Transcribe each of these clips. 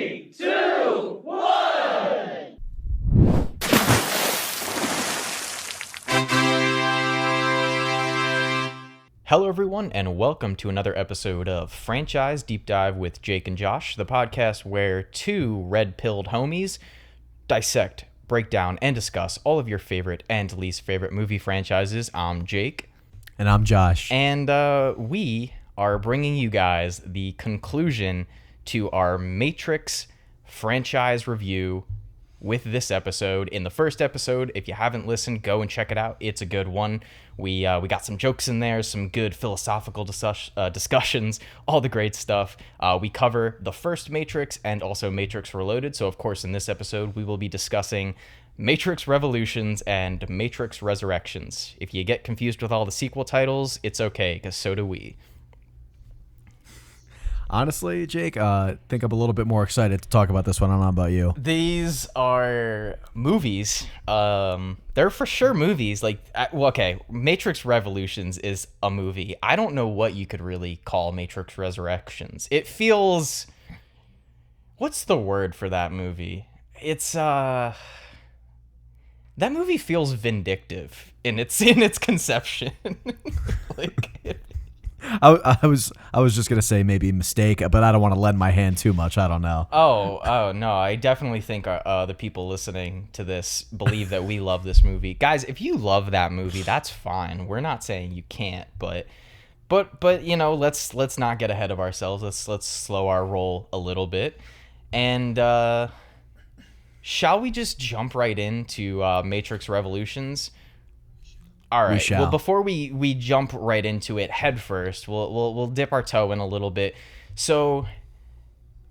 Three, two, one. Hello, everyone, and welcome to another episode of Franchise Deep Dive with Jake and Josh, the podcast where two red-pilled homies dissect, break down, and discuss all of your favorite and least favorite movie franchises. I'm Jake. And I'm Josh. And we are bringing you guys the conclusion to our Matrix franchise review with this episode. In the first episode, if you haven't listened, go and check it out. It's a good one. We got some jokes in there, some good philosophical discussions, all the great stuff. We cover the first Matrix and also Matrix Reloaded. So, of course, in this episode, we will be discussing Matrix Revolutions and Matrix Resurrections. If you get confused with all the sequel titles, it's okay, because so do we. Honestly, Jake, I think I'm a little bit more excited to talk about this one. I don't know about you. These are movies. They're for sure movies. Matrix Revolutions is a movie. I don't know what you could really call Matrix Resurrections. It feels... What's the word for that movie? It's, That movie feels vindictive in its conception. I was just gonna say maybe mistake, but I don't want to lend my hand too much. I don't know. Oh no! I definitely think the people listening to this believe that we love this movie, guys. If you love that movie, that's fine. We're not saying you can't, but you know, let's not get ahead of ourselves. Let's slow our roll a little bit, and shall we just jump right into Matrix Revolutions? All right. Well, before we jump right into it head first, we'll dip our toe in a little bit. So,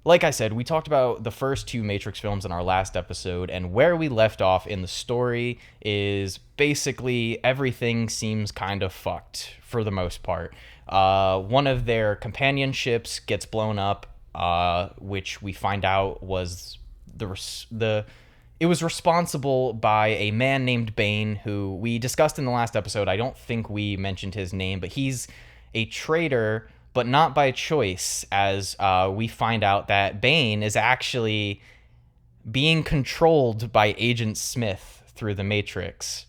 like I said, we talked about the first two Matrix films in our last episode, and where we left off in the story is basically everything seems kind of fucked for the most part. One of their companion ships gets blown up, which we find out was it was responsible by a man named Bane, who we discussed in the last episode. I don't think we mentioned his name, but he's a traitor, but not by choice, as we find out that Bane is actually being controlled by Agent Smith through the Matrix,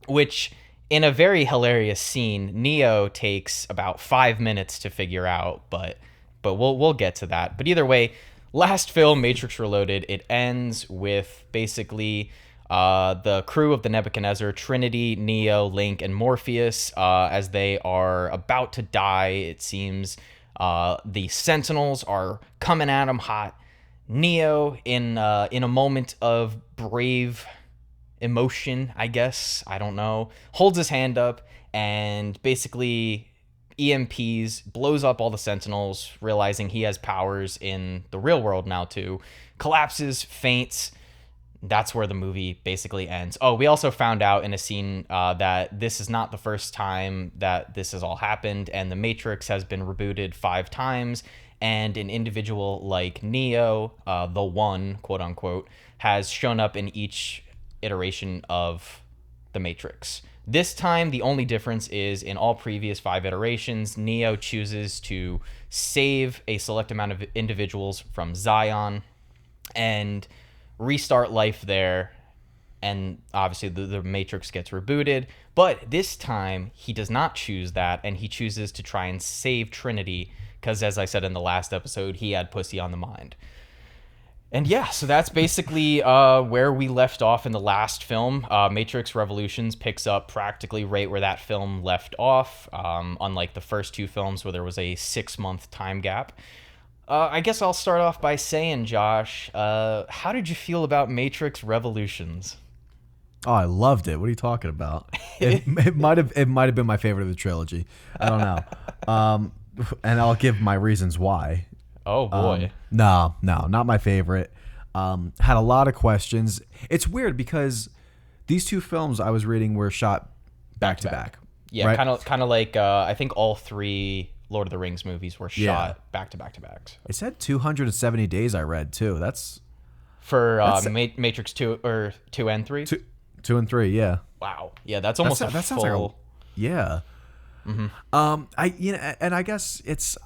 which, in a very hilarious scene, Neo takes about 5 minutes to figure out, but we'll get to that. But either way, last film, Matrix Reloaded, it ends with basically the crew of the Nebuchadnezzar, Trinity, Neo, Link, and Morpheus, as they are about to die, it seems. The Sentinels are coming at them hot. Neo, in a moment of brave emotion, I guess, I don't know, holds his hand up and basically EMPs, blows up all the Sentinels, realizing he has powers in the real world now too, collapses, faints. That's where the movie basically ends. Oh, we also found out in a scene that this is not the first time that this has all happened, and the Matrix has been rebooted 5 times, and an individual like Neo, the One, quote unquote, has shown up in each iteration of the Matrix. This time, the only difference is in all previous 5 iterations, Neo chooses to save a select amount of individuals from Zion and restart life there. And obviously, the Matrix gets rebooted. But this time, he does not choose that, and he chooses to try and save Trinity, because as I said in the last episode, he had pussy on the mind. And yeah, so that's basically where we left off in the last film. Matrix Revolutions picks up practically right where that film left off, unlike the first 2 films where there was a 6-month time gap. I guess I'll start off by saying, Josh, how did you feel about Matrix Revolutions? Oh, I loved it. What are you talking about? It might have been my favorite of the trilogy. I don't know. And I'll give my reasons why. Oh boy. No, not my favorite. Had a lot of questions. It's weird because these 2 films I was reading were shot back to back. Yeah, right? kind of like I think all 3 Lord of the Rings movies were shot back to backs. It said 270 days. I read too. That's for Matrix 2 or 2 and 3. 2 and 3. Yeah. Wow. Yeah, that's almost that sounds like yeah. Mm-hmm. I guess it's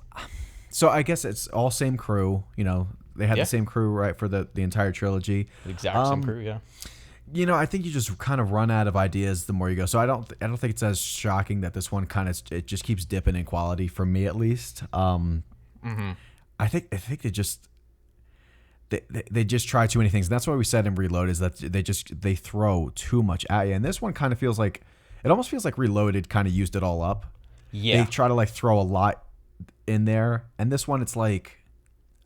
So I guess it's all same crew, They had Yeah. the same crew, right, for the entire trilogy. The exact same crew, yeah. You know, I think you just kind of run out of ideas the more you go. So I don't think it's as shocking that this one it just keeps dipping in quality for me at least. I think they just try too many things. And that's why we said in Reload is that they throw too much at you. And this one kind of feels like it almost feels like Reloaded kind of used it all up. Yeah. They try to like throw a lot in there, and this one it's like,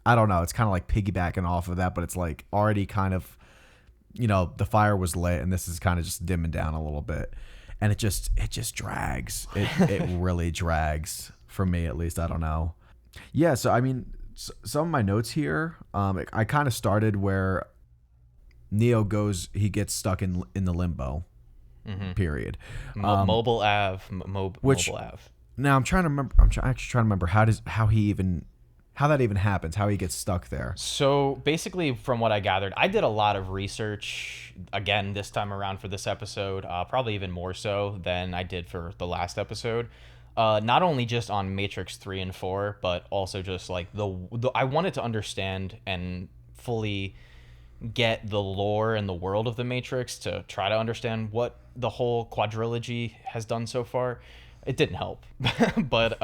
I don't know, it's kind of like piggybacking off of that, but it's like already kind of, you know, the fire was lit and this is kind of just dimming down a little bit, and it just drags. It really drags for me at least. I don't know. Yeah, so I mean, some of my notes here, I kind of started where Neo gets stuck in the limbo period. Mobile Ave. Mobile Ave. Now I'm trying to remember. I'm actually trying to remember how that even happens. How he gets stuck there. So basically, from what I gathered, I did a lot of research again this time around for this episode. Probably even more so than I did for the last episode. Not only just on Matrix 3 and 4, but also just like I wanted to understand and fully get the lore and the world of the Matrix to try to understand what the whole quadrilogy has done so far. It didn't help. But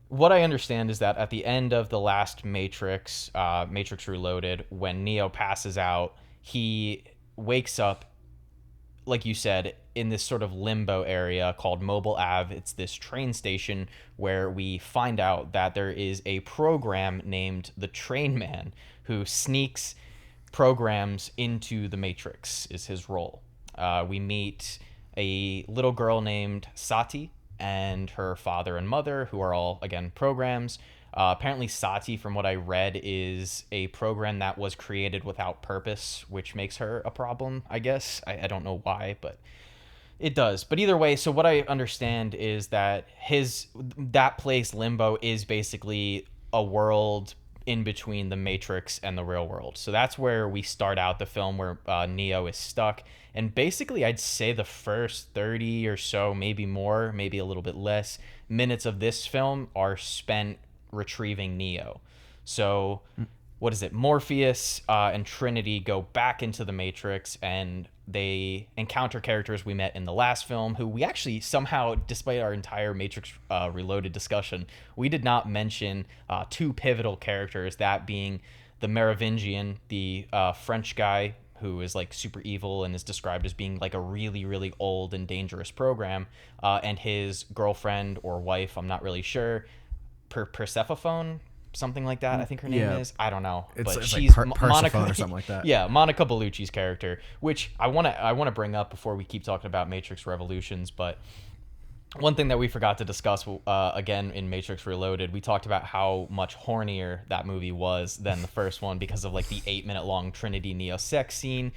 what I understand is that at the end of the last Matrix, Matrix Reloaded, when Neo passes out, he wakes up, like you said, in this sort of limbo area called Mobile Ave. It's this train station where we find out that there is a program named the Train Man who sneaks programs into the Matrix, is his role. We meet a little girl named Sati and her father and mother, who are all, again, programs. Apparently Sati, from what I read, is a program that was created without purpose, which makes her a problem, I guess. I don't know why, but it does. But either way, so what I understand is that that place, Limbo, is basically a world in between the Matrix and the real world. So that's where we start out the film, where Neo is stuck. And basically, I'd say the first 30 or so, maybe more, maybe a little bit less, minutes of this film are spent retrieving Neo. So what is it? Morpheus and Trinity go back into the Matrix, and they encounter characters we met in the last film, who we actually somehow, despite our entire Matrix Reloaded discussion, we did not mention two pivotal characters, that being the Merovingian, the French guy who is like super evil and is described as being like a really, really old and dangerous program, and his girlfriend or wife, I'm not really sure, Persephone, something like that, I think her name is. I don't know, but she's like Monica or something like that. Yeah, Monica Bellucci's character, which I want to bring up before we keep talking about Matrix Revolutions. But one thing that we forgot to discuss again in Matrix Reloaded, we talked about how much hornier that movie was than the first one because of like the 8-minute long Trinity Neo sex scene.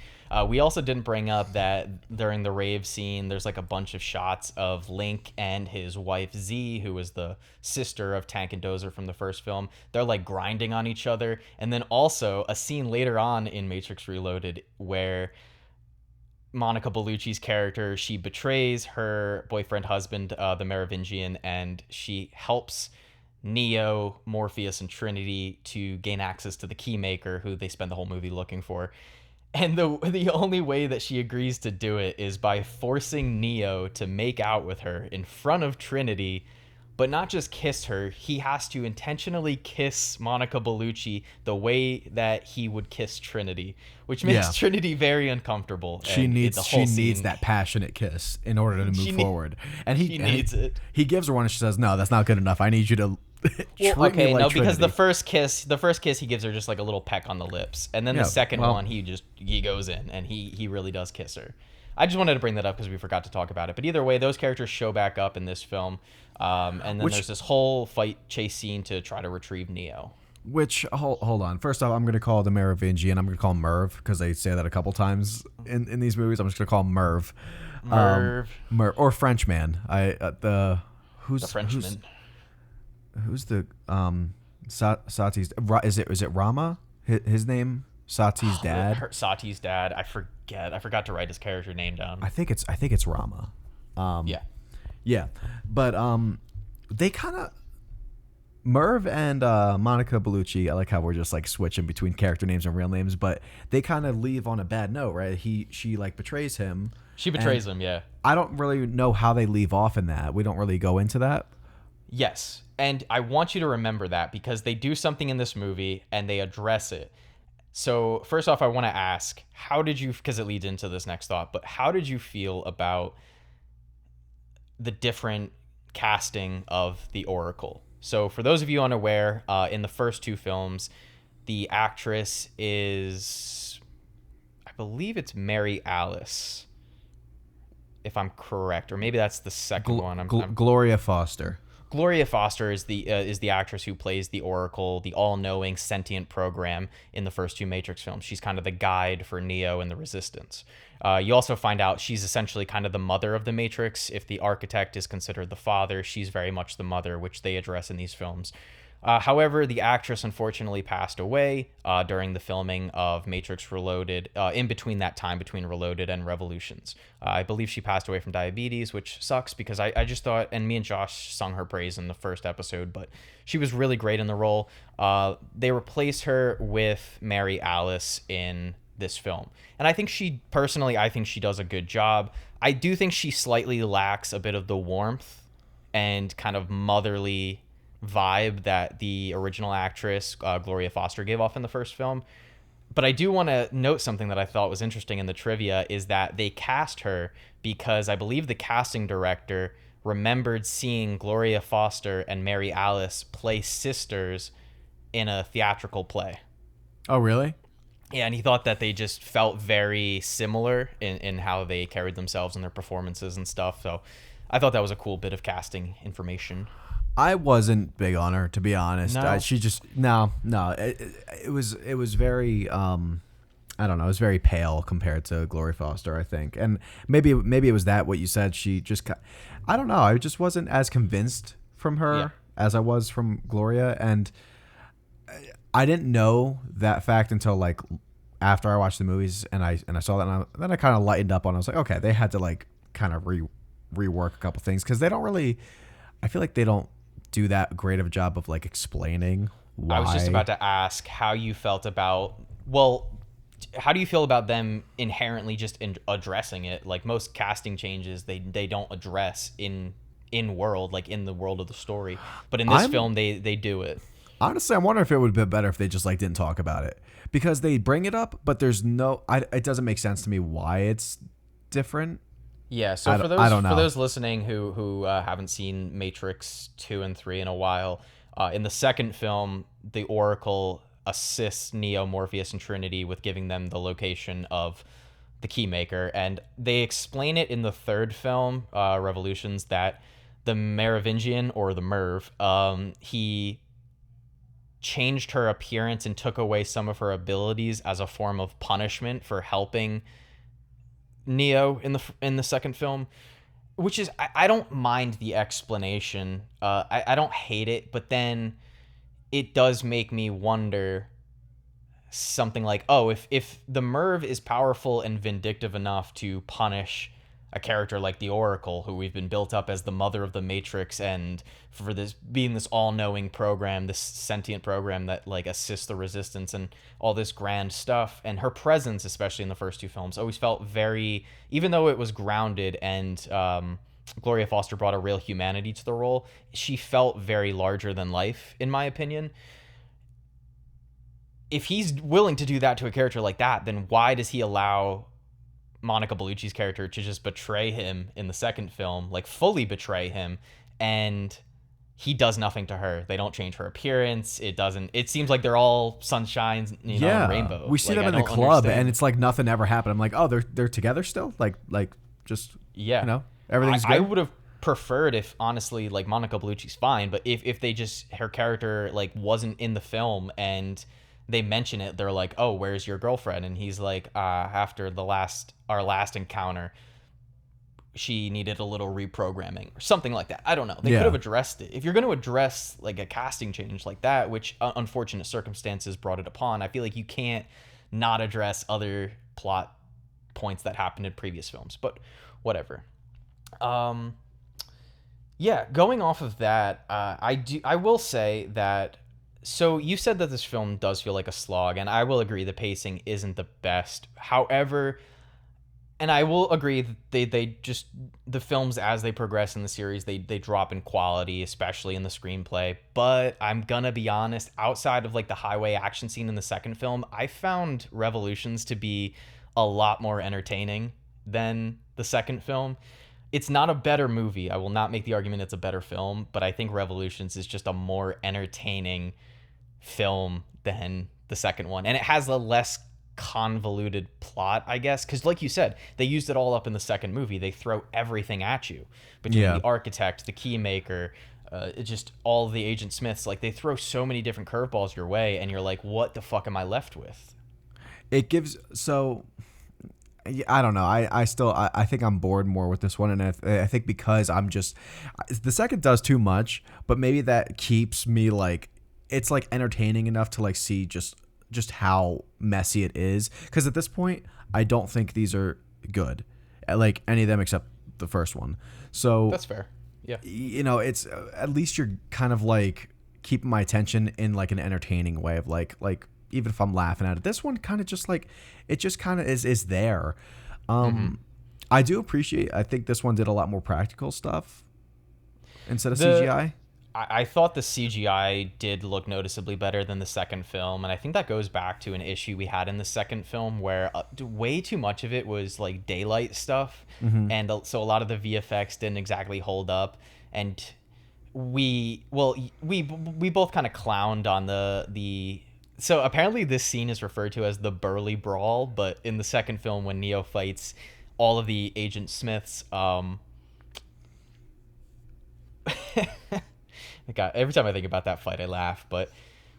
We also didn't bring up that during the rave scene, there's like a bunch of shots of Link and his wife Z, who was the sister of Tank and Dozer from the first film. They're like grinding on each other. And then also a scene later on in Matrix Reloaded where Monica Bellucci's character, she betrays her boyfriend husband, the Merovingian, and she helps Neo, Morpheus, and Trinity to gain access to the Keymaker, who they spend the whole movie looking for. And the only way that she agrees to do it is by forcing Neo to make out with her in front of Trinity, but not just kiss her. He has to intentionally kiss Monica Bellucci the way that he would kiss Trinity, which makes Trinity very uncomfortable. She needs that passionate kiss in order to move forward. And he needs it. He gives her one and she says, "No, that's not good enough. I need you to treat me like Trinity." Because the first kiss he gives her just like a little peck on the lips, and then the second one he goes in and he really does kiss her. I just wanted to bring that up because we forgot to talk about it. But either way, those characters show back up in this film. And then there's this whole fight chase scene to try to retrieve Neo. Which, hold on. First off, I'm going to call the Merovingian. I'm going to call him Merv because they say that a couple times in these movies. I'm just going to call him Merv. Merv. Or Frenchman. The Frenchman. Who's the Sati's? Is it Rama? His name? Sati's dad? Sati's dad. I forgot to write his character name down. I think it's Rama. Yeah. But they kind of Merv and Monica Bellucci, I like how we're just like switching between character names and real names, but they kind of leave on a bad note, right? She like betrays him. She betrays him, yeah. I don't really know how they leave off in that. We don't really go into that. Yes, and I want you to remember that because they do something in this movie and they address it. So first off, I want to ask, how did you, because it leads into this next thought, but how did you feel about the different casting of the Oracle? So for those of you unaware, in the first two films, the actress is, I believe it's Mary Alice, if I'm correct, or maybe that's the second one. Gloria Foster. Gloria Foster is the actress who plays the Oracle, the all-knowing sentient program in the first two Matrix films. She's kind of the guide for Neo and the Resistance. You also find out she's essentially kind of the mother of the Matrix. If the architect is considered the father, she's very much the mother, which they address in these films. However, the actress unfortunately passed away during the filming of Matrix Reloaded, in between that time between Reloaded and Revolutions. I believe she passed away from diabetes, which sucks because I just thought, and me and Josh sung her praise in the first episode, but she was really great in the role. They replaced her with Mary Alice in this film. And I think she does a good job. I do think she slightly lacks a bit of the warmth and kind of motherly vibe that the original actress Gloria Foster gave off in the first film. But I do want to note something that I thought was interesting in the trivia is that they cast her because I believe the casting director remembered seeing Gloria Foster and Mary Alice play sisters in a theatrical play. Oh, really? Yeah, and he thought that they just felt very similar in how they carried themselves in their performances and stuff. So I thought that was a cool bit of casting information. I wasn't big on her, to be honest. No. She just no. It was very I don't know. It was very pale compared to Gloria Foster, I think, and maybe it was that what you said. She just I don't know. I just wasn't as convinced from her as I was from Gloria, and I didn't know that fact until like after I watched the movies and I saw that, and then I kind of lightened up on it. I was like, okay, they had to like kind of rework a couple things because they don't really. I feel like they don't do that great of a job of like explaining why. I was just about to ask how you felt about, how do you feel about them inherently just addressing it? Like most casting changes, they don't address in world, like in the world of the story. But in this film, they do it. Honestly, I wonder if it would have been better if they just like didn't talk about it because they bring it up, but there's no. It doesn't make sense to me why it's different. Yeah, so for those listening who haven't seen Matrix 2 and 3 in a while, in the second film, the Oracle assists Neo, Morpheus, and Trinity with giving them the location of the Keymaker, and they explain it in the third film, Revolutions, that the Merovingian, or the Merv, he changed her appearance and took away some of her abilities as a form of punishment for helping Neo in the second film, which is I don't mind the explanation. I don't hate it, but then it does make me wonder something like, oh, if the Merv is powerful and vindictive enough to punish a character like the Oracle, who we've been built up as the mother of the Matrix, and for this being this all-knowing program, this sentient program that like assists the Resistance and all this grand stuff, and her presence, especially in the first two films, always felt very, even though it was grounded and Gloria Foster brought a real humanity to the role, she felt very larger than life, in my opinion. If he's willing to do that to a character like that, then why does he allow Monica Bellucci's character to just betray him in the second film, like fully betray him, and he does nothing to her? They don't change her appearance. It seems like they're all sunshine, rainbow. We see them in the club and it's like nothing ever happened. I'm like, oh, they're together still? Like just, everything's good. I would have preferred if, honestly, like Monica Bellucci's fine, but if they just, her character like wasn't in the film and they mention it, they're like, oh, where's your girlfriend? And he's like, after our last encounter, she needed a little reprogramming or something like that. I don't know. They could have addressed it. If you're going to address like a casting change like that, which unfortunate circumstances brought it upon, I feel like you can't not address other plot points that happened in previous films, but whatever. Yeah, going off of that, I will say that. So you said that this film does feel like a slog, and I will agree the pacing isn't the best. However, and I will agree that they just, the films as they progress in the series, they drop in quality, especially in the screenplay. But I'm gonna be honest, outside of like the highway action scene in the second film, I found Revolutions to be a lot more entertaining than the second film. It's not a better movie. I will not make the argument it's a better film, but I think Revolutions is just a more entertaining film than the second one. And it has a less convoluted plot, I guess, because like you said, they used it all up in the second movie. They throw everything at you between the architect, the keymaker, just all the Agent Smiths. Like, they throw so many different curveballs your way, and you're like, what the fuck am I left with? It gives, so I don't know. I still think I'm bored more with this one, and I think because I'm just, the second does too much, but maybe that keeps me like, it's like entertaining enough to like see just how messy it is, because at this point I don't think these are good, like any of them except the first one. So that's fair. Yeah, you know, it's at least you're kind of like keeping my attention in like an entertaining way of like even if I'm laughing at it. This one kind of just like, it just kind of is there. I do appreciate, I think this one did a lot more practical stuff instead of CGI. I thought the CGI did look noticeably better than the second film, and I think that goes back to an issue we had in the second film where way too much of it was like daylight stuff, and so a lot of the VFX didn't exactly hold up, and we both kind of clowned on the so apparently this scene is referred to as the Burly Brawl, but in the second film when Neo fights all of the Agent Smiths, God, every time I think about that fight, I laugh. But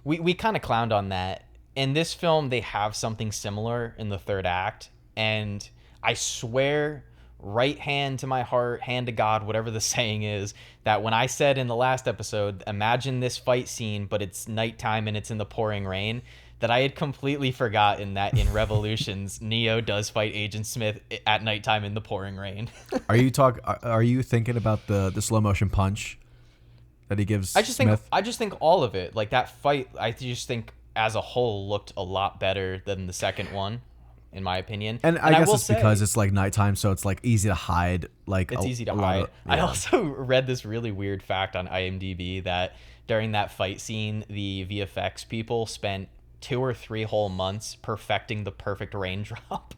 we kind of clowned on that. In this film, they have something similar in the third act. And I swear, right hand to my heart, hand to God, whatever the saying is, that when I said in the last episode, imagine this fight scene, but it's nighttime and it's in the pouring rain, that I had completely forgotten that in Revolutions, Neo does fight Agent Smith at nighttime in the pouring rain. Are you thinking about the slow motion punch that he gives Smith? I just think all of it, like that fight, I just think as a whole looked a lot better than the second one, in my opinion. And I guess it's because it's like nighttime, so it's like easy to hide. Like it's easy to hide. I also read this really weird fact on IMDb that during that fight scene, the VFX people spent 2 or 3 whole months perfecting the perfect raindrop.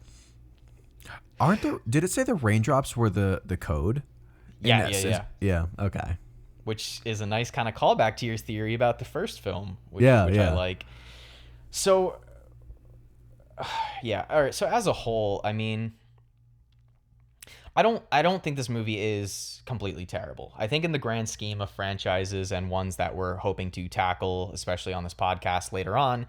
Did it say the raindrops were the code? Yeah. Okay. Which is a nice kind of callback to your theory about the first film, which I like. So, yeah. All right. So as a whole, I mean, I don't think this movie is completely terrible. I think in the grand scheme of franchises and ones that we're hoping to tackle, especially on this podcast later on,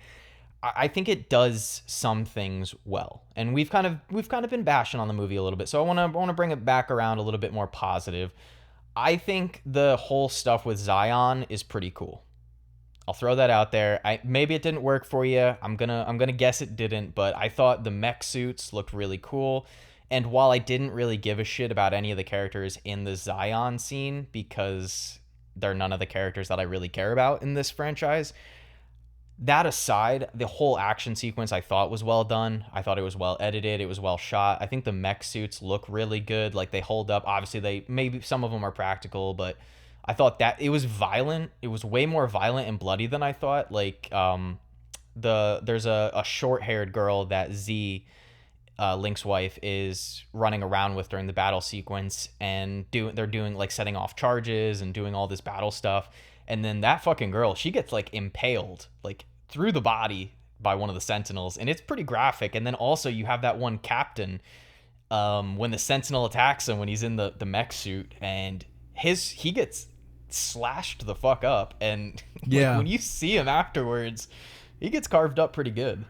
I think it does some things well. And we've kind of been bashing on the movie a little bit. So I want to bring it back around a little bit more positive. I think the whole stuff with Zion is pretty cool. I'll throw that out there. Maybe it didn't work for you. I'm gonna guess it didn't, but I thought the mech suits looked really cool. And while I didn't really give a shit about any of the characters in the Zion scene because they're none of the characters that I really care about in this franchise, that aside, the whole action sequence I thought was well done. I thought it was well edited. It was well shot. I think the mech suits look really good. Like, they hold up. Obviously, maybe some of them are practical, but I thought that it was violent. It was way more violent and bloody than I thought. Like, there's a short-haired girl that Z, Link's wife, is running around with during the battle sequence, and they're doing like setting off charges and doing all this battle stuff. And then that fucking girl, she gets like impaled like through the body by one of the Sentinels, and it's pretty graphic. And then also you have that one captain, when the Sentinel attacks him when he's in the mech suit, and he gets slashed the fuck up, and like, when you see him afterwards, he gets carved up pretty good.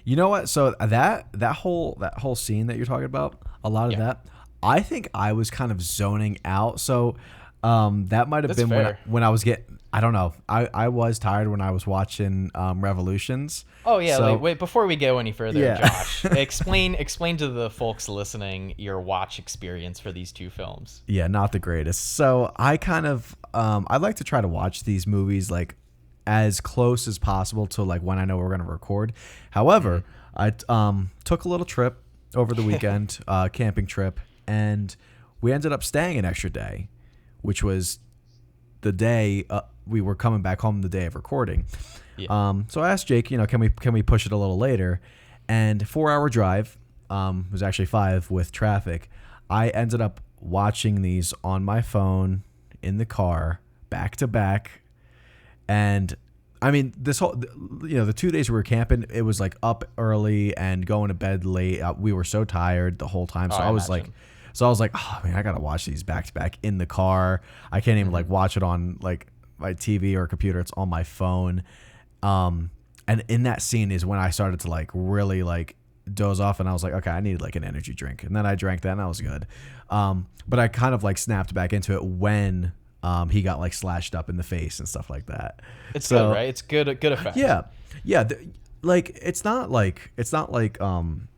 You know what? So that whole scene that you're talking about, a lot of that, I think I was kind of zoning out. So That might have That's been fair. when I was getting. I don't know. I was tired when I was watching Revolutions. Oh yeah, So, wait, before we go any further, Yeah. Josh, explain to the folks listening your watch experience for these two films. yeah, not the greatest. So I kind of I like to try to watch these movies like as close as possible to like when I know we're going to record. However, I took a little trip over the weekend, camping trip, and we ended up staying an extra day, which was the day we were coming back home the day of recording. Yeah. So I asked Jake, can we push it a little later? And 4-hour drive, was actually 5 with traffic. I ended up watching these on my phone in the car back to back. And I mean, this whole, the 2 days we were camping, it was like up early and going to bed late. We were so tired the whole time. So I I was imagine. like, oh man, I got to watch these back to back in the car. I can't even like watch it on like my TV or computer. It's on my phone. And in that scene is when I started to like really like doze off, and I was like, okay, I need like an energy drink. And then I drank that and I was good. But I kind of like snapped back into it when he got like slashed up in the face and stuff like that. It's good, right? It's good effect. Yeah. Yeah. Like it's not like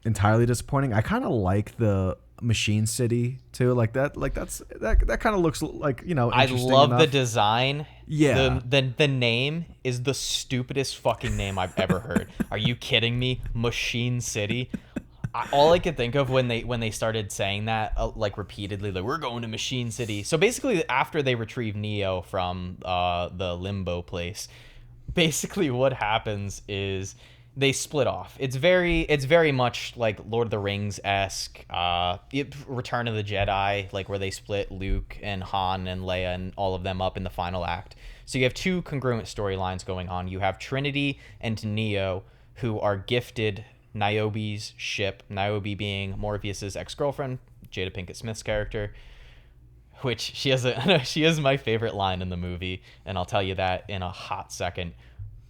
entirely disappointing. I kind of like the Machine City too. Like that kind of looks like, I interesting love the enough. design. Yeah. The name is the stupidest fucking name I've ever heard. Are you kidding me? Machine City. All I could think of when they started saying that like repeatedly, like we're going to Machine City. So basically, after they retrieve Neo from the limbo place, basically what happens is they split off. It's very much like Lord of the Rings-esque, Return of the Jedi, like where they split Luke and Han and Leia and all of them up in the final act. So you have two congruent storylines going on. You have Trinity and Neo, who are gifted Niobe's ship, Niobe being Morpheus's ex-girlfriend, Jada Pinkett Smith's character, which she has my favorite line in the movie, and I'll tell you that in a hot second.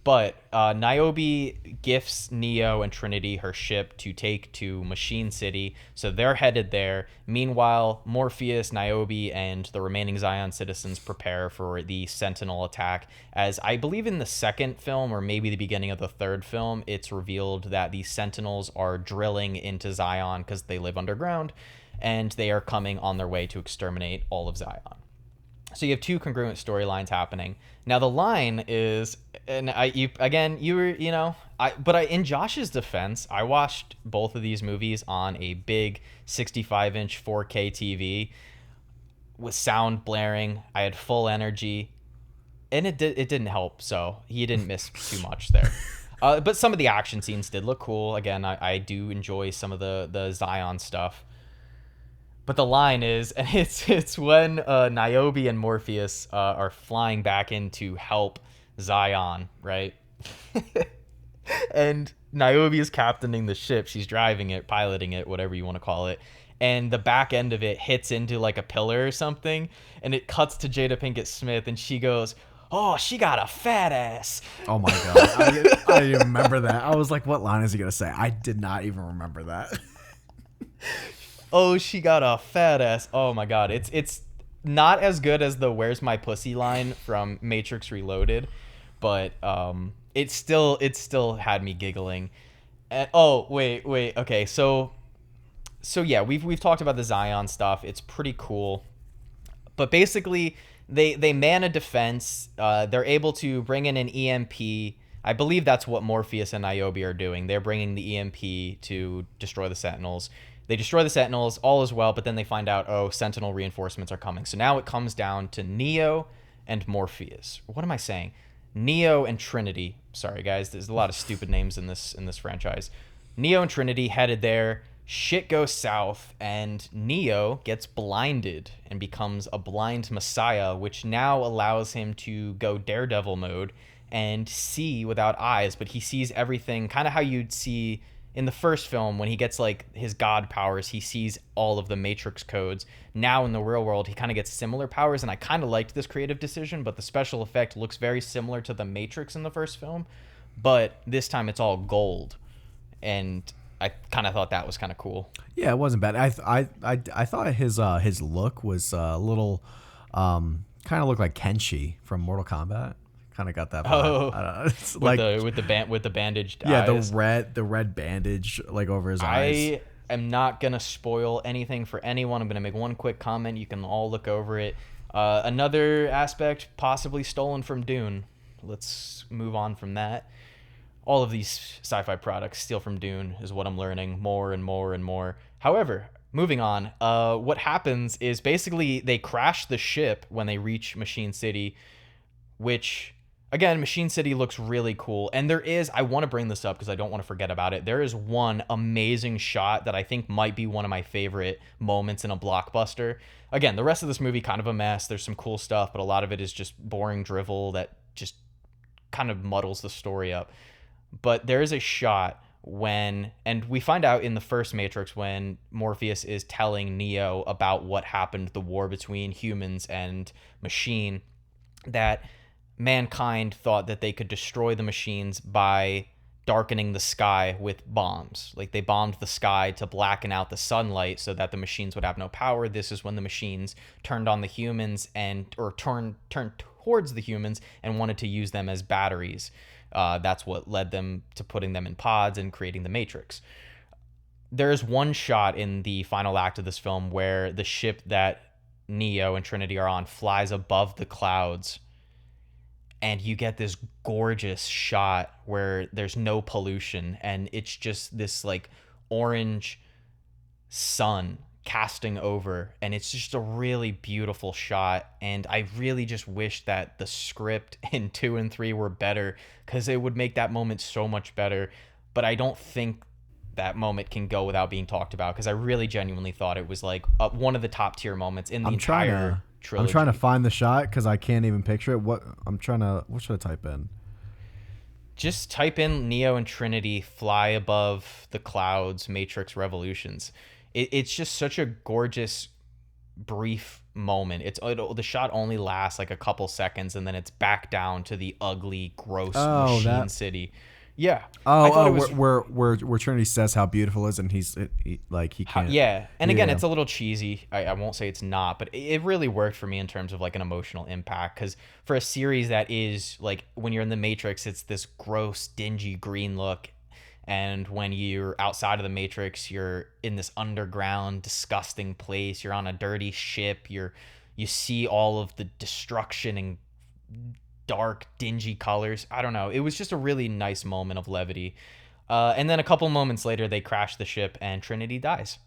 But Niobe gifts Neo and Trinity her ship to take to Machine City, so they're headed there. Meanwhile, Morpheus, Niobe, and the remaining Zion citizens prepare for the Sentinel attack. As I believe in the second film, or maybe the beginning of the third film, it's revealed that the Sentinels are drilling into Zion because they live underground, and they are coming on their way to exterminate all of Zion. So you have two congruent storylines happening. Now the line is, and in Josh's defense, I watched both of these movies on a big 65-inch 4K TV with sound blaring. I had full energy, and it didn't help. So he didn't miss too much there. But some of the action scenes did look cool. Again, I do enjoy some of the Zion stuff. But the line is, and it's when Niobe and Morpheus are flying back in to help Zion, right? And Niobe is captaining the ship. She's driving it, piloting it, whatever you want to call it. And the back end of it hits into like a pillar or something. And it cuts to Jada Pinkett Smith, and she goes, "Oh, she got a fat ass." Oh my God. I didn't even remember that. I was like, what line is he going to say? I did not even remember that. Oh, she got a fat ass. Oh my God. It's not as good as the "Where's my pussy" line from Matrix Reloaded, but it still had me giggling. And, oh, wait. Okay. So yeah, we've talked about the Zion stuff. It's pretty cool. But basically they man a defense. They're able to bring in an EMP. I believe that's what Morpheus and Niobe are doing. They're bringing the EMP to destroy the Sentinels. They destroy the Sentinels, all is well, but then they find out, oh, Sentinel reinforcements are coming. So now it comes down to Neo and Morpheus. What am I saying? Neo and Trinity. Sorry, guys. There's a lot of stupid names in this franchise. Neo and Trinity headed there. Shit goes south, and Neo gets blinded and becomes a blind messiah, which now allows him to go Daredevil mode and see without eyes, but he sees everything, kind of how you'd see in the first film when he gets like his god powers. He sees all of the Matrix codes. Now in the real world, he kind of gets similar powers, and I kind of liked this creative decision, but the special effect looks very similar to the Matrix in the first film, but this time it's all gold, and I kind of thought that was kind of cool. Yeah, it wasn't bad. I thought his look was a little Kind of looked like Kenshi from Mortal Kombat. Kind of got that vibe. Oh, I don't know. It's like with the bandaged yeah, eyes. the red bandage like over his eyes. I am not gonna spoil anything for anyone. I'm gonna make one quick comment. You can all look over it. Another aspect possibly stolen from Dune. Let's move on from that. All of these sci-fi products steal from Dune is what I'm learning more and more and more. However, moving on, what happens is basically they crash the ship when they reach Machine City, which, again, Machine City looks really cool. And I want to bring this up because I don't want to forget about it. There is one amazing shot that I think might be one of my favorite moments in a blockbuster. Again, the rest of this movie kind of a mess. There's some cool stuff, but a lot of it is just boring drivel that just kind of muddles the story up. But there is a shot and we find out in the first Matrix when Morpheus is telling Neo about what happened, the war between humans and machine, that mankind thought that they could destroy the machines by darkening the sky with bombs. Like they bombed the sky to blacken out the sunlight so that the machines would have no power. This is when the machines turned on the humans or turned towards the humans and wanted to use them as batteries. That's what led them to putting them in pods and creating the Matrix. There's one shot in the final act of this film where the ship that Neo and Trinity are on flies above the clouds, and you get this gorgeous shot where there's no pollution and it's just this like orange sun casting over, and it's just a really beautiful shot. And I really just wish that the script in 2 and 3 were better, because it would make that moment so much better. But I don't think that moment can go without being talked about, because I really genuinely thought it was like one of the top tier moments in the entire trilogy. I'm trying to find the shot because I can't even picture it. What should I type in? Just type in Neo and Trinity fly above the clouds, Matrix Revolutions. It's just such a gorgeous, brief moment. The shot only lasts like a couple seconds, and then it's back down to the ugly, gross machine city. Yeah. Where Trinity says how beautiful it is, and he can't. Yeah. And again, it's a little cheesy. I won't say it's not, but it really worked for me in terms of like an emotional impact. Because for a series that is like, when you're in the Matrix, it's this gross, dingy green look. And when you're outside of the Matrix, you're in this underground, disgusting place. You're on a dirty ship. You see all of the destruction and dark, dingy colors. I don't know. It was just a really nice moment of levity. And then a couple moments later, they crash the ship and Trinity dies.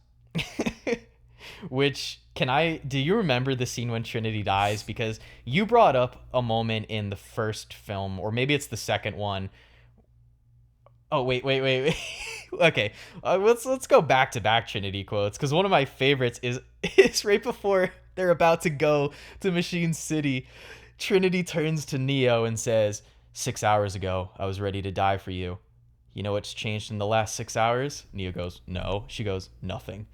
Which, do you remember the scene when Trinity dies? Because you brought up a moment in the first film, or maybe it's the second one. Oh, wait. Okay, let's go back to back Trinity quotes, because one of my favorites is right before they're about to go to Machine City. Trinity turns to Neo and says, 6 hours ago, I was ready to die for you. You know what's changed in the last 6 hours? Neo goes, no. She goes, nothing.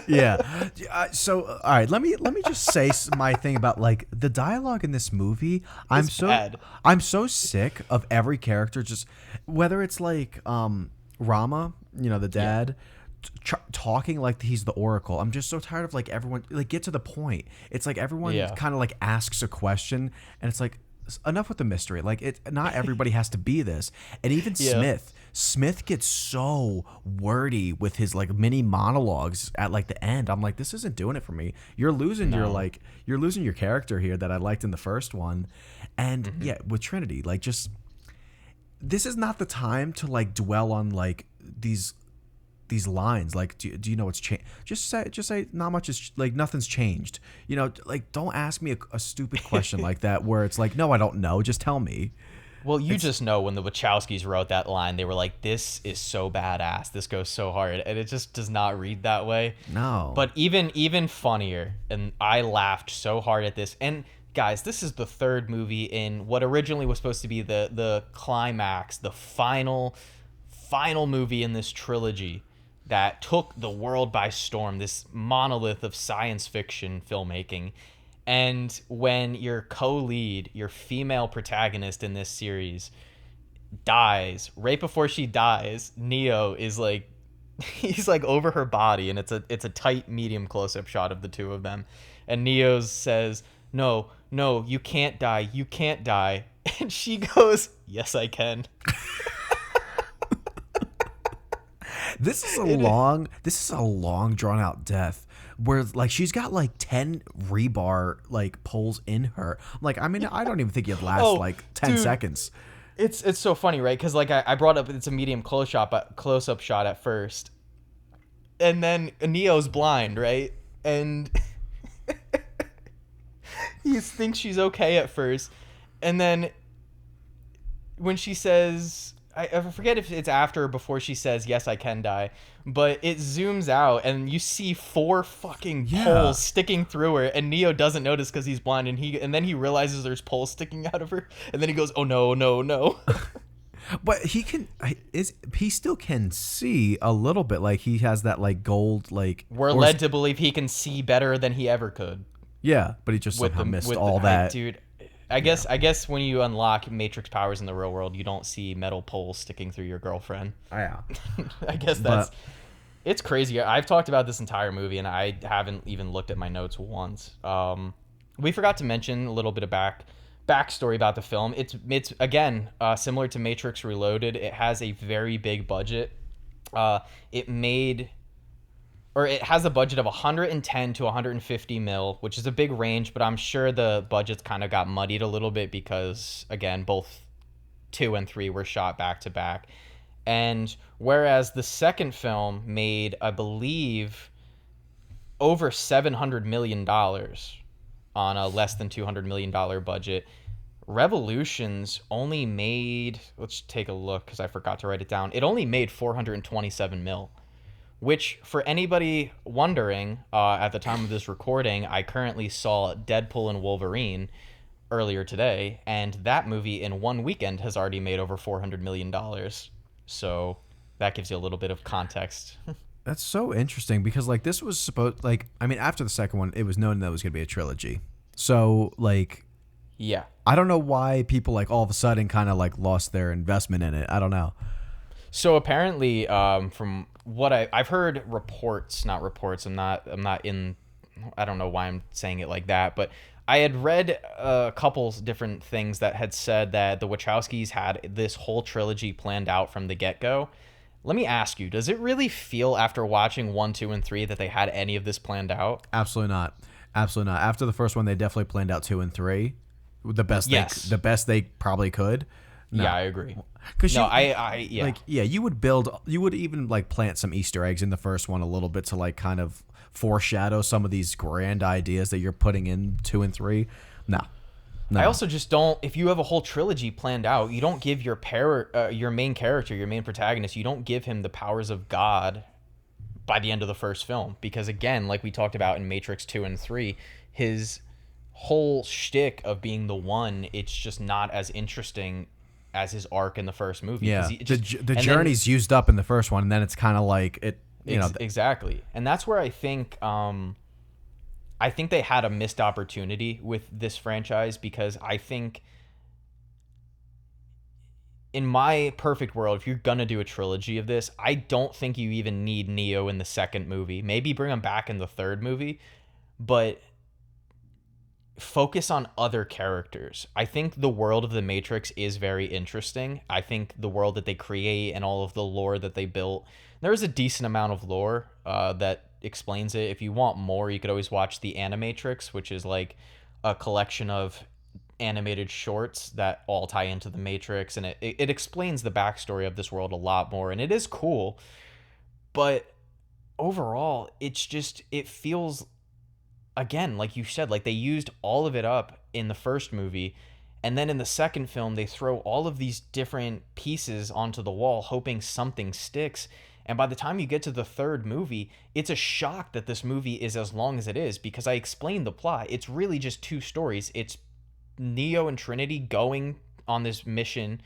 Yeah. So, all right, let me just say my thing about like the dialogue in this movie. I'm so sick of every character, just whether it's like Rama, the dad, talking like he's the Oracle. I'm just so tired of like everyone like get to the point. It's like everyone kind of like asks a question, and it's like, enough with the mystery. Like not everybody has to be this. And even Smith gets so wordy with his like mini monologues at like the end. I'm like, this isn't doing it for me. You're losing your character here that I liked in the first one. And with Trinity, like, just, this is not the time to like dwell on like these lines. Like, do you know what's changed? Just say not much is, like, nothing's changed. Like, don't ask me a stupid question like that where it's like, no, I don't know. Just tell me. Well, just know when the Wachowskis wrote that line, they were like, this is so badass. This goes so hard. And it just does not read that way. No. But even funnier, and I laughed so hard at this. And guys, this is the third movie in what originally was supposed to be the climax, the final movie in this trilogy that took the world by storm, this monolith of science fiction filmmaking. And when your co-lead, your female protagonist in this series, dies, right before she dies, Neo is like, he's like over her body, and it's a tight medium close-up shot of the two of them. And Neo says, no, no, you can't die, you can't die. And she goes, yes, I can. This is a long drawn out death where like she's got like 10 rebar like poles in her. I'm like, I mean, I don't even think it'd last like 10 seconds. It's so funny, right? Because like I brought up, it's a medium close up shot at first, and then Neo's blind, right? And he thinks she's okay at first, and then when she says, I forget if it's after or before she says, yes, I can die, but it zooms out and you see 4 fucking poles sticking through her, and Neo doesn't notice because he's blind, and then he realizes there's poles sticking out of her, and then he goes, oh no, no, no. But he still can see a little bit, like he has that like gold like. We're led to believe he can see better than he ever could. Yeah, but he just somehow missed all that. Dude, I guess when you unlock Matrix powers in the real world, you don't see metal poles sticking through your girlfriend. Yeah. I guess it's crazy. I've talked about this entire movie and I haven't even looked at my notes once. We forgot to mention a little bit of backstory about the film. It's again similar to Matrix Reloaded. It has a very big budget. It has a budget of 110 to 150 mil, which is a big range, but I'm sure the budgets kind of got muddied a little bit because, again, both 2 and 3 were shot back to back. And whereas the second film made, I believe, over $700 million on a less than $200 million budget, Revolutions only made, let's take a look because I forgot to write it down, it only made 427 mil. Which, for anybody wondering, at the time of this recording, I currently saw Deadpool and Wolverine earlier today, and that movie in one weekend has already made over $400 million. So that gives you a little bit of context. That's so interesting because, like, this was supposed, like, I mean, after the second one, it was known that it was going to be a trilogy. So, like, yeah. I don't know why people, like, all of a sudden kind of, like, lost their investment in it. I don't know. So apparently, from what I've heard not reports. I'm not in. I don't know why I'm saying it like that, but I had read a couple different things that had said that the Wachowskis had this whole trilogy planned out from the get-go. Let me ask you: does it really feel after watching 1, 2, and 3 that they had any of this planned out? Absolutely not. Absolutely not. After the first one, they definitely planned out 2 and 3 the best they probably could. No. Yeah, I agree. You would even like plant some Easter eggs in the first one a little bit to like kind of foreshadow some of these grand ideas that you're putting in 2 and 3. No. I also just don't. If you have a whole trilogy planned out, you don't give your main character, your main protagonist, you don't give him the powers of God by the end of the first film, because again, like we talked about in Matrix 2 and 3, his whole shtick of being the one, it's just not as interesting as his arc in the first movie. Yeah, the journey's used up in the first one, and then it's kind of like it. Exactly, and that's where I think they had a missed opportunity with this franchise, because I think in my perfect world, if you're gonna do a trilogy of this, I don't think you even need Neo in the second movie. Maybe bring him back in the third movie, but focus on other characters. I think the world of the Matrix is very interesting. I think the world that they create and all of the lore that they built, there's a decent amount of lore that explains it. If you want more, you could always watch the Animatrix, which is like a collection of animated shorts that all tie into the Matrix, and it explains the backstory of this world a lot more, and it is cool. But overall, it feels, again, like you said, like they used all of it up in the first movie, and then in the second film they throw all of these different pieces onto the wall hoping something sticks, and by the time you get to the third movie, it's a shock that this movie is as long as it is, because I explained the plot. It's really just 2 stories. It's Neo and Trinity going on this mission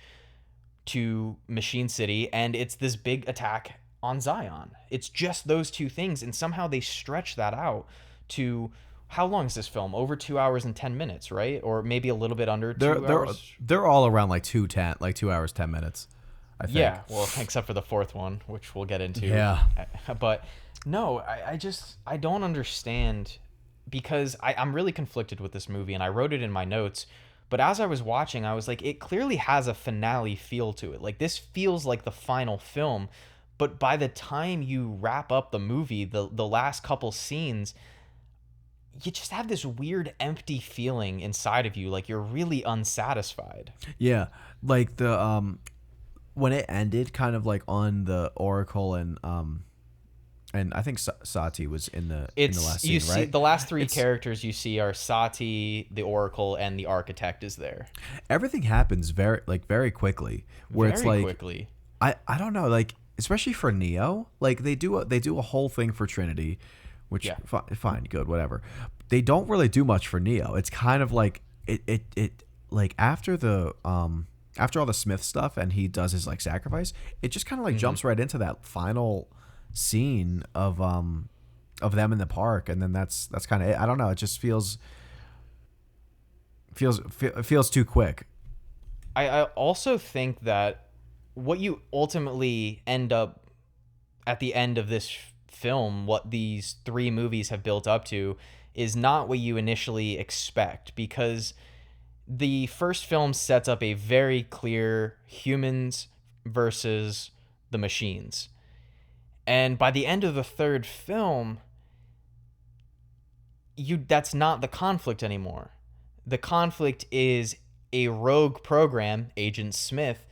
to Machine City, and it's this big attack on Zion. It's just those 2 things, and somehow they stretch that out to, how long is this film? Over 2 hours and 10 minutes, right? Or maybe a little bit under 2 hours. They're all around like 2 hours 10 minutes, I think. Yeah, well, except for the fourth one, which we'll get into. Yeah. But no, I don't understand because I'm really conflicted with this movie, and I wrote it in my notes. But as I was watching, I was like, it clearly has a finale feel to it. Like, this feels like the final film. But by the time you wrap up the movie, the last couple scenes, you just have this weird empty feeling inside of you. Like, you're really unsatisfied. Yeah. Like, when it ended, kind of like on the Oracle and I think Sati was in the last scene, right? The last three characters you see are Sati, the Oracle, and the Architect is there. Everything happens very quickly. Where very it's like quickly. I don't know, like, especially for Neo, like they do a whole thing for Trinity, which fine, good, whatever. They don't really do much for Neo. It's kind of like it like after all the Smith stuff and he does his like sacrifice, it just kind of like jumps right into that final scene of them in the park, and then that's kind of it. I don't know, it just feels too quick. I also think that what you ultimately end up at the end of this film, what these three movies have built up to, is not what you initially expect, because the first film sets up a very clear humans versus the machines. And by the end of the third film, that's not the conflict anymore. The conflict is a rogue program, Agent Smith,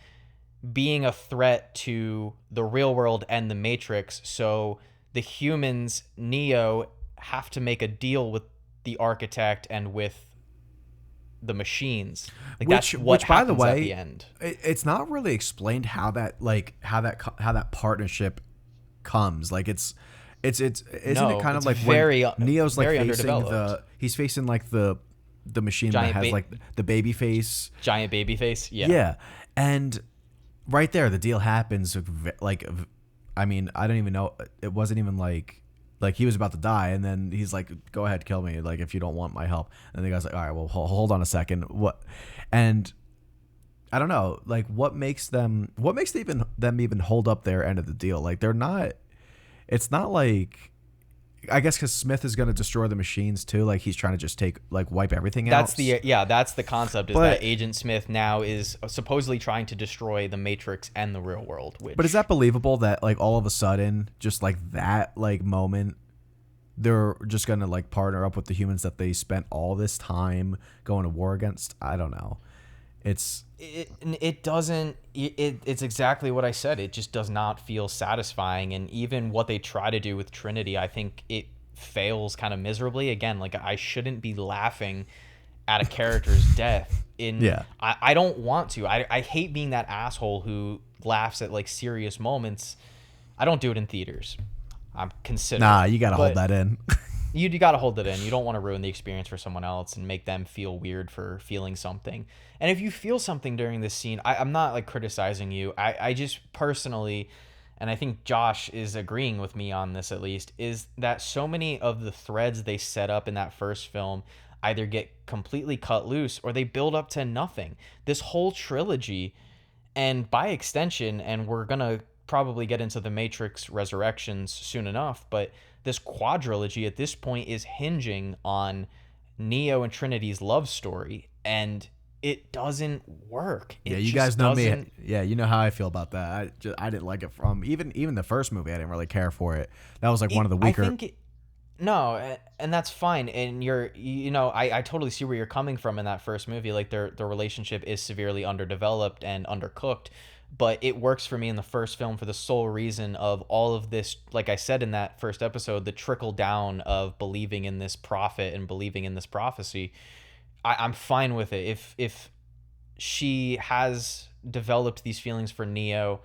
being a threat to the real world and the Matrix. So the humans, Neo, have to make a deal with the Architect and with the machines. Like, that's what by the happens way, at the end. It's not really explained how that partnership comes. Like, isn't it kind of like very, when Neo's like very he's facing like the machine that has like the baby face, giant baby face. Yeah. And right there, the deal happens. Like, I mean, I don't even know. It wasn't even like he was about to die, and then he's like, "Go ahead, kill me. Like, if you don't want my help." And the guy's like, "All right, well, hold on a second. What?" And I don't know. Like, what makes them even hold up their end of the deal? Like, they're not. It's not like. I guess because Smith is going to destroy the machines too. Like, he's trying to just wipe everything out. That's the concept. That Agent Smith now is supposedly trying to destroy the Matrix and the real world. But is that believable that like all of a sudden, just like that like moment, they're just going to like partner up with the humans that they spent all this time going to war against? I don't know. It's exactly what I said. It just does not feel satisfying, and even what they try to do with Trinity, I think it fails kind of miserably. Again, like, I shouldn't be laughing at a character's death. I don't want to. I hate being that asshole who laughs at like serious moments. I don't do it in theaters. I'm considering. Nah, you gotta hold that in. You got to hold it in. You don't want to ruin the experience for someone else and make them feel weird for feeling something. And if you feel something during this scene, I'm not like criticizing you. I just personally, and I think Josh is agreeing with me on this at least, is that so many of the threads they set up in that first film either get completely cut loose or they build up to nothing. This whole trilogy, and by extension, and we're going to probably get into the Matrix Resurrections soon enough, but this quadrilogy at this point is hinging on Neo and Trinity's love story, and it doesn't work. Yeah, you guys know me. Yeah, you know how I feel about that. I didn't like it from even the first movie. I didn't really care for it. That was like one of the weaker. No, and that's fine. And I totally see where you're coming from in that first movie. Like, their relationship is severely underdeveloped and undercooked. But it works for me in the first film for the sole reason of all of this, like I said in that first episode, the trickle down of believing in this prophet and believing in this prophecy. I'm fine with it. If she has developed these feelings for Neo,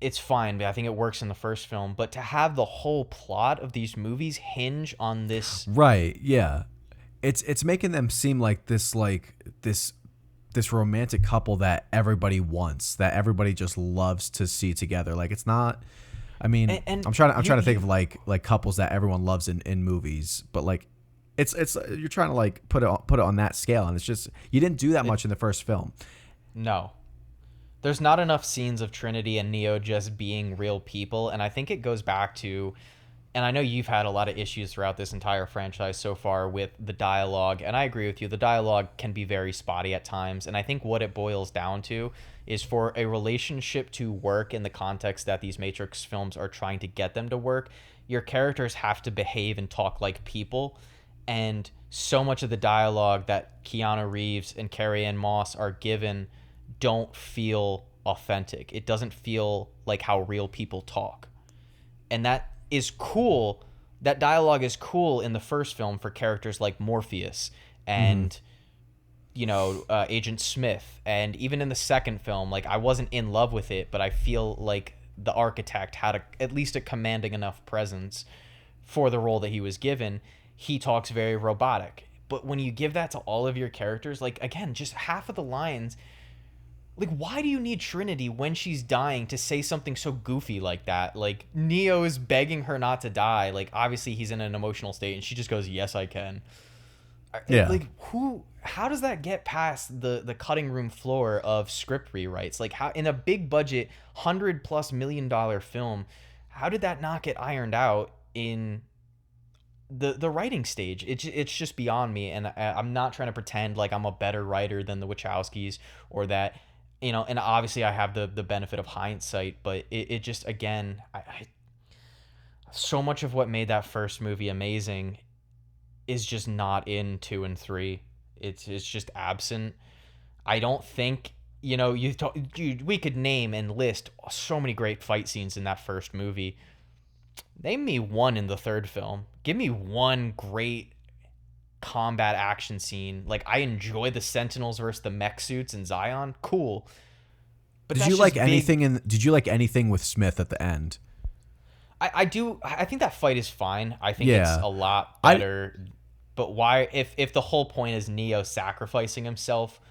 it's fine. But I think it works in the first film. But to have the whole plot of these movies hinge on this, right? Yeah, it's making them seem like this romantic couple that everybody wants, that everybody just loves to see together. Like, it's not. I mean, and I'm trying to think of like couples that everyone loves in movies, but like it's you're trying to like put it on that scale, and it's just you didn't do that much in the first film. No. There's not enough scenes of Trinity and Neo just being real people, and I think it goes back to and I know you've had a lot of issues throughout this entire franchise so far with the dialogue, and I agree with you. The dialogue can be very spotty at times, and I think what it boils down to is for a relationship to work in the context that these Matrix films are trying to get them to work, your characters have to behave and talk like people, and so much of the dialogue that Keanu Reeves and Carrie-Anne Moss are given don't feel authentic. It doesn't feel like how real people talk. And that is cool. That dialogue is cool in the first film for characters like Morpheus and Agent Smith, and even in the second film, like I wasn't in love with it, but I feel like the architect had at least a commanding enough presence for the role that he was given. He talks very robotic, but when you give that to all of your characters, like again, just half of the lines. Like, why do you need Trinity when she's dying to say something so goofy like that? Like, Neo is begging her not to die. Like, obviously he's in an emotional state, and she just goes, "Yes, I can." Yeah. Like, how does that get past the cutting room floor of script rewrites? Like, how in a big budget, $100+ million film, how did that not get ironed out in the writing stage? It's just beyond me, and I'm not trying to pretend like I'm a better writer than the Wachowskis or that. And obviously I have the benefit of hindsight, but it just, again, I so much of what made that first movie amazing is just not in 2 and 3. It's just absent. I don't think, dude, we could name and list so many great fight scenes in that first movie. Name me one in the third film. Give me one great combat action scene. Like, I enjoy the Sentinels versus the mech suits in Zion. Cool. But did you like anything with Smith at the end? I do. I think that fight is fine. I think it's a lot better. But why, if the whole point is Neo sacrificing himself,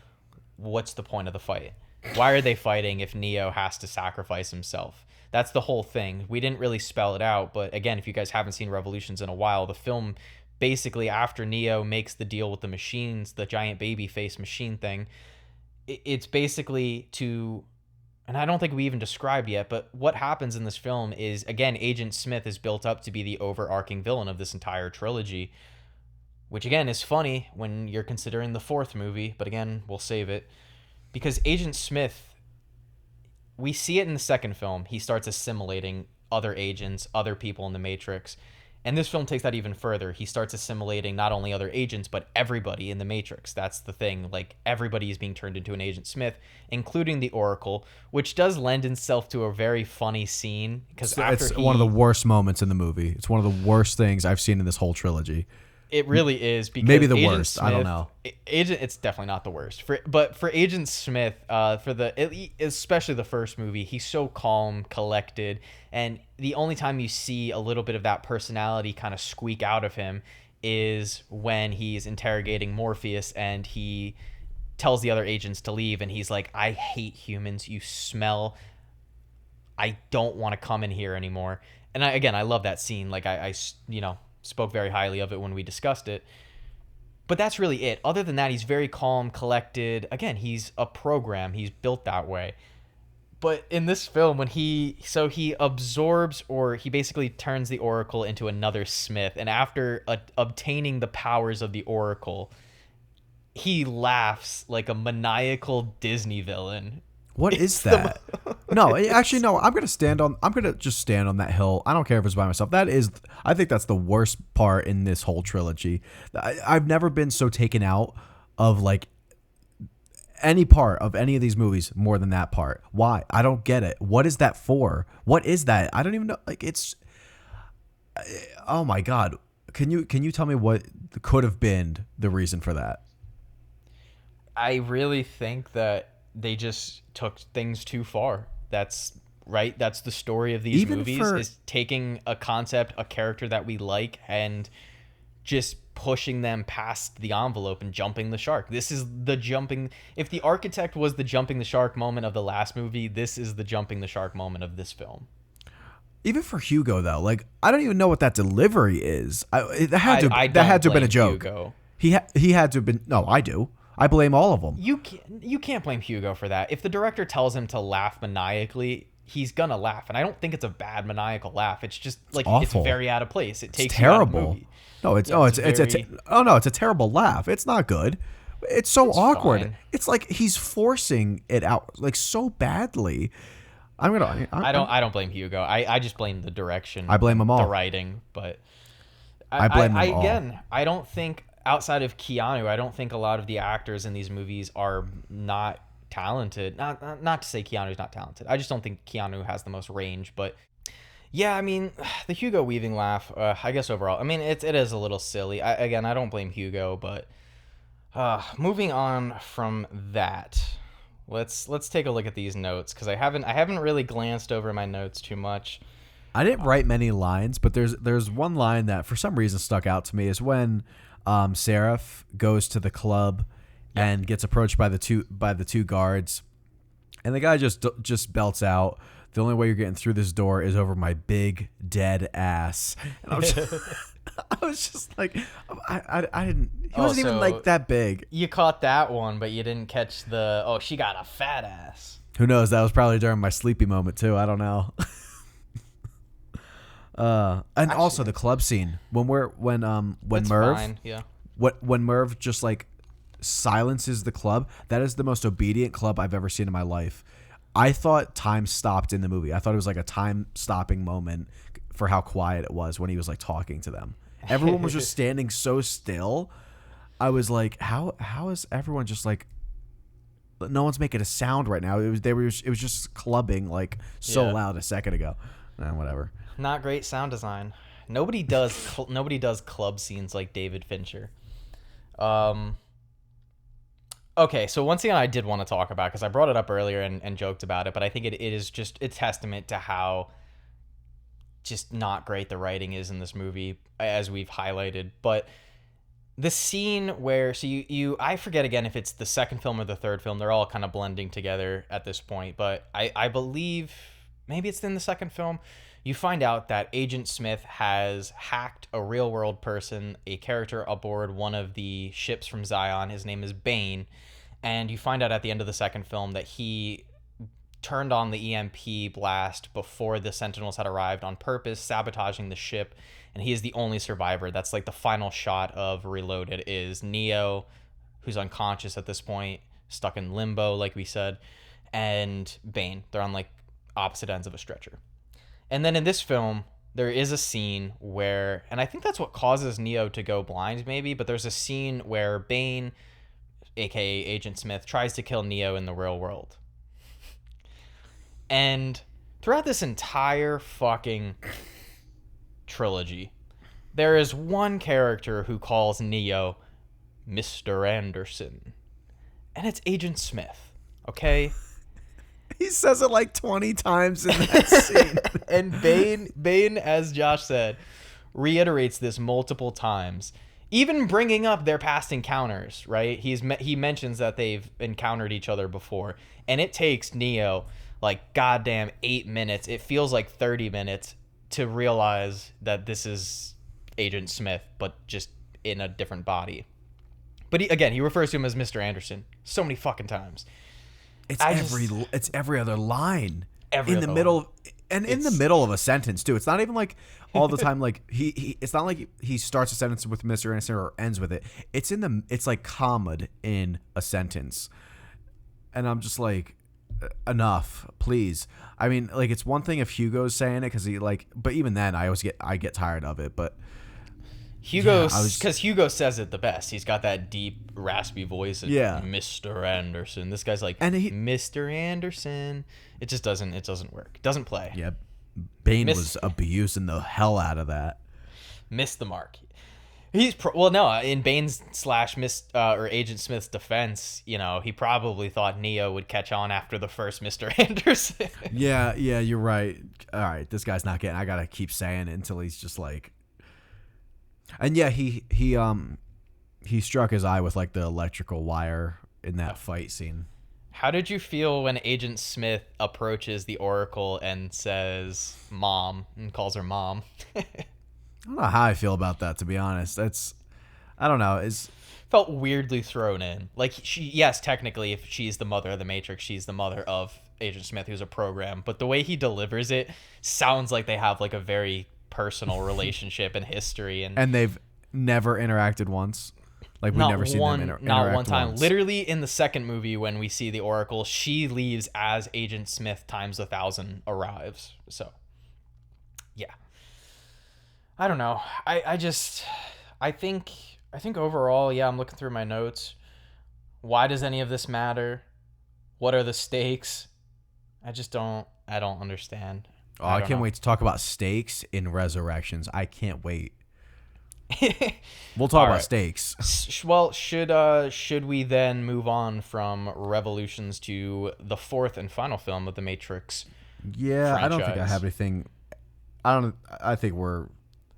what's the point of the fight? Why are they fighting if Neo has to sacrifice himself? That's the whole thing. We didn't really spell it out, but again, if you guys haven't seen Revolutions in a while, the film basically, after Neo makes the deal with the machines, the giant baby face machine thing, it's basically to, and I don't think we even described yet, but what happens in this film is, again, Agent Smith is built up to be the overarching villain of this entire trilogy, which again is funny when you're considering the fourth movie, but again, we'll save it, because Agent Smith, we see it in the second film. He starts assimilating other agents, other people in the Matrix. And this film takes that even further. He starts assimilating not only other agents, but everybody in the Matrix. That's the thing. Like, everybody is being turned into an Agent Smith, including the Oracle, which does lend itself to a very funny scene. Because it's one of the worst moments in the movie. It's one of the worst things I've seen in this whole trilogy. It really is, because maybe the Agent worst. Smith, I don't know. It's definitely not the worst. But for Agent Smith, especially the first movie, he's so calm, collected, and the only time you see a little bit of that personality kind of squeak out of him is when he's interrogating Morpheus and he tells the other agents to leave, and he's like, "I hate humans. You smell. I don't want to come in here anymore." And I love that scene. Like, I spoke very highly of it when we discussed it. But that's really it. Other than that, he's very calm, collected. Again, he's a program. He's built that way. But in this film, when he absorbs, or he basically turns the Oracle into another Smith, and after obtaining the powers of the Oracle, he laughs like a maniacal Disney villain. What is that? No, actually, no. I'm gonna just stand on that hill. I don't care if it's by myself. I think that's the worst part in this whole trilogy. I've never been so taken out of like any part of any of these movies more than that part. Why? I don't get it. What is that for? What is that? I don't even know. Like, it's, oh my God. Can you tell me what could have been the reason for that? I really think that they just took things too far. That's right. That's the story of these movies, is taking a concept, a character that we like, and just pushing them past the envelope and jumping the shark. This is the jumping. If the architect was the jumping the shark moment of the last movie, this is the jumping the shark moment of this film. Even for Hugo, though, like, I don't even know what that delivery is. That had to have been a joke. Hugo. He had to have been. No, I do. I blame all of them. You can't blame Hugo for that. If the director tells him to laugh maniacally, he's gonna laugh, and I don't think it's a bad maniacal laugh. It's just like it's awful. very out of place. It takes terrible. You out of the movie. No, it's a terrible laugh. It's not good. It's so awkward. Fine. It's like he's forcing it out like so badly. I don't blame Hugo. I just blame the direction. I blame them all. The writing, but I blame them all. Again, I don't think outside of Keanu, I don't think a lot of the actors in these movies are not talented. Not to say Keanu's not talented. I just don't think Keanu has the most range. But yeah, I mean, the Hugo Weaving laugh. I guess overall, I mean, it is a little silly. I don't blame Hugo, but moving on from that, let's take a look at these notes because I haven't really glanced over my notes too much. I didn't write many lines, but there's one line that for some reason stuck out to me is when Seraph goes to the club and gets approached by the two guards, and the guy just belts out, "The only way you're getting through this door is over my big dead ass." And I was just like, I didn't. He wasn't even like that big. You caught that one, but you didn't catch the she got a fat ass. Who knows? That was probably during my sleepy moment too. I don't know. And actually, also the club scene when Merv, fine. Yeah. When Merv just like silences the club, that is the most obedient club I've ever seen in my life. I thought time stopped in the movie. I thought it was like a time stopping moment for how quiet it was when he was like talking to them. Everyone was just standing so still. I was like, how is everyone just like, no one's making a sound right now. It was just clubbing like so loud a second ago. Whatever. Not great sound design. Nobody does club scenes like David Fincher. Okay, so one thing I did want to talk about, because I brought it up earlier and joked about it, but I think it is just a testament to how just not great the writing is in this movie, as we've highlighted. But the scene where, so I forget again if it's the second film or the third film, they're all kind of blending together at this point, but I believe maybe it's in the second film, you find out that Agent Smith has hacked a real-world person, a character aboard one of the ships from Zion. His name is Bane. And you find out at the end of the second film that he turned on the EMP blast before the Sentinels had arrived on purpose, sabotaging the ship. And he is the only survivor. That's like the final shot of Reloaded is Neo, who's unconscious at this point, stuck in limbo, like we said, and Bane. They're on like opposite ends of a stretcher. And then in this film, there is a scene where, and I think that's what causes Neo to go blind maybe, but there's a scene where Bane, aka Agent Smith, tries to kill Neo in the real world. And throughout this entire fucking trilogy, there is one character who calls Neo Mr. Anderson. And it's Agent Smith, okay? He says it like 20 times in that scene. And Bane, as Josh said, reiterates this multiple times, even bringing up their past encounters, right? He mentions that they've encountered each other before, and it takes Neo like goddamn 8 minutes. It feels like 30 minutes to realize that this is Agent Smith, but just in a different body. But he refers to him as Mr. Anderson so many fucking times. It's every other line in the middle, and in the middle of a sentence too. It's not even like all the time. Like it's not like he starts a sentence with Mr. Anderson or ends with it. It's like comma in a sentence, and I'm just like, enough, please. I mean, like it's one thing if Hugo's saying it because he like, but even then I get tired of it. But because Hugo says it the best. He's got that deep, raspy voice. Mr. Anderson. This guy's like, Mr. Anderson. It just doesn't work. It doesn't play. Yeah, Bane was abusing the hell out of that. Missed the mark. In Bane's or Agent Smith's defense, he probably thought Neo would catch on after the first Mr. Anderson. Yeah, you're right. All right, this guy's not getting. I gotta keep saying it until he's just like. And yeah, he struck his eye with like the electrical wire in that fight scene. How did you feel when Agent Smith approaches the Oracle and says "Mom" and calls her Mom? I don't know how I feel about that, to be honest. I don't know. Felt weirdly thrown in. Like technically, if she's the mother of the Matrix, she's the mother of Agent Smith, who's a program, but the way he delivers it sounds like they have like a very personal relationship and history, and they've never interacted once. Like we've never seen them interact not one time. once. Literally in the second movie, when we see the Oracle, she leaves as Agent Smith times 1,000 arrives. So, yeah. I don't know. I think overall, yeah. I'm looking through my notes. Why does any of this matter? What are the stakes? I don't understand. Oh, I can't wait to talk about stakes in Resurrections. I can't wait. We'll talk about stakes. Well, should we then move on from Revolutions to the fourth and final film of the Matrix? Yeah, franchise? I don't think I have anything. I think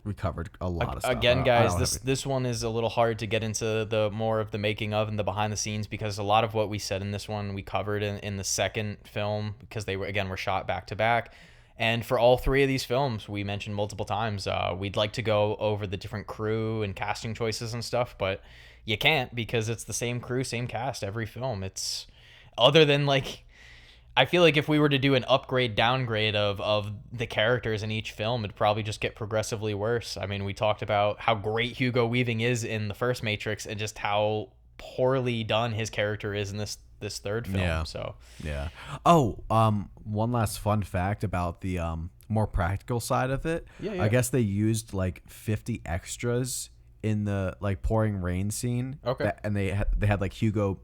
we covered a lot of stuff. Again, guys, this one is a little hard to get into the more of the making of and the behind the scenes, because a lot of what we said in this one we covered in the second film, because they were shot back to back. And for all three of these films, we mentioned multiple times, we'd like to go over the different crew and casting choices and stuff, but you can't, because it's the same crew, same cast every film. It's other than like, I feel like if we were to do an upgrade, downgrade of the characters in each film, it'd probably just get progressively worse. I mean, we talked about how great Hugo Weaving is in the first Matrix and just how poorly done his character is in this third film. Yeah. So yeah. Oh, one last fun fact about the more practical side of it. Yeah. I guess they used like 50 extras in the like pouring rain scene. Okay. And they had like Hugo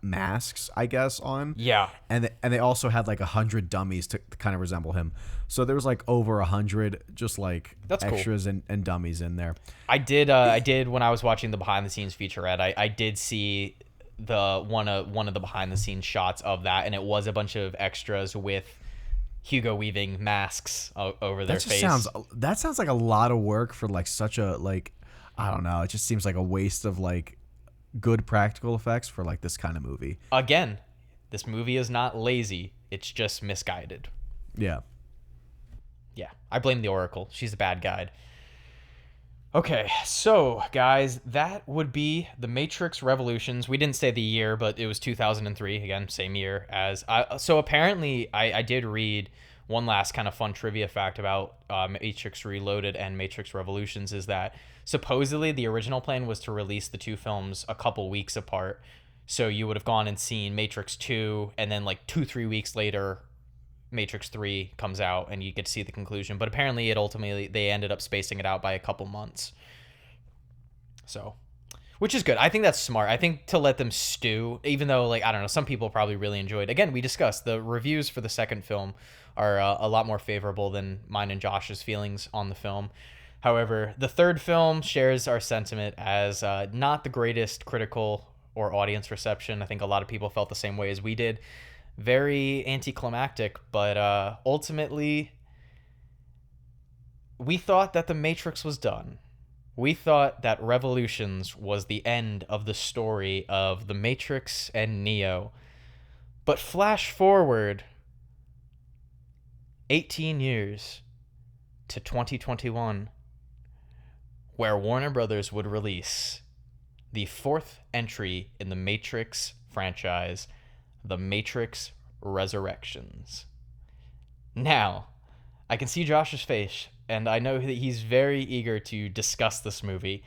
masks, I guess, on. Yeah. And they also had like 100 dummies to kind of resemble him. So there was like over 100 just like That's extras cool. and dummies in there. I did when I was watching the behind the scenes featurette, I did see the one of the behind the scenes shots of that, and it was a bunch of extras with Hugo Weaving masks over their face. That sounds like a lot of work for like such a like, I don't know, it just seems like a waste of like good practical effects for like this kind of movie. Again, this movie is not lazy, it's just misguided. Yeah, I blame the Oracle. She's the bad guy. Okay, so guys, that would be The Matrix Revolutions. We didn't say the year, but it was 2003. Again, same year as so apparently I did read one last kind of fun trivia fact about Matrix Reloaded and Matrix Revolutions, is that supposedly the original plan was to release the two films a couple weeks apart. So you would have gone and seen Matrix 2, and then like 2-3 weeks later Matrix 3 comes out and you get to see the conclusion. But apparently they ended up spacing it out by a couple months. So, which is good. I think that's smart. I think to let them stew, even though, like, I don't know, some people probably really enjoyed. Again, we discussed the reviews for the second film are a lot more favorable than mine and Josh's feelings on the film. However, the third film shares our sentiment as not the greatest critical or audience reception. I think a lot of people felt the same way as we did. Very anticlimactic, but ultimately, we thought that The Matrix was done. We thought that Revolutions was the end of the story of The Matrix and Neo. But flash forward 18 years to 2021, where Warner Brothers would release the fourth entry in the Matrix franchise, The Matrix Resurrections. Now, I can see Josh's face, and I know that he's very eager to discuss this movie,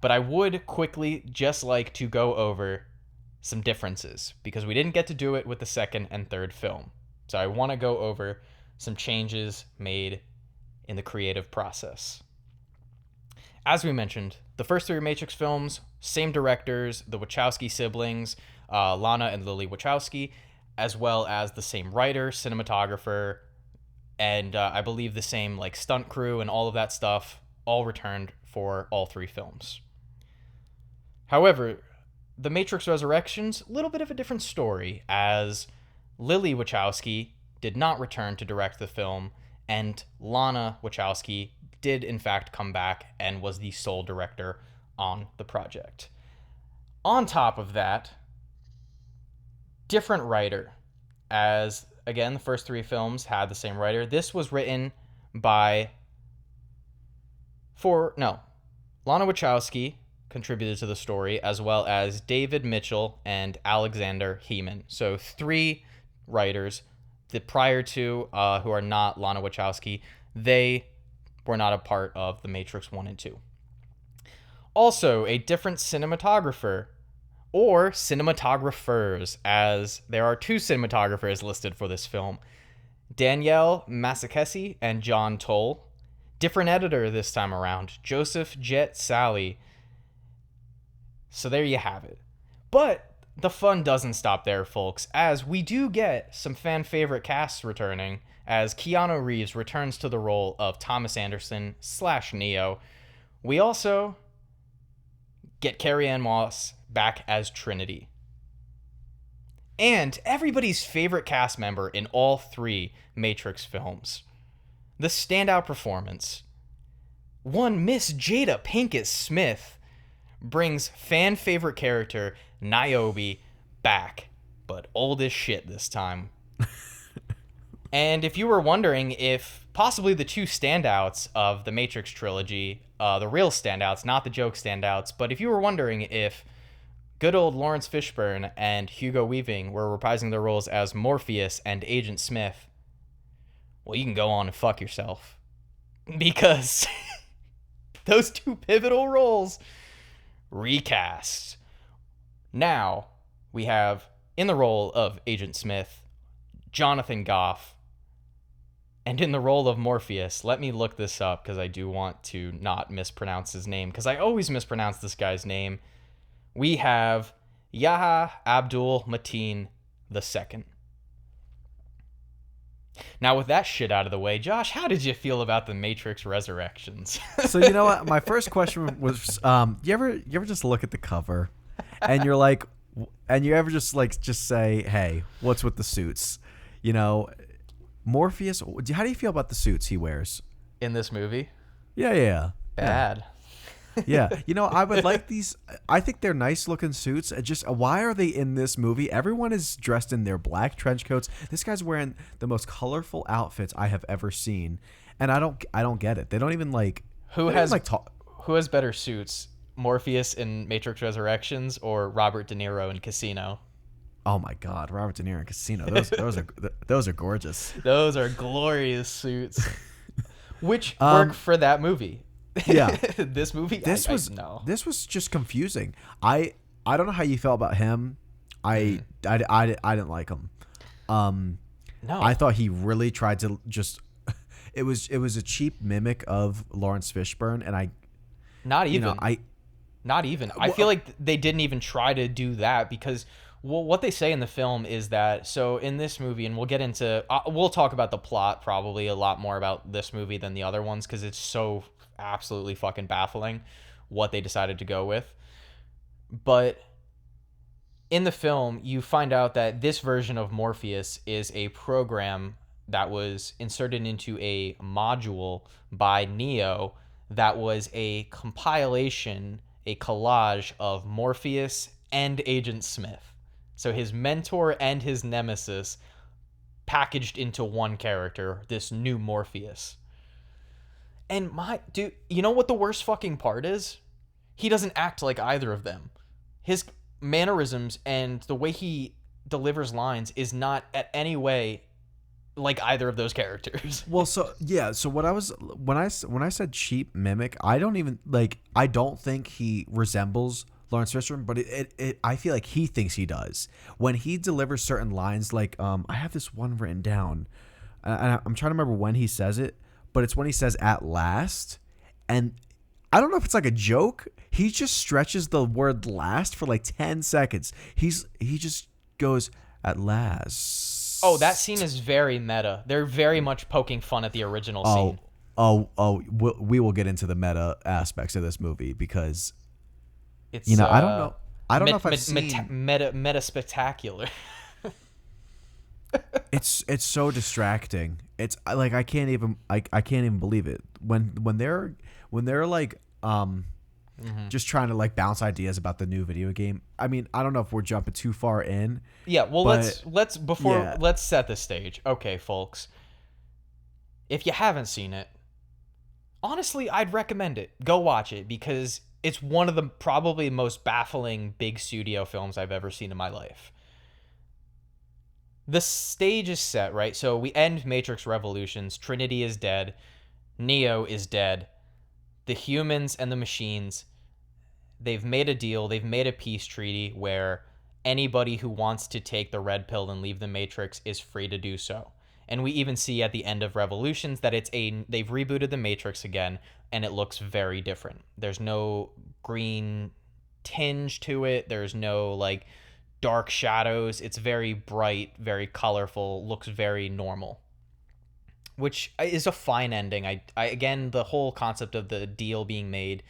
but I would quickly just like to go over some differences, because we didn't get to do it with the second and third film. So I want to go over some changes made in the creative process. As we mentioned, the first three Matrix films, same directors, the Wachowski siblings, Lana and Lily Wachowski, as well as the same writer, cinematographer, and I believe the same like stunt crew and all of that stuff, all returned for all three films. However, The Matrix Resurrections, a little bit of a different story, as Lily Wachowski did not return to direct the film, and Lana Wachowski did in fact come back and was the sole director on the project. On top of that, different writer, as again the first three films had the same writer. This was written by Lana Wachowski contributed to the story, as well as David Mitchell and Alexander Heeman. So three writers. The prior two, who are not Lana Wachowski, they were not a part of The Matrix 1 and 2. Also, a different cinematographer, or cinematographers, as there are 2 cinematographers listed for this film. Danielle Masakesi and John Toll. Different editor this time around, Joseph Jet Sally. So there you have it. But the fun doesn't stop there, folks, as we do get some fan favorite casts returning, as Keanu Reeves returns to the role of Thomas Anderson / Neo. We also get Carrie-Anne Moss back as Trinity. And everybody's favorite cast member in all 3 Matrix films. The standout performance. One Miss Jada Pinkett Smith brings fan favorite character Niobe back, but old as shit this time. And if you were wondering if possibly the 2 standouts of the Matrix trilogy, the real standouts, not the joke standouts, but if you were wondering if good old Lawrence Fishburne and Hugo Weaving were reprising their roles as Morpheus and Agent Smith, well, you can go on and fuck yourself. Because those 2 pivotal roles recast. Now, we have, in the role of Agent Smith, Jonathan Goff. And in the role of Morpheus, let me look this up because I do want to not mispronounce his name, because I always mispronounce this guy's name. We have Yahya Abdul Mateen II. Now, with that shit out of the way, Josh, how did you feel about the Matrix Resurrections? So, you know what? My first question was, you ever just look at the cover and you're like, and you ever just say, hey, what's with the suits? You know, Morpheus, how do you feel about the suits he wears? In this movie? Yeah. Bad. Yeah. You know, I would like these. I think they're nice looking suits. Just why are they in this movie? Everyone is dressed in their black trench coats. This guy's wearing the most colorful outfits I have ever seen. And I don't get it. They don't even like who has better suits? Morpheus in Matrix Resurrections or Robert De Niro in Casino? Oh my God, Robert De Niro in Casino. Those are gorgeous. Those are glorious suits. Which work for that movie. Yeah. This movie? This was just confusing. I don't know how you felt about him. I didn't like him. No. I thought he really tried to just it was a cheap mimic of Lawrence Fishburne, and not even. I feel like they didn't even try to do that because what they say in the film is that, so in this movie, and we'll talk about the plot probably a lot more about this movie than the other ones because it's so absolutely fucking baffling what they decided to go with. But in the film, you find out that this version of Morpheus is a program that was inserted into a module by Neo that was a compilation, a collage of Morpheus and Agent Smith. So his mentor and his nemesis packaged into one character, this new Morpheus. And dude, you know what the worst fucking part is? He doesn't act like either of them. His mannerisms and the way he delivers lines is not at any way like either of those characters. Well, so when I said cheap mimic, I don't think he resembles Lawrence Fishburne, but I feel like he thinks he does. When he delivers certain lines, like I have this one written down, and I'm trying to remember when he says it, but it's when he says "at last," and I don't know if it's like a joke. He just stretches the word "last" for like 10 seconds. He just goes "at last." Oh, that scene is very meta. They're very much poking fun at the original scene. We will get into the meta aspects of this movie because it's I don't know. I don't know if I've seen meta spectacular. It's so distracting. It's like I can't even believe it when they're like just trying to like bounce ideas about the new video game. I mean, I don't know if we're jumping too far in. Yeah, well, let's set the stage. Okay, folks. If you haven't seen it, honestly, I'd recommend it. Go watch it because it's one of the probably most baffling big studio films I've ever seen in my life. the stage is set, right? So we end Matrix Revolutions. Trinity is dead. Neo is dead. The humans and the machines, they've made a deal. They've made a peace treaty where anybody who wants to take the red pill and leave the Matrix is free to do so. And we even see at the end of Revolutions that they've rebooted the Matrix again, and it looks very different. There's no green tinge to it. There's no like dark shadows. It's very bright, very colorful, looks very normal, which is a fine ending. I again, the whole concept of the deal being made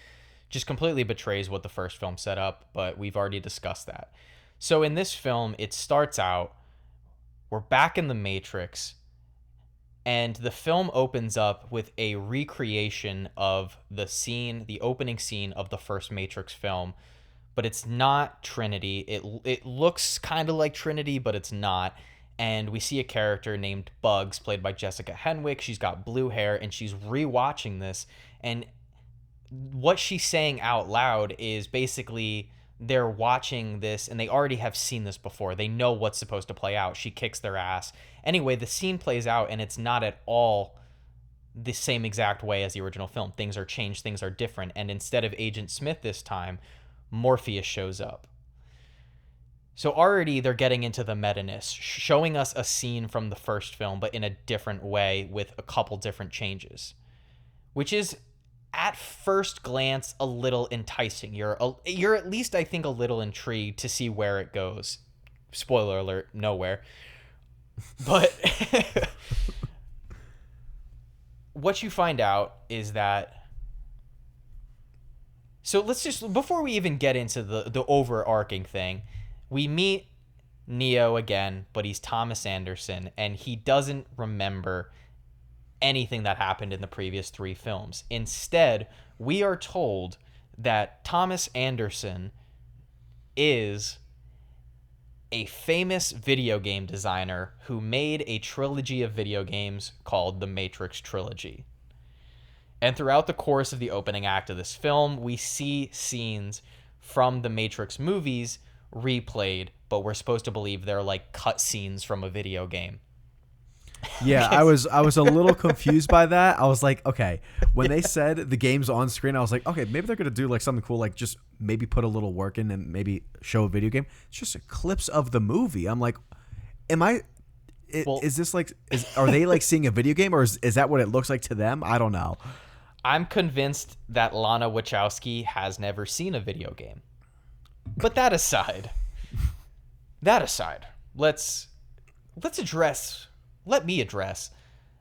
just completely betrays what the first film set up, but we've already discussed that. So in this film, it starts out, we're back in the Matrix, and the film opens up with a recreation of the opening scene of the first Matrix film, but it's not Trinity. It looks kind of like Trinity, but it's not. And we see a character named Bugs, played by Jessica Henwick. She's got blue hair, and she's rewatching this, and what she's saying out loud is basically they're watching this and they already have seen this before. They know what's supposed to play out. She kicks their ass. Anyway, the scene plays out and it's not at all the same exact way as the original film. Things are changed, things are different. And instead of Agent Smith this time, Morpheus shows up. So already they're getting into the meta-ness, showing us a scene from the first film, but in a different way with a couple different changes, which is at first glance a little enticing. You're at least, I think, a little intrigued to see where it goes. Spoiler alert, nowhere. But what you find out is that, so let's just, before we even get into the overarching thing, we meet Neo again, but he's Thomas Anderson, and he doesn't remember anything that happened in the previous 3 films. Instead, we are told that Thomas Anderson is a famous video game designer who made a trilogy of video games called the Matrix Trilogy. And throughout the course of the opening act of this film, we see scenes from the Matrix movies replayed, but we're supposed to believe they're like cut scenes from a video game. Yeah, I was a little confused by that. I was like, okay, when they said the game's on screen, I was like, okay, maybe they're gonna do like something cool, like just maybe put a little work in and maybe show a video game. It's just clips of the movie. I'm like, is this like, are they like seeing a video game, or is that what it looks like to them? I don't know. I'm convinced that Lana Wachowski has never seen a video game. But that aside, let me address.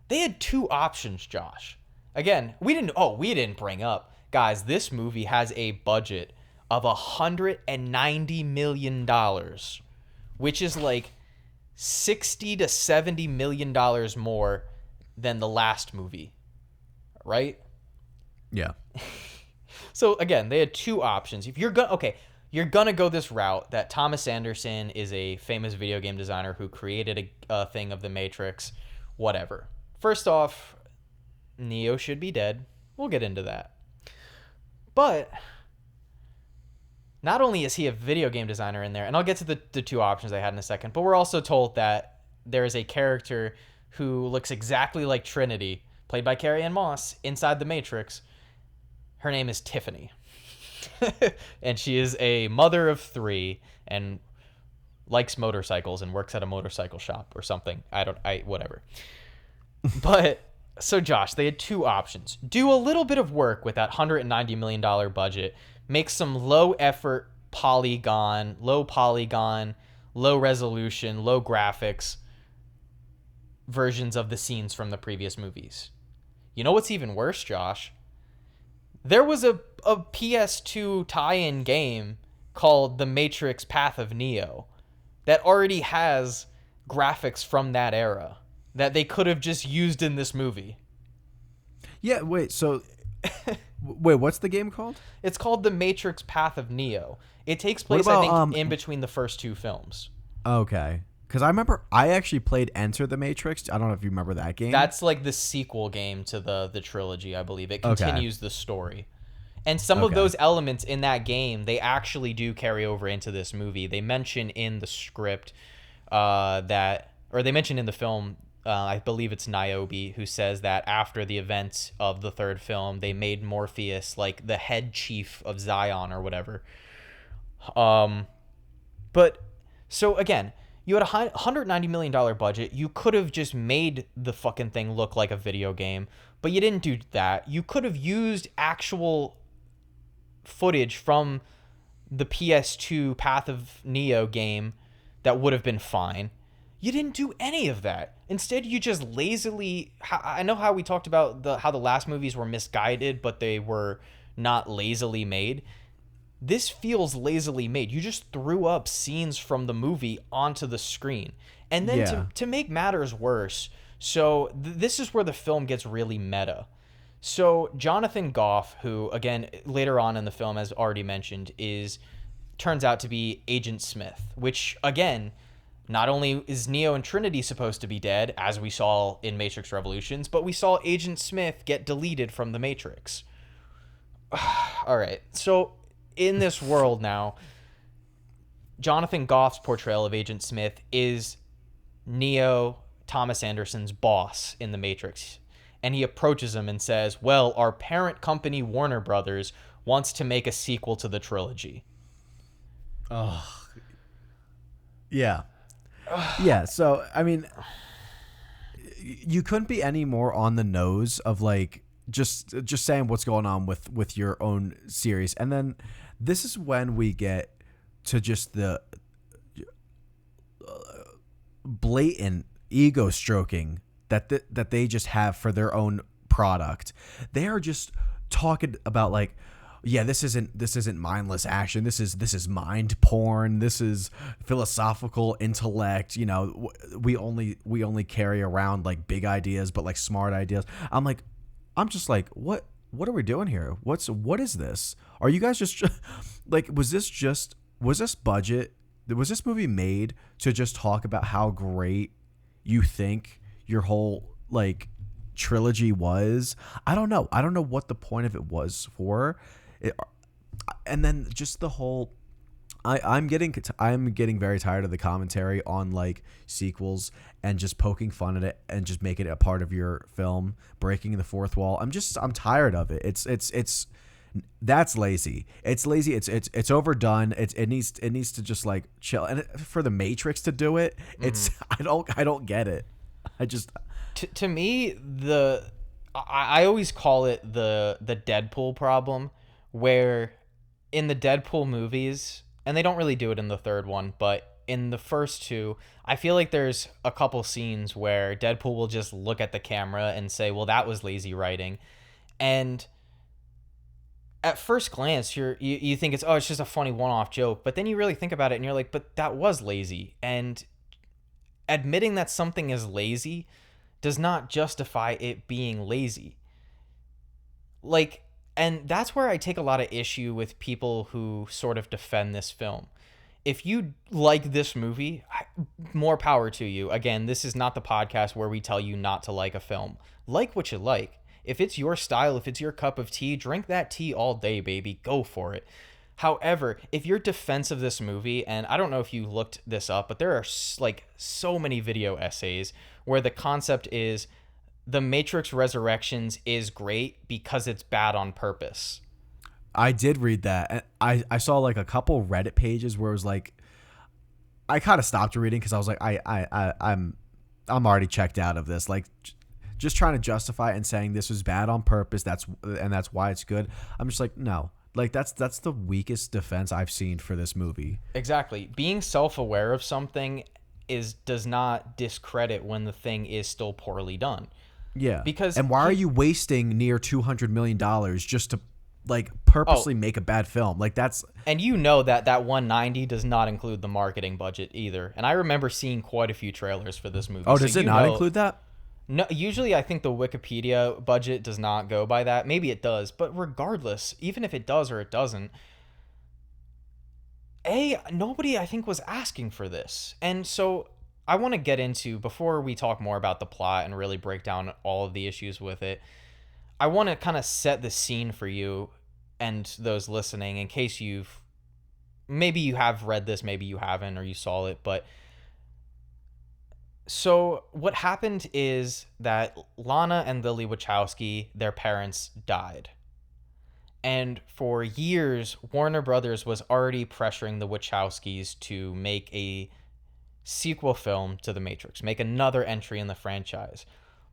They had 2 options, Josh. Again, we didn't bring up, guys, this movie has a budget of $190 million, which is like $60 to $70 million more than the last movie, right? Yeah. So again, they had 2 options. If you're gonna go this route, that Thomas Anderson is a famous video game designer who created a thing of the Matrix, whatever. First off, Neo should be dead. We'll get into that. But not only is he a video game designer in there, and I'll get to the 2 options I had in a second, but we're also told that there is a character who looks exactly like Trinity, played by Carrie-Anne Moss, inside the Matrix. Her name is Tiffany. And she is a mother of 3 and likes motorcycles and works at a motorcycle shop or something. Whatever. But so Josh, they had 2 options. Do a little bit of work with that $190 million budget. Make some low polygon, low resolution, low graphics versions of the scenes from the previous movies. You know what's even worse, Josh? There was a PS2 tie-in game called The Matrix Path of Neo that already has graphics from that era that they could have just used in this movie. Yeah, wait, what's the game called? It's called The Matrix Path of Neo. It takes place, I think, in between the first 2 films. Okay. Because I remember I actually played Enter the Matrix. I don't know if you remember that game. That's like the sequel game to the trilogy, I believe. It continues the story. And some of those elements in that game, they actually do carry over into this movie. They mention in the script that or they mentioned in the film, I believe it's Niobe who says that after the events of the third film, they made Morpheus like the head chief of Zion or whatever. But so again, you had a $190 million budget. You could have just made the fucking thing look like a video game, but you didn't do that. You could have used actual footage from the PS2 Path of Neo game that would have been fine. You didn't do any of that. Instead, you just lazily... I know how we talked about how the last movies were misguided, but they were not lazily made. This feels lazily made. You just threw up scenes from the movie onto the screen. And then to make matters worse, so this is where the film gets really meta. So Jonathan Goff, who, again, later on in the film, as already mentioned, turns out to be Agent Smith, which, again, not only is Neo and Trinity supposed to be dead, as we saw in Matrix Revolutions, but we saw Agent Smith get deleted from the Matrix. All right, so in this world now, Jonathan Goff's portrayal of Agent Smith is Neo, Thomas Anderson's boss in the Matrix. And he approaches him and says, well, our parent company, Warner Brothers, wants to make a sequel to the trilogy. Oh. Yeah. Yeah, so, I mean, you couldn't be any more on the nose of, like, just saying what's going on with your own series. And then this is when we get to just the blatant ego stroking that they just have for their own product. They are just talking about, like, yeah, this isn't mindless action. This is mind porn. This is philosophical intellect. You know, we only carry around like big ideas, but like smart ideas. I'm just like, what are we doing here? What is this? Are you guys just like, was this movie made to just talk about how great you think your whole like trilogy was? I don't know what the point of it was for. And then just the whole, I'm getting very tired of the commentary on like sequels and just poking fun at it and just making it a part of your film, breaking the fourth wall. I'm tired of it. That's lazy. It's lazy. It's overdone. It needs to just like chill. And for the Matrix to do it, it's I don't get it. I just to me I always call it the Deadpool problem, where in the Deadpool movies, and they don't really do it in the third one, but in the first two, I feel like there's a couple scenes where Deadpool will just look at the camera and say, well, that was lazy writing. And at first glance, you think it's just a funny one-off joke, but then you really think about it and you're like, but that was lazy. And admitting that something is lazy does not justify it being lazy. Like, and that's where I take a lot of issue with people who sort of defend this film. If you like this movie, more power to you. Again, this is not the podcast where we tell you not to like a film. Like what you like. If it's your style, if it's your cup of tea, drink that tea all day, baby. Go for it. However, if your defense of this movie, and I don't know if you looked this up, but there are like so many video essays where the concept is The Matrix Resurrections is great because it's bad on purpose. I did read that. And I saw like a couple Reddit pages where it was like, I kind of stopped reading because I was like, I'm already checked out of this. Like, just trying to justify it and saying this was bad on purpose. That's why it's good. I'm just like, no. Like, that's the weakest defense I've seen for this movie. Exactly. Being self-aware of something does not discredit when the thing is still poorly done. Yeah. And why are you wasting near $200 million just to like purposely make a bad film? Like, that's... And you know that 190 does not include the marketing budget either. And I remember seeing quite a few trailers for this movie. Oh, does it not include that? No, usually I think the Wikipedia budget does not go by that. Maybe it does, but regardless, even if it does or it doesn't, nobody I think was asking for this. And so I want to get into, before we talk more about the plot and really break down all of the issues with it, I want to kind of set the scene for you and those listening in case maybe you have read this, maybe you haven't, or you saw it, but So what happened is that Lana and Lily Wachowski, their parents, died. And for years, Warner Brothers was already pressuring the Wachowskis to make a sequel film to The Matrix, make another entry in the franchise.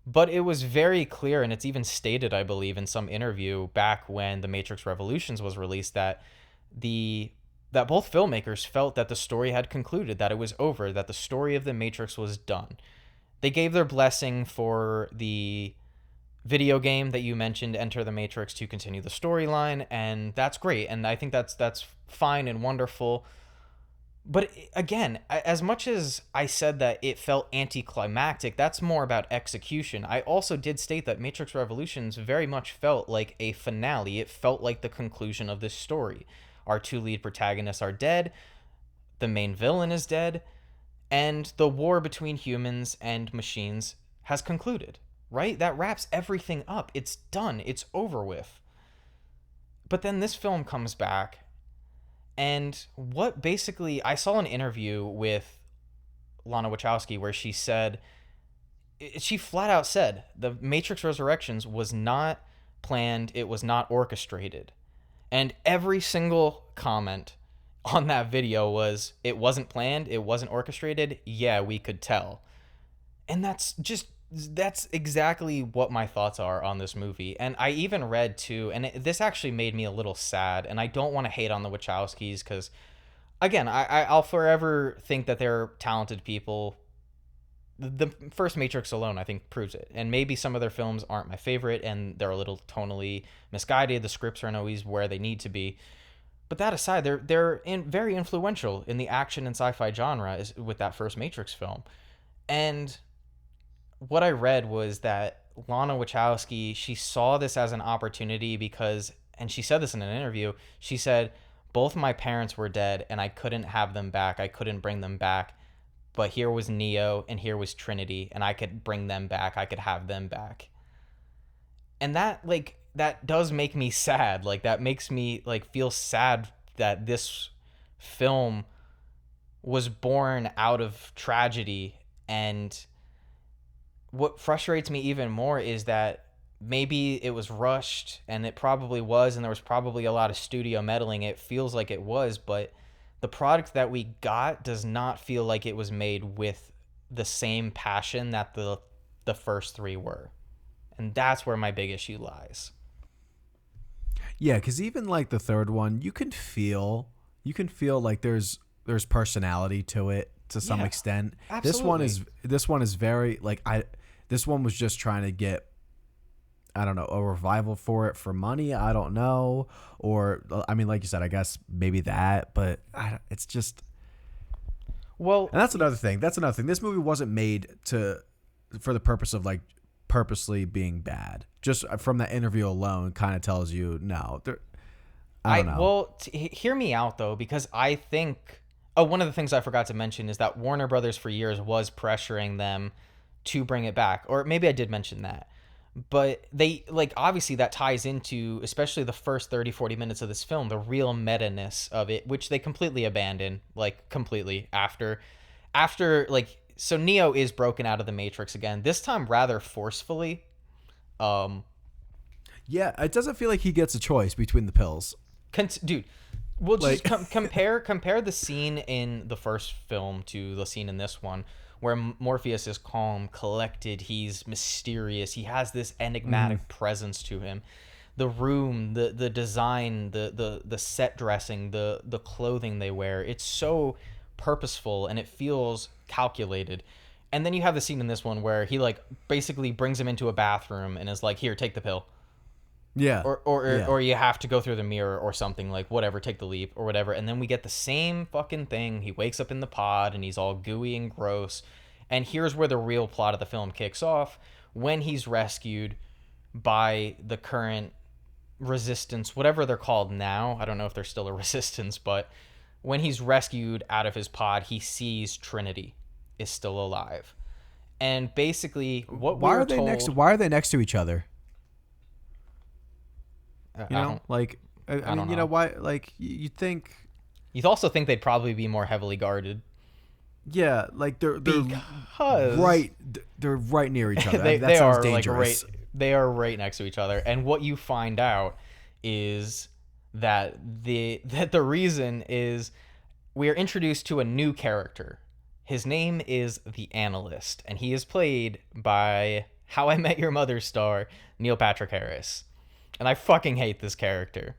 But it was very clear, and it's even stated, I believe, in some interview back when The Matrix Revolutions was released, that both filmmakers felt that the story had concluded, that it was over, that the story of The Matrix was done. They gave their blessing for the video game that you mentioned, Enter the Matrix, to continue the storyline, and that's great, and I think that's fine and wonderful. But again, as much as I said that it felt anticlimactic, that's more about execution. I also did state that Matrix Revolutions very much felt like a finale. It felt like the conclusion of this story. Our two lead protagonists are dead, the main villain is dead, and the war between humans and machines has concluded, right? That wraps everything up. It's done. It's over with. But then this film comes back, and what basically, I saw an interview with Lana Wachowski where she flat out said, The Matrix Resurrections was not planned, it was not orchestrated. And every single comment on that video was, it wasn't planned, it wasn't orchestrated, yeah, we could tell. And that's exactly what my thoughts are on this movie. And I even read too, and this actually made me a little sad, and I don't want to hate on the Wachowskis because, again, I'll forever think that they're talented people. The first Matrix alone, I think, proves it. And maybe some of their films aren't my favorite, and they're a little tonally misguided. The scripts aren't always where they need to be. But that aside, they're very influential in the action and sci-fi genre with that first Matrix film. And what I read was that Lana Wachowski, she saw this as an opportunity because, and she said this in an interview, she said, both my parents were dead and I couldn't have them back. I couldn't bring them back. But here was Neo and here was Trinity, and I could bring them back. I could have them back. And that does make me sad. Like, that makes me feel sad that this film was born out of tragedy. And what frustrates me even more is that maybe it was rushed, and it probably was, and there was probably a lot of studio meddling. It feels like it was, but the product that we got does not feel like it was made with the same passion that the first three were. And that's where my big issue lies. Yeah, because even like the third one, you can feel like there's personality to it to some extent. Absolutely. This one is very this one was just trying to get, I don't know, a revival for money. I don't know. Or, I mean, like you said, I guess maybe that, but it's just. Well, and that's another thing. This movie wasn't made for the purpose of purposely being bad. Just from that interview alone kind of tells you, no. I don't know. Well, hear me out though, because I think, one of the things I forgot to mention is that Warner Brothers for years was pressuring them to bring it back. Or maybe I did mention that. But they, obviously that ties into, especially the first 30, 40 minutes of this film, the real meta-ness of it, which they completely abandon, completely after, so Neo is broken out of the Matrix again, this time rather forcefully. Yeah, it doesn't feel like he gets a choice between the pills. Dude, we'll just compare the scene in the first film to the scene in this one, where Morpheus is calm, collected, he's mysterious, he has this enigmatic presence to him. The room, the design, the set dressing, the clothing they wear, it's so purposeful and it feels calculated. And then you have the scene in this one where he basically brings him into a bathroom and is like, here, take the pill. Yeah. Or you have to go through the mirror or something, whatever, take the leap or whatever. And then we get the same fucking thing. He wakes up in the pod and he's all gooey and gross. And here's where the real plot of the film kicks off, when he's rescued by the current resistance, whatever they're called now. I don't know if they're still a resistance, but when he's rescued out of his pod, he sees Trinity is still alive. And basically why are they next to each other? I mean, you you know, know why? You'd think. You'd also think they'd probably be more heavily guarded. Yeah, like they're because they're right near each other. they, That they sounds are dangerous. they are right next to each other. And what you find out is that the reason is we are introduced to a new character. His name is the Analyst, and he is played by How I Met Your Mother star Neil Patrick Harris. And I fucking hate this character.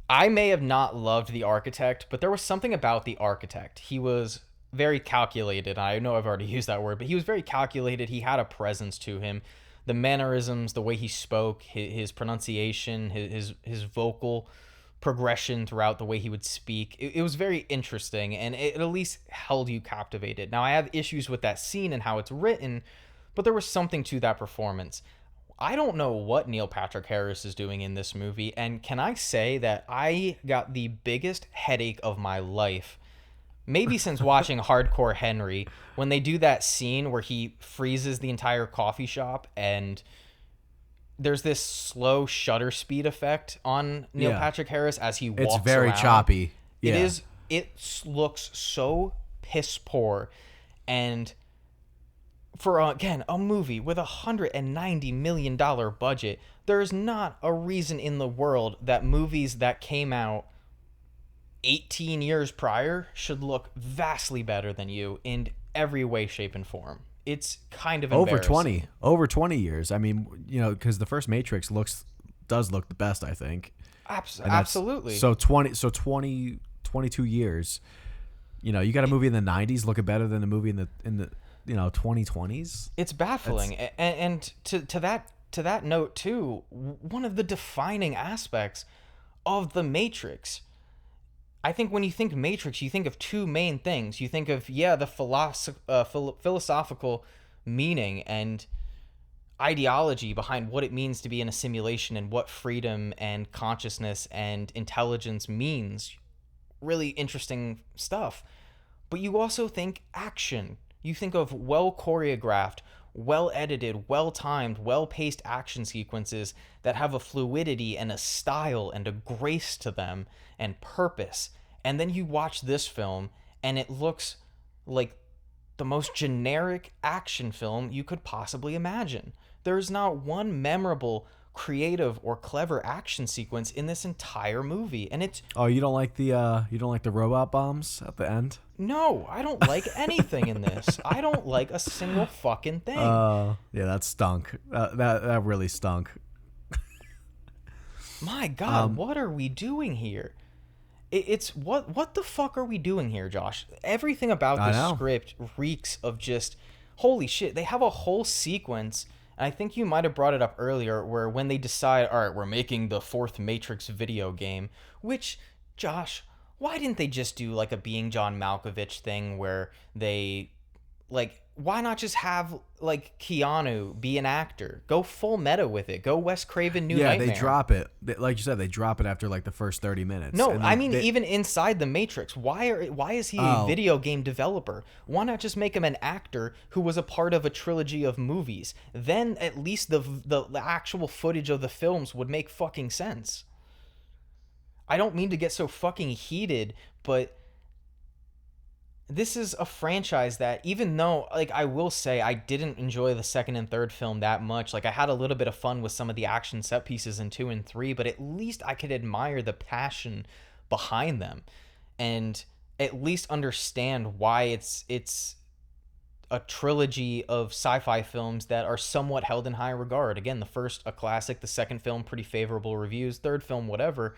I may have not loved the Architect, but there was something about the Architect. He was very calculated. I know I've already used that word, but he was very calculated. He had a presence to him. The mannerisms, the way he spoke, his pronunciation, his vocal progression throughout the way he would speak. It was very interesting, and it at least held you captivated. Now, I have issues with that scene and how it's written, but there was something to that performance. I don't know what Neil Patrick Harris is doing in this movie, and can I say that I got the biggest headache of my life, maybe since watching Hardcore Henry, when they do that scene where he freezes the entire coffee shop and there's this slow shutter speed effect on Neil Patrick Harris as he walks around. It's very choppy. Yeah. It looks so piss poor, and for again a movie with $190 million budget, there's not a reason in the world that movies that came out 18 years prior should look vastly better than you in every way, shape, and form. It's kind of embarrassing. Over 20 years. I mean, because the first Matrix does look the best, I think. Absolutely. So 22 years. You got a movie in the 90s looking better than a movie in the 2020s. It's baffling. And to that note too, one of the defining aspects of the Matrix, I think when you think Matrix, you think of two main things. You think of the philosophical meaning and ideology behind what it means to be in a simulation and what freedom and consciousness and intelligence means. Really interesting stuff. But you also think action. You think of well choreographed, well edited, well timed, well paced action sequences that have a fluidity and a style and a grace to them and purpose. And then you watch this film and it looks like the most generic action film you could possibly imagine. There's not one memorable, creative, or clever action sequence in this entire movie, and it's... Oh, you don't like the robot bombs at the end? No, I don't like anything in this. I don't like a single fucking thing. Yeah, that stunk. That really stunk. My God, what are we doing here? It's what the fuck are we doing here, Josh? Everything about this script reeks of just holy shit. They have a whole sequence, and I think you might have brought it up earlier, where when they decide, all right, we're making the fourth Matrix video game, which, Josh, why didn't they just do like a Being John Malkovich thing where they why not just have like Keanu be an actor? Go full meta with it. Go Wes Craven New Nightmare. Yeah, they drop it. Like you said, they drop it after like the first 30 minutes. No, I mean even inside the Matrix. Why is he a video game developer? Why not just make him an actor who was a part of a trilogy of movies? Then at least the actual footage of the films would make fucking sense. I don't mean to get so fucking heated, but this is a franchise that, even though, like, I will say I didn't enjoy the second and third film that much. Like, I had a little bit of fun with some of the action set pieces in 2 and 3, but at least I could admire the passion behind them and at least understand why it's a trilogy of sci-fi films that are somewhat held in high regard. Again, the first, a classic, the second film, pretty favorable reviews, third film, whatever.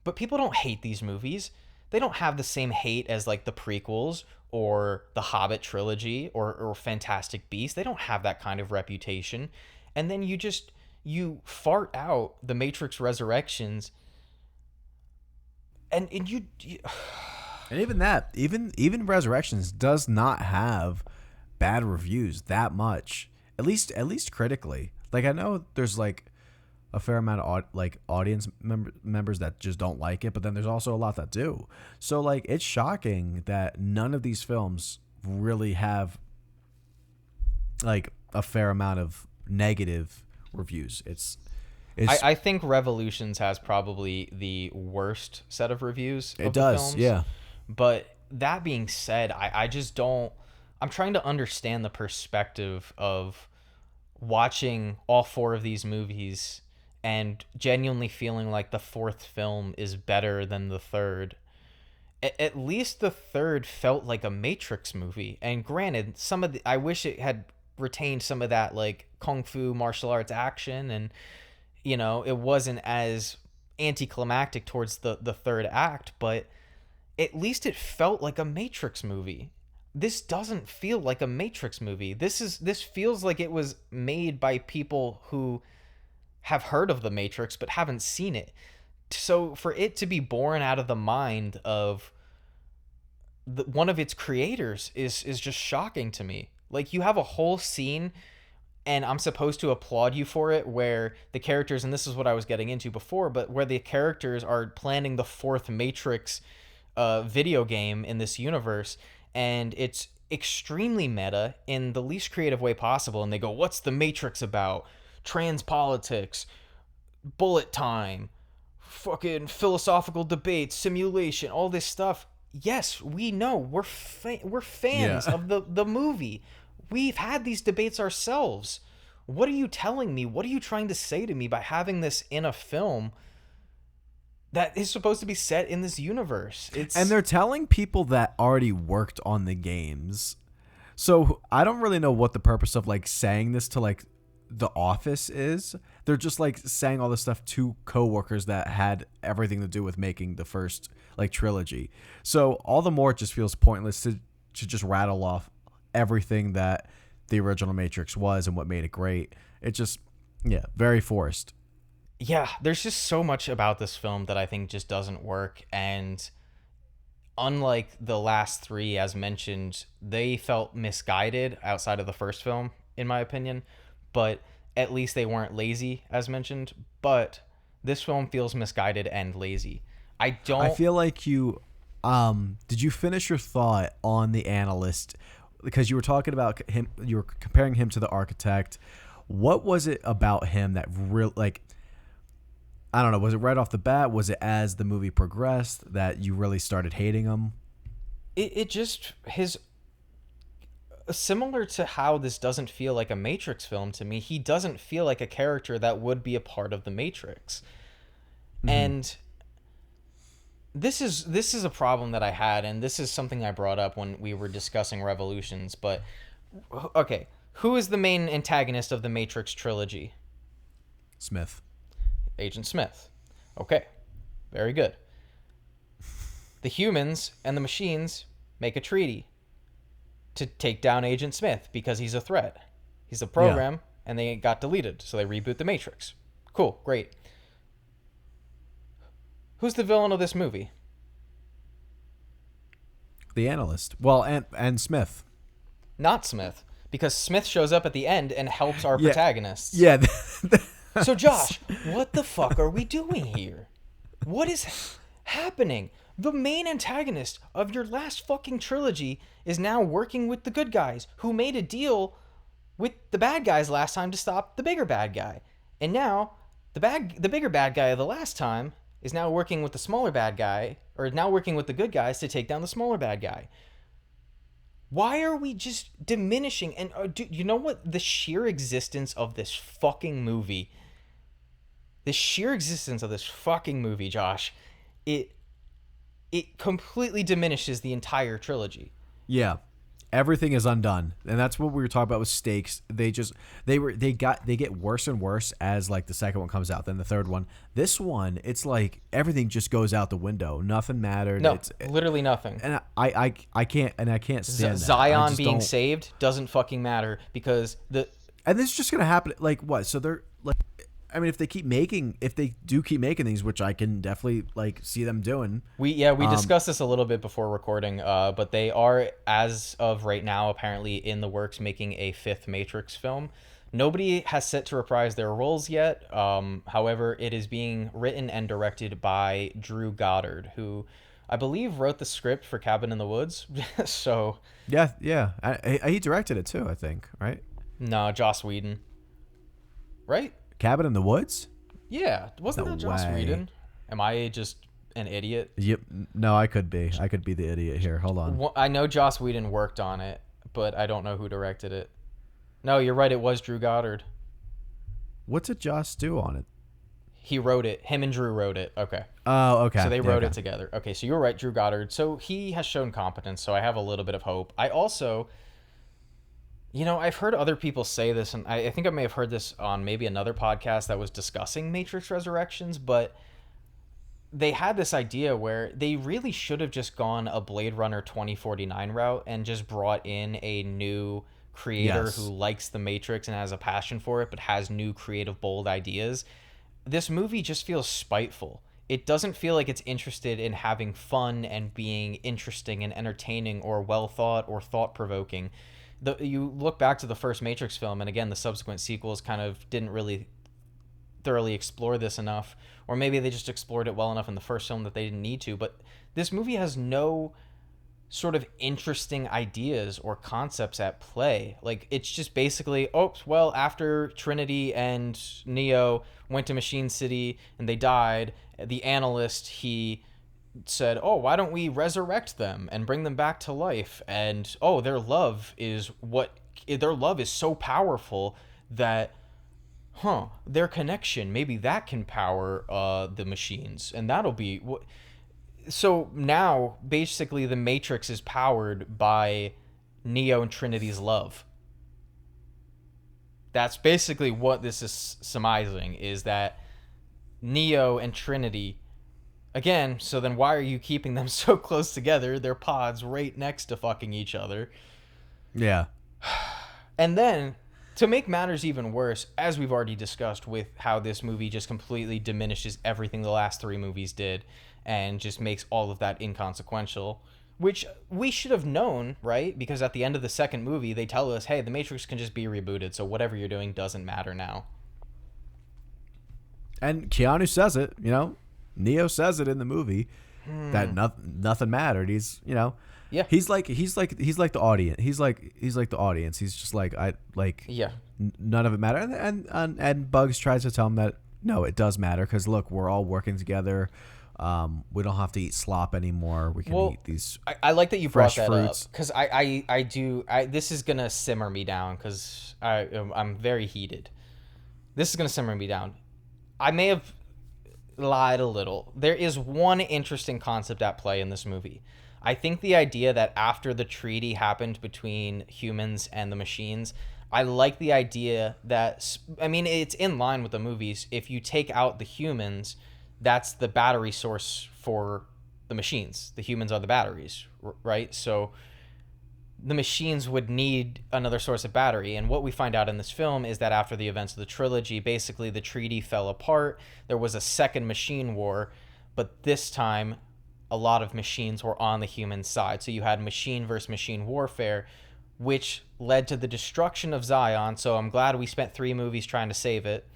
But people don't hate these movies. They don't have the same hate as like the prequels or the Hobbit trilogy or Fantastic Beasts. They don't have that kind of reputation. And then you fart out the Matrix Resurrections, and you and even that, even Resurrections does not have bad reviews that much. At least critically. Like, I know there's like a fair amount of audience members that just don't like it, but then there's also a lot that do. So like, it's shocking that none of these films really have like a fair amount of negative reviews. I think Revolutions has probably the worst set of reviews. It does, films, yeah. But that being said, I just don't. I'm trying to understand the perspective of watching all four of these movies and genuinely feeling like the fourth film is better than the third. At least the third felt like a Matrix movie. And granted, I wish it had retained some of that like kung fu martial arts action, and it wasn't as anticlimactic towards the third act, but at least it felt like a Matrix movie. This doesn't feel like a Matrix movie. This feels like it was made by people who have heard of the Matrix but haven't seen it. So for it to be born out of the mind of one of its creators is just shocking to me. Like, you have a whole scene, and I'm supposed to applaud you for it, where the characters, and this is what I was getting into before, but where the characters are planning the fourth Matrix video game in this universe, and it's extremely meta in the least creative way possible, and they go, what's the Matrix about? Trans politics, bullet time, fucking philosophical debates, simulation, all this stuff. Yes, we know. We're fans of the movie. We've had these debates ourselves. What are you telling me? What are you trying to say to me by having this in a film that is supposed to be set in this universe? And they're telling people that already worked on the games. So I don't really know what the purpose of like saying this to like The Office is. They're just like saying all this stuff to coworkers that had everything to do with making the first like trilogy. So all the more it just feels pointless to just rattle off everything that the original Matrix was and what made it great. It just, very forced. Yeah, there's just so much about this film that I think just doesn't work. And unlike the last three, as mentioned, they felt misguided outside of the first film, in my opinion. But at least they weren't lazy, as mentioned. But this film feels misguided and lazy. I feel like you... did you finish your thought on the analyst? Because you were talking about him, you were comparing him to the architect. What was it about him that really, like, I don't know, was it right off the bat? Was it as the movie progressed that you really started hating him? It just, similar to how this doesn't feel like a Matrix film to me, he doesn't feel like a character that would be a part of the Matrix. Mm-hmm. And this is a problem that I had, and this is something I brought up when we were discussing Revolutions. But okay, who is the main antagonist of the Matrix trilogy? Smith. Agent Smith. Okay, very good. The humans and the machines make a treaty to take down Agent Smith because he's a threat. He's a program, and they got deleted, so they reboot the Matrix. Cool, great. Who's the villain of this movie? The analyst. Well, and Smith. Not Smith, because Smith shows up at the end and helps our protagonists. Yeah. So, Josh, what the fuck are we doing here? What is happening? The main antagonist of your last fucking trilogy is now working with the good guys who made a deal with the bad guys last time to stop the bigger bad guy. And now, the bigger bad guy of the last time is now working with the smaller bad guy, or now working with the good guys to take down the smaller bad guy. Why are we just diminishing? And you know what? The sheer existence of this fucking movie, Josh, it completely diminishes the entire trilogy. Yeah. Everything is undone, and that's what we were talking about with stakes. They get worse and worse as like the second one comes out, then the third one. This one, it's like everything just goes out the window. Nothing mattered. No, literally nothing. And I can't stand that. Zion being saved doesn't fucking matter because and this is just gonna happen. Like what? So they're like, I mean, if they do keep making these, which I can definitely like see them doing. We discussed this a little bit before recording, but they are, as of right now, apparently in the works making a fifth Matrix film. Nobody has set to reprise their roles yet. However, it is being written and directed by Drew Goddard, who I believe wrote the script for Cabin in the Woods. So yeah, he directed it too, I think, right? No, Joss Whedon, right? Cabin in the Woods? Yeah, wasn't that Joss Whedon? Am I just an idiot? Yep. No, I could be. I could be the idiot here. Hold on. Well, I know Joss Whedon worked on it, but I don't know who directed it. No, you're right. It was Drew Goddard. What's did Joss do on it? He wrote it. Him and Drew wrote it. Okay. Oh, okay. So they wrote it together. Okay, so you were right, Drew Goddard. So he has shown competence, so I have a little bit of hope. I also, I've heard other people say this, and I think I may have heard this on maybe another podcast that was discussing Matrix Resurrections, but they had this idea where they really should have just gone a Blade Runner 2049 route and just brought in a new creator who likes the Matrix and has a passion for it, but has new creative, bold ideas. This movie just feels spiteful. It doesn't feel like it's interested in having fun and being interesting and entertaining or well thought or thought provoking. You look back to the first Matrix film, and again, the subsequent sequels kind of didn't really thoroughly explore this enough, or maybe they just explored it well enough in the first film that they didn't need to. But this movie has no sort of interesting ideas or concepts at play. Like, it's just basically, after Trinity and Neo went to Machine City and they died, the analyst, he said, why don't we resurrect them and bring them back to life? And their love is so powerful that their connection, maybe that can power the machines, and that'll be what. So now, basically, the Matrix is powered by Neo and Trinity's love. That's basically what this is surmising, is that Neo and Trinity, again, so then why are you keeping them so close together? They're pods right next to fucking each other. Yeah. And then, to make matters even worse, as we've already discussed with how this movie just completely diminishes everything the last three movies did, and just makes all of that inconsequential, which we should have known, right? Because at the end of the second movie, they tell us, hey, the Matrix can just be rebooted, so whatever you're doing doesn't matter now. And Keanu says it, Neo says it in the movie that nothing mattered. He's, yeah. He's like the audience. He's like the audience. He's just like, none of it mattered. And Bugs tries to tell him that no, it does matter, because look, we're all working together. We don't have to eat slop anymore. We can eat these. I like that you brought that fruits. up, because I do. This is gonna simmer me down, because I'm very heated. This is gonna simmer me down. I may have lied a little. There is one interesting concept at play in this movie. I think the idea that after the treaty happened between humans and the machines, I like the idea that, it's in line with the movies. If you take out the humans, that's the battery source for the machines. The humans are the batteries, right? So the machines would need another source of battery. And what we find out in this film is that after the events of the trilogy, basically the treaty fell apart. There was a second machine war, but this time a lot of machines were on the human side. So you had machine versus machine warfare, which led to the destruction of Zion. So I'm glad we spent 3 movies trying to save it.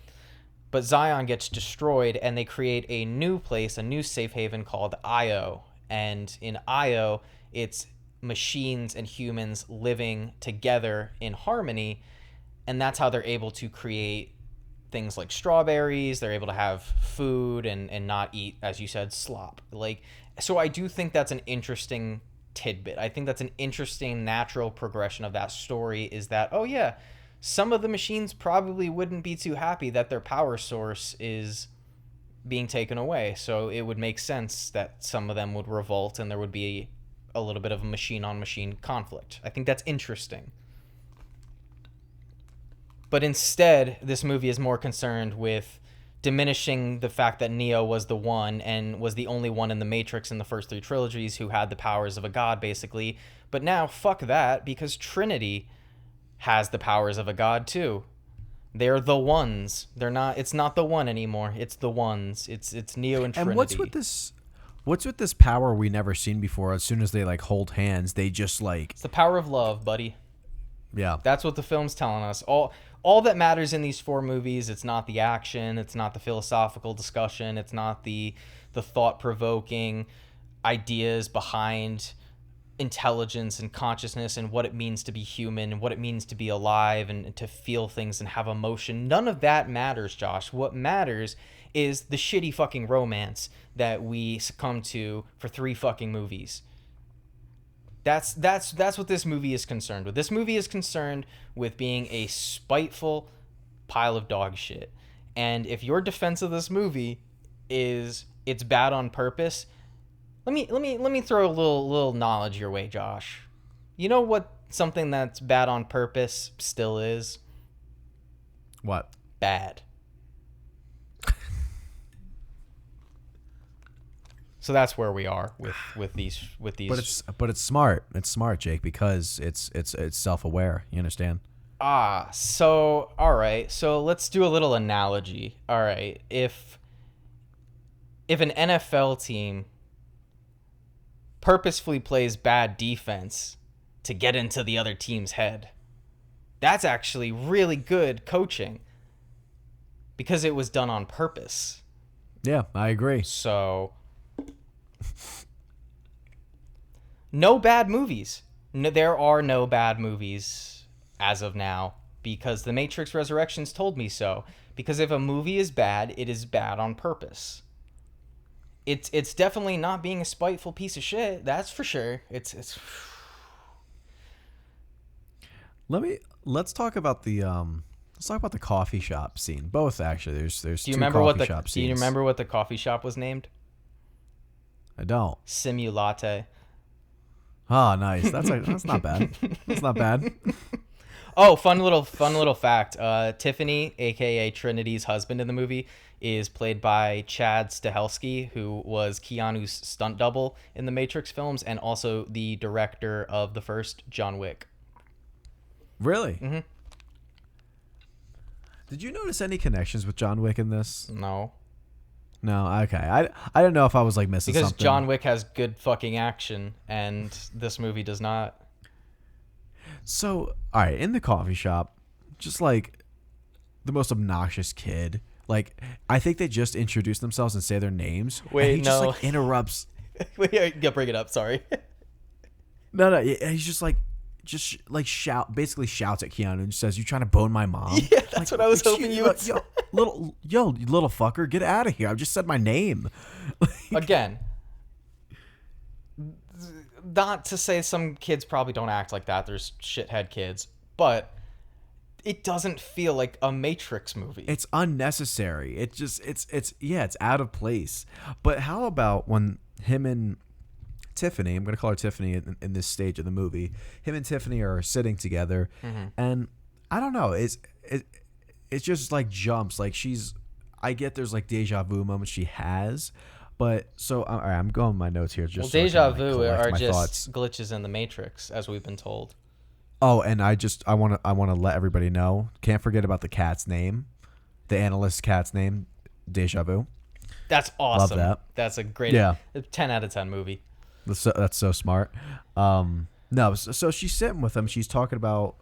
But Zion gets destroyed, and they create a new place, a new safe haven called Io. And in Io, it's machines and humans living together in harmony, and that's how they're able to create things like strawberries. They're able to have food and not eat, as you said, slop. So I do think that's an interesting tidbit. I think that's an interesting natural progression of that story, is that, some of the machines probably wouldn't be too happy that their power source is being taken away. So it would make sense that some of them would revolt, and there would be a little bit of a machine-on-machine conflict. I think that's interesting. But instead, this movie is more concerned with diminishing the fact that Neo was the one and was the only one in the Matrix in the first 3 trilogies who had the powers of a god, basically. But now, fuck that, because Trinity has the powers of a god too. They're the ones. It's not the one anymore. It's the ones. It's Neo and Trinity. And what's with this power we never seen before? As soon as they hold hands, they just It's the power of love, buddy. Yeah. That's what the film's telling us. All that matters in these 4 movies, it's not the action, it's not the philosophical discussion, it's not the thought-provoking ideas behind intelligence and consciousness and what it means to be human and what it means to be alive and to feel things and have emotion. None of that matters, Josh. What matters is the shitty fucking romance that we succumb to for 3 fucking movies. That's what this movie is concerned with. This movie is concerned with being a spiteful pile of dog shit. And if your defense of this movie is it's bad on purpose, let me throw a little knowledge your way, Josh. You know what something that's bad on purpose still is? What? Bad. So that's where we are with these. But it's smart. It's smart, Jake, because it's self-aware. You understand? So all right. So let's do a little analogy. All right. If an NFL team purposefully plays bad defense to get into the other team's head, that's actually really good coaching because it was done on purpose. Yeah, I agree. So no bad movies. No, there are no bad movies as of now because The Matrix Resurrections told me so. Because if a movie is bad, it is bad on purpose. It's definitely not being a spiteful piece of shit. That's for sure. It's. Let's talk about the coffee shop scene. Both actually. There's do you two remember coffee what shop scenes. Do you remember what the coffee shop was named? I don't. Simulate. Oh, nice. That's not bad. That's not bad. Oh, fun little fact. Tiffany, aka Trinity's husband in the movie, is played by Chad Stahelski, who was Keanu's stunt double in the Matrix films and also the director of the first John Wick. Really? Mm-hmm. Did you notice any connections with John Wick in this? No. No, okay. I didn't know if I was like missing because something. Because John Wick has good fucking action, and this movie does not. So, all right, in the coffee shop, just like the most obnoxious kid. Like, I think they just introduce themselves and say their names. Wait, and he just like interrupts. Wait, yeah, bring it up. Sorry. No, he's just like basically shouts at Keanu and says, "You trying to bone my mom?" Yeah, that's what I was hoping you would say. You little fucker, get out of here! I just said my name. Again, not to say some kids probably don't act like that. There's shithead kids, but it doesn't feel like a Matrix movie. It's unnecessary. It's out of place. But how about when him and Tiffany, I'm going to call her Tiffany in this stage of the movie, him and Tiffany are sitting together, and I don't know, it's just like jumps. Like I get there's like deja vu moments she has, but so all right, I'm going my notes here. Just deja vu are just glitches in the Matrix, as we've been told. Oh, and I want to let everybody know, can't forget about the cat's name, the analyst cat's name, Deja Vu. That's awesome. Love that. That's a great 10 out of 10 movie. That's so smart. No, so she's sitting with him. She's talking about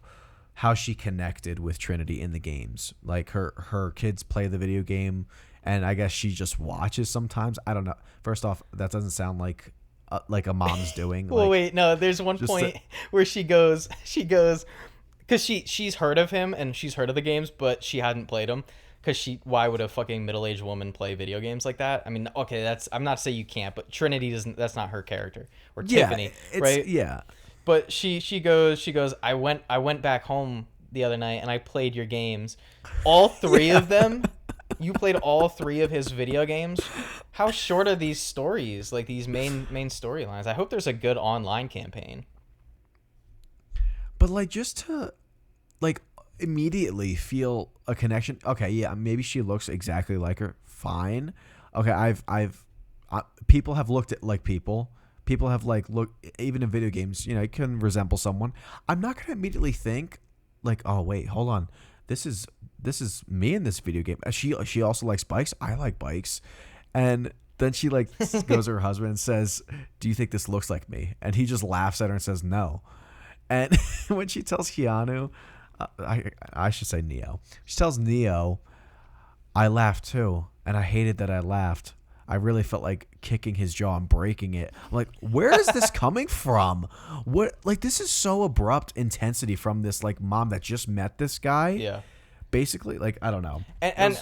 how she connected with Trinity in the games. Like her kids play the video game, and I guess she just watches sometimes. I don't know. First off, that doesn't sound like a mom's doing. Well, wait, no. There's one point where she goes, because she's heard of him and she's heard of the games, but she hadn't played them. Because why would a fucking middle-aged woman play video games like that? I mean, okay, I'm not saying you can't, but Trinity doesn't. That's not her character, or Tiffany, right? Yeah. But she goes. I went back home the other night and I played your games, all 3 of them. You played all 3 of his video games. How short are these stories? Like these main storylines. I hope there's a good online campaign. But like just to like immediately feel a connection. Okay, yeah, maybe she looks exactly like her. Fine. Okay, people have looked at like people. People have like looked even in video games. You know, it can resemble someone. I'm not gonna immediately think like, oh wait, hold on, this is me in this video game. She also likes bikes. I like bikes, and then she like goes to her husband and says, "Do you think this looks like me?" And he just laughs at her and says, "No." And when she tells Keanu, I should say Neo. She tells Neo, "I laughed too, and I hated that I laughed. I really felt like kicking his jaw and breaking it." I'm like, where is this coming from? What, like, this is so abrupt intensity from this like mom that just met this guy. Yeah. basically, like, I don't know. And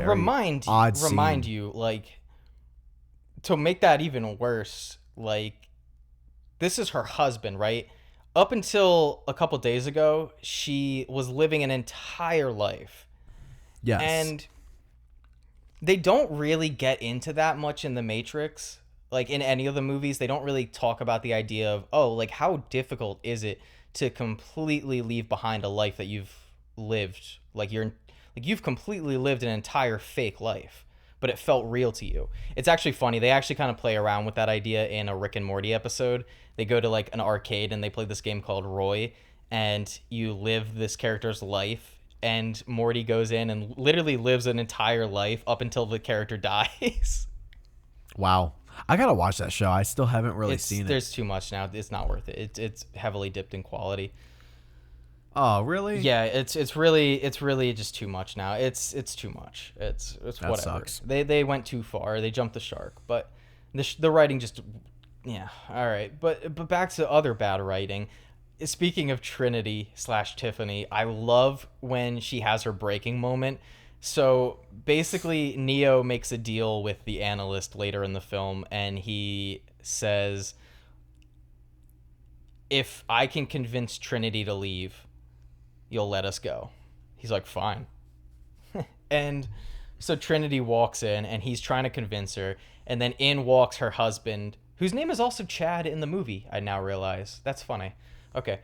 remind you, like, to make that even worse, like, this is her husband, right? Up until a couple days ago, she was living an entire life. Yes. And they don't really get into that much in The Matrix. Like, in any of the movies, they don't really talk about the idea of, oh, like, how difficult is it to completely leave behind a life that you've lived? Like, you've completely lived an entire fake life, but it felt real to you. It's actually funny. They actually kind of play around with that idea in a Rick and Morty episode. They go to, like, an arcade and they play this game called Roy, and you live this character's life, and Morty goes in and literally lives an entire life up until the character dies. Wow. I gotta watch that show. I still haven't really seen it. There's too much now. It's not worth it. It's heavily dipped in quality. Oh, really? Yeah, it's really just too much now. It's too much. It's that whatever. Sucks. They went too far. They jumped the shark. But the writing just, yeah. All right. But back to other bad writing. Speaking of Trinity / Tiffany, I love when she has her breaking moment. So basically, Neo makes a deal with the analyst later in the film, and he says, if I can convince Trinity to leave, you'll let us go. He's like, fine. And so Trinity walks in, and he's trying to convince her, and then in walks her husband, whose name is also Chad in the movie, I now realize. That's funny. Okay.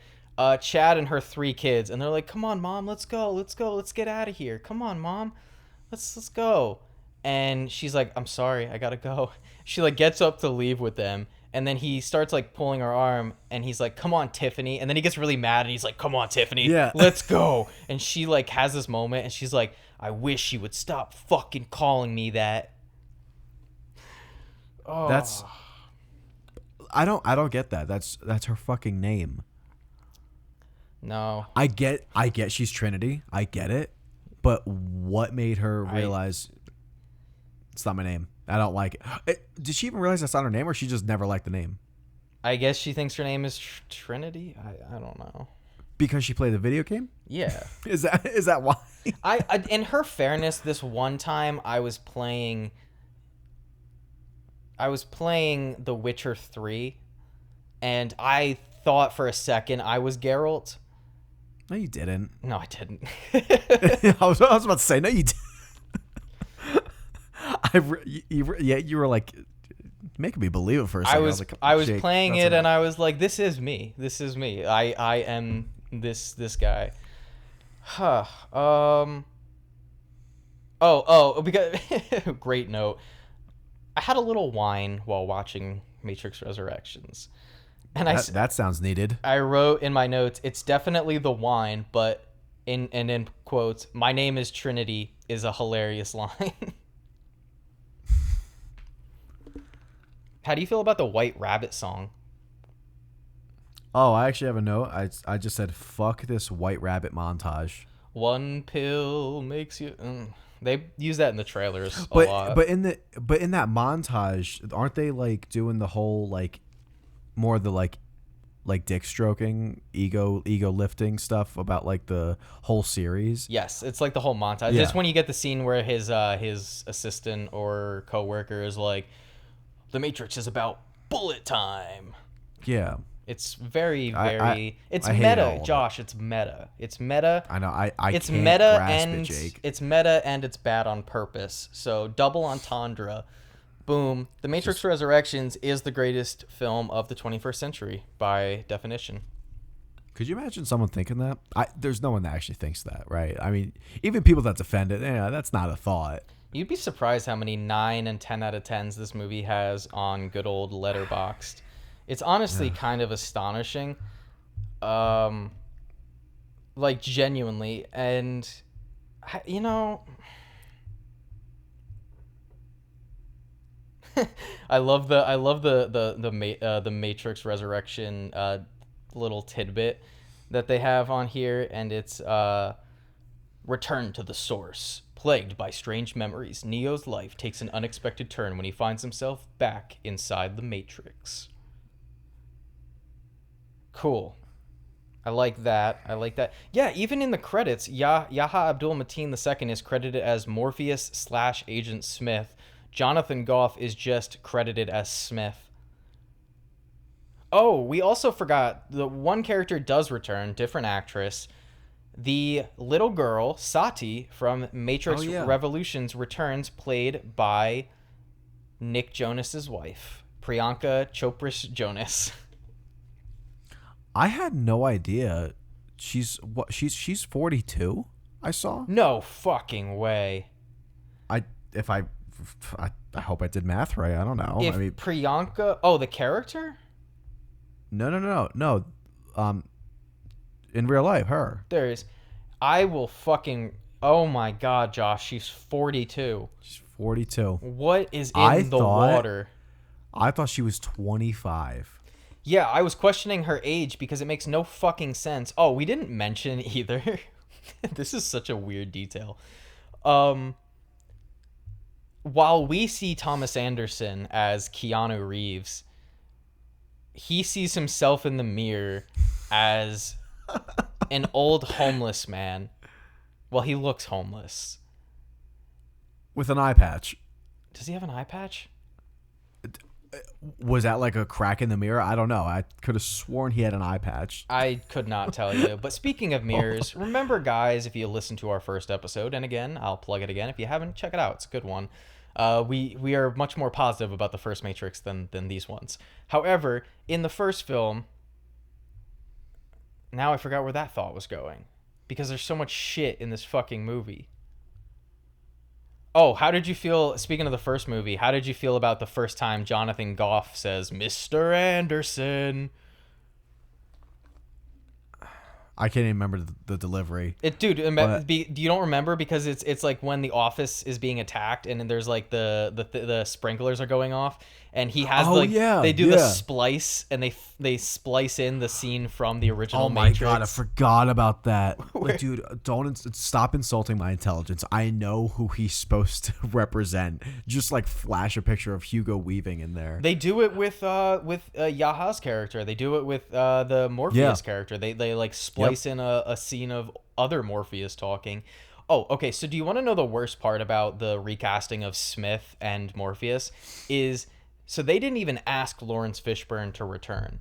Chad and her 3 kids, and they're like, come on, Mom, let's go, let's get out of here. Come on, Mom, let's go. And she's like, I'm sorry, I gotta go. She, like, gets up to leave with them, and then he starts, like, pulling her arm, and he's like, come on, Tiffany. And then he gets really mad, and he's like, come on, Tiffany, yeah, let's go. And she, like, has this moment, and she's like, I wish she would stop fucking calling me that. Oh. That's, I don't get that. That's her fucking name. No. I get she's Trinity. I get it. But what made her realize it's not my name? I don't like it. Did she even realize that's not her name, or she just never liked the name? I guess she thinks her name is Trinity. I don't know. Because she played the video game? Yeah. Is that why? I in her fairness, this one time I was playing The Witcher 3, and I thought for a second I was Geralt. No, you didn't. No, I didn't. I was about to say, no, you didn't. You were like making me believe it for a second. I was playing it, and I was like, this is me. This is me. I am this guy. Huh. Because great note. I had a little wine while watching Matrix Resurrections. And that sounds needed. I wrote in my notes, it's definitely the wine, but in quotes, my name is Trinity is a hilarious line. How do you feel about the White Rabbit song? Oh, I actually have a note. I just said, fuck this White Rabbit montage. One pill makes you... They use that in the trailers a lot. But in that montage, aren't they, like, doing the whole, like, more of the like dick stroking, ego lifting stuff about, like, the whole series? Yes, it's like the whole montage. Yeah. It's when you get the scene where his assistant or coworker is like, the Matrix is about bullet time. Yeah. It's very it's meta, Josh. It's meta. It's meta. I know. It's can't meta grasp and it, Jake. It's meta and it's bad on purpose. So double entendre. Boom. The Matrix Resurrections is the greatest film of the 21st century by definition. Could you imagine someone thinking that? There's no one that actually thinks that, right? I mean, even people that defend it, that's not a thought. You'd be surprised how many 9 and 10 out of 10s this movie has on good old Letterboxd. It's honestly kind of astonishing. Like, genuinely. And, you know... I love the Matrix Resurrection little tidbit that they have on here, and it's return to the source. Plagued by strange memories, Neo's life takes an unexpected turn when he finds himself back inside the Matrix. Cool. I like that. I like that. Yeah, even in the credits, Yaha Abdul Mateen II is credited as Morpheus / Agent Smith. Jonathan Goff is just credited as Smith. Oh, we also forgot the one character does return, different actress. The little girl, Sati, from Matrix Revolutions returns, played by Nick Jonas's wife, Priyanka Chopra Jonas. I had no idea. She's 42. I saw. No fucking way. I hope I did math right. I don't know. If Priyanka, the character? No. In real life, her. There is. I will fucking. Oh my god, Josh, she's 42. She's 42. What is in the water? I thought she was 25. Yeah, I was questioning her age because it makes no fucking sense. Oh, we didn't mention either. This is such a weird detail. While we see Thomas Anderson as Keanu Reeves, he sees himself in the mirror as an old homeless man. Well, he looks homeless. With an eye patch. Does he have an eye patch? Was that like a crack in the mirror? I don't know. I could have sworn he had an eye patch. I could not tell you. But speaking of mirrors, remember, guys, if you listened to our first episode, and again, I'll plug it again. If you haven't, check it out. It's a good one. We are much more positive about the first Matrix than these ones. However, in the first film, now I forgot where that thought was going. Because there's so much shit in this fucking movie. Oh, how did you feel, speaking of the first movie, how did you feel about the first time Jonathan Goff says, Mr. Anderson? I can't even remember the delivery. Do you don't remember because it's like when the office is being attacked and then there's like the sprinklers are going off and he has they do the splice and they splice in the scene from the original Matrix. Oh my god, I forgot about that. Like, dude, stop insulting my intelligence. I know who he's supposed to represent. Just like flash a picture of Hugo Weaving in there. They do it with Yaha's character. They do it with the Morpheus character. They like splice in a scene of other Morpheus talking. Oh, okay. So do you want to know the worst part about the recasting of Smith and Morpheus is so they didn't even ask Lawrence Fishburne to return,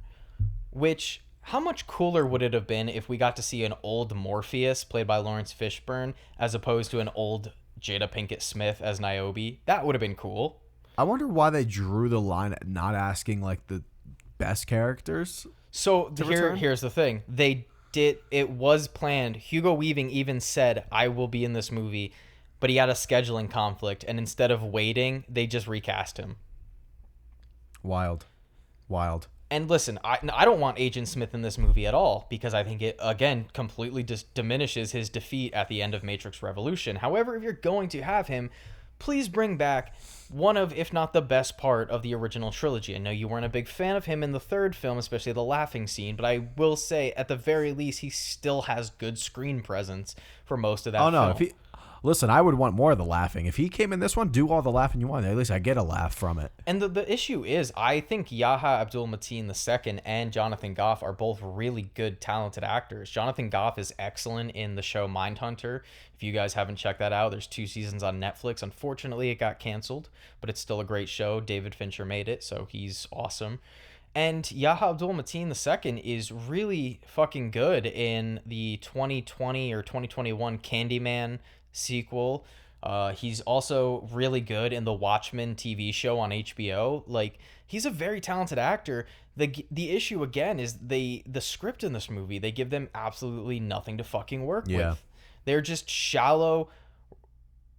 which how much cooler would it have been if we got to see an old Morpheus played by Lawrence Fishburne as opposed to an old Jada Pinkett Smith as Niobe? That would have been cool. I wonder why they drew the line at not asking like the best characters. So here's the thing. It was planned. Hugo Weaving even said, I will be in this movie, but he had a scheduling conflict, and instead of waiting, they just recast him. Wild. And listen, I don't want Agent Smith in this movie at all, because I think it, again, completely just diminishes his defeat at the end of Matrix Revolution. However, if you're going to have him, please bring back one of, if not the best part of the original trilogy. I know you weren't a big fan of him in the third film, especially the laughing scene, but I will say, at the very least, he still has good screen presence for most of that film. Oh, no. Listen, I would want more of the laughing. If he came in this one, do all the laughing you want. At least I get a laugh from it. And the issue is, I think Yaha Abdul Mateen II and Jonathan Goff are both really good, talented actors. Jonathan Goff is excellent in the show Mindhunter. If you guys haven't checked that out, there's 2 seasons on Netflix. Unfortunately, it got canceled, but it's still a great show. David Fincher made it, so he's awesome. And Yaha Abdul Mateen II is really fucking good in the 2020 or 2021 Candyman sequel. He's also really good in the Watchmen TV show on HBO. Like, he's a very talented actor. The issue again is the script in this movie, they give them absolutely nothing to fucking work with. They're just shallow,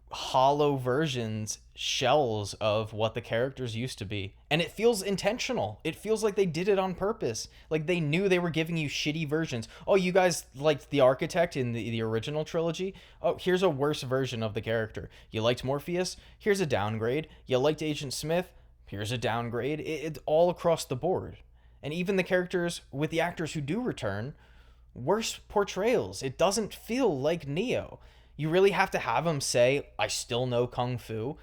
hollow versions, shells of what the characters used to be. And it feels intentional. It feels like they did it on purpose. Like they knew they were giving you shitty versions. Oh, you guys liked the Architect in the original trilogy? Oh, here's a worse version of the character. You liked Morpheus? Here's a downgrade. You liked Agent Smith? Here's a downgrade. It's all across the board. And even the characters with the actors who do return, worse portrayals. It doesn't feel like Neo. You really have to have him say, I still know Kung Fu.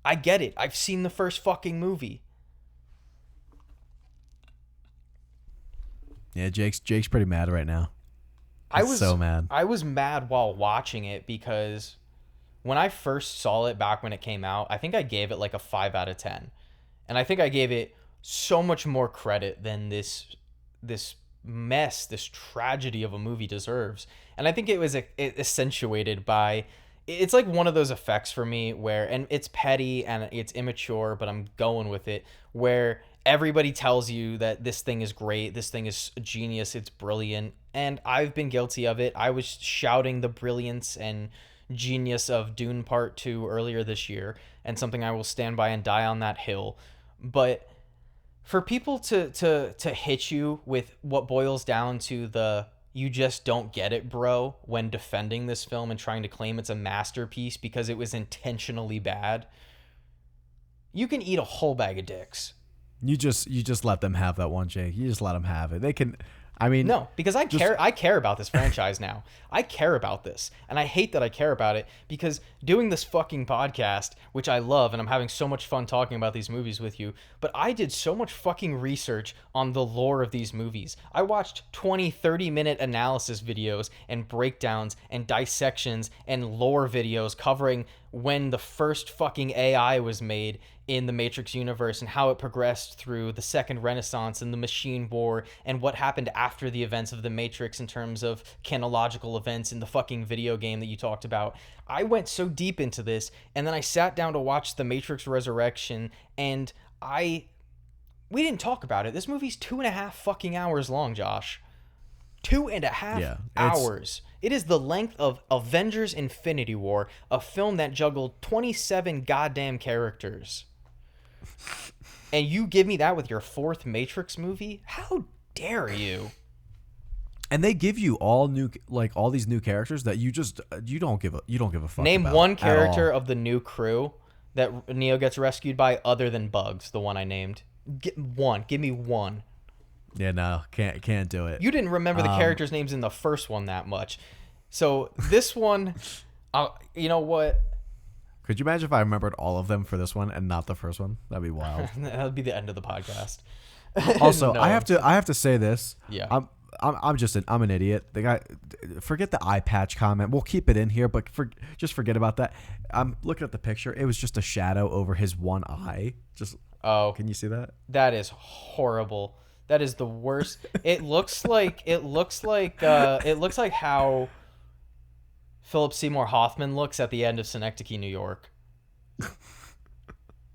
I get it. I've seen the first fucking movie. Yeah, Jake's pretty mad right now. I was so mad. I was mad while watching it because when I first saw it back when it came out, I think I gave it like a 5 out of 10. And I think I gave it so much more credit than this mess, this tragedy of a movie deserves. And I think it was accentuated by, it's like one of those effects for me where, and it's petty and it's immature, but I'm going with it, where everybody tells you that this thing is great, this thing is genius, it's brilliant. And I've been guilty of it. I was shouting the brilliance and genius of Dune Part 2 earlier this year, and something I will stand by and die on that hill. But for people to hit you with what boils down to the "you just don't get it, bro," when defending this film and trying to claim it's a masterpiece because it was intentionally bad, you can eat a whole bag of dicks. You just let them have that one, Jake. You just let them have it. They can. I mean, no, because I care about this franchise now. I care about this, and I hate that I care about it because doing this fucking podcast, which I love, and I'm having so much fun talking about these movies with you, but I did so much fucking research on the lore of these movies. I watched 20, 30-minute analysis videos and breakdowns and dissections and lore videos covering when the first fucking AI was made in the Matrix universe and how it progressed through the Second Renaissance and the Machine War and what happened after the events of the Matrix in terms of chronological events in the fucking video game that you talked about. I went so deep into this, and then I sat down to watch The Matrix Resurrection, and we didn't talk about it. This movie's 2.5 fucking hours long, Josh. 2.5 hours. It is the length of Avengers Infinity War, a film that juggled 27 goddamn characters. And you give me that with your 4th Matrix movie? How dare you? And they give you all these new characters that you don't give a fuck Name about one character of the new crew that Neo gets rescued by other than Bugs, the one I named. Give me one. Yeah, no, can't do it. You didn't remember the characters' names in the first one that much. So this one, you know what? Could you imagine if I remembered all of them for this one and not the first one? That'd be wild. That would be the end of the podcast. Also, No. I have to say this. Yeah. I'm an idiot. The guy, forget the eye patch comment. We'll keep it in here, but just forget about that. I'm looking at the picture. It was just a shadow over his one eye. Can you see that? That is horrible. That is the worst. It looks like how Philip Seymour Hoffman looks at the end of Synecdoche, New York.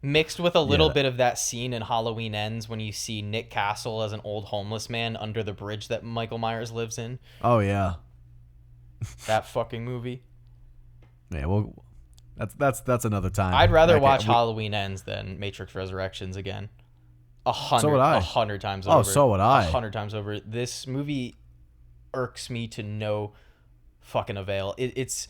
Mixed with a little bit of that scene in Halloween Ends when you see Nick Castle as an old homeless man under the bridge that Michael Myers lives in. Oh yeah. That fucking movie. Yeah, well, that's another time. I'd rather watch Halloween Ends than Matrix Resurrections again. 100 times over. Oh, so would I. 100 times over. This movie irks me to no fucking avail. It's.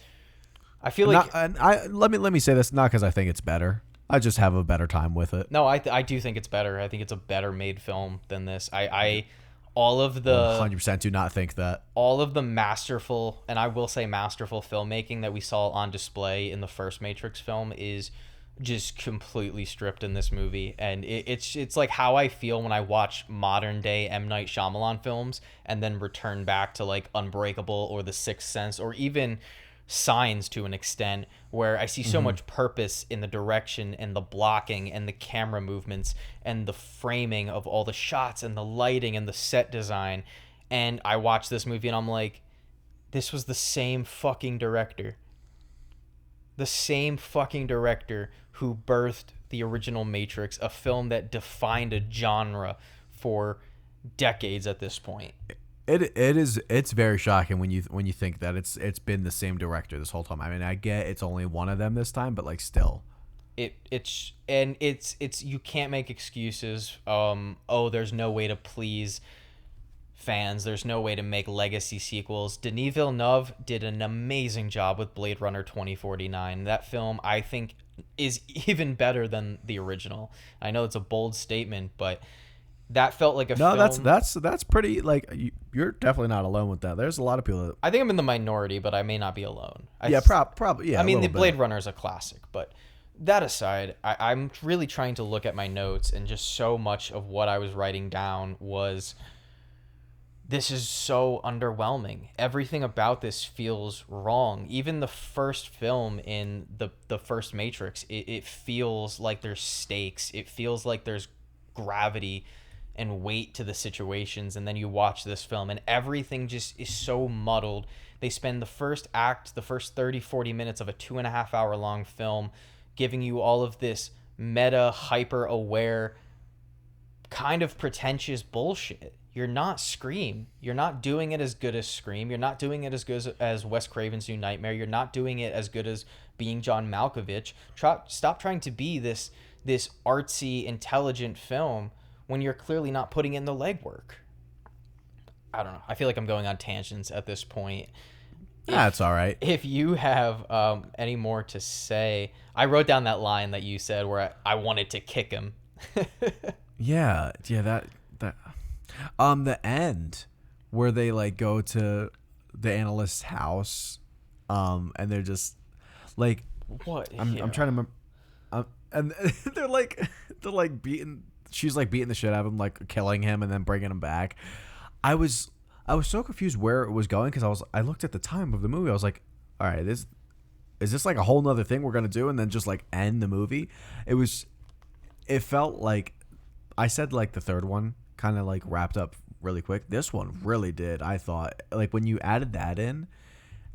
I feel like. Let me say this, not because I think it's better. I just have a better time with it. No, I do think it's better. I think it's a better made film than this. All of the 100% do not think that. All of the masterful, and I will say masterful filmmaking that we saw on display in the first Matrix film is just completely stripped in this movie. And it's like how I feel when I watch modern day M. Night Shyamalan films and then return back to like Unbreakable or The Sixth Sense or even Signs to an extent, where I see so much purpose in the direction and the blocking and the camera movements and the framing of all the shots and the lighting and the set design. And I watch this movie and I'm like, this was the same fucking director. The same fucking director who birthed the original Matrix, a film that defined a genre for decades at this point. It's very shocking when you think that it's been the same director this whole time. I mean, I get it's only one of them this time, but like still. It's you can't make excuses. There's no way to please fans. There's no way to make legacy sequels. Denis Villeneuve did an amazing job with Blade Runner 2049. That film, I think, is even better than the original. I know it's a bold statement, but that felt like a film. No, that's pretty, like, you're definitely not alone with that. There's a lot of people that... I think I'm in the minority, but I may not be alone. Probably, yeah. I mean, the Blade Runner is a classic, but that aside, I'm really trying to look at my notes, and just so much of what I was writing down was this is so underwhelming. Everything about this feels wrong. Even the first film in the first Matrix, it feels like there's stakes. It feels like there's gravity and weight to the situations. And then you watch this film and everything just is so muddled. They spend the first act, the first 30, 40 minutes of a 2.5 hour long film giving you all of this meta, hyper aware, kind of pretentious bullshit. You're not Scream. You're not doing it as good as Scream. You're not doing it as good as Wes Craven's New Nightmare. You're not doing it as good as being John Malkovich. Stop trying to be this artsy, intelligent film when you're clearly not putting in the legwork. I don't know. I feel like I'm going on tangents at this point. That's all right. If you have any more to say, I wrote down that line that you said where I wanted to kick him. Yeah, that the end where they like go to the analyst's house, and they're just like, what? I'm trying to remember, and they're like beating. She's like beating the shit out of him, like killing him, and then bringing him back. I was so confused where it was going because I looked at the time of the movie. I was like, all right, is this like a whole nother thing we're gonna do, and then just like end the movie? It felt like, I said like the third one kind of like wrapped up really quick. This one really did. I thought like when you added that in,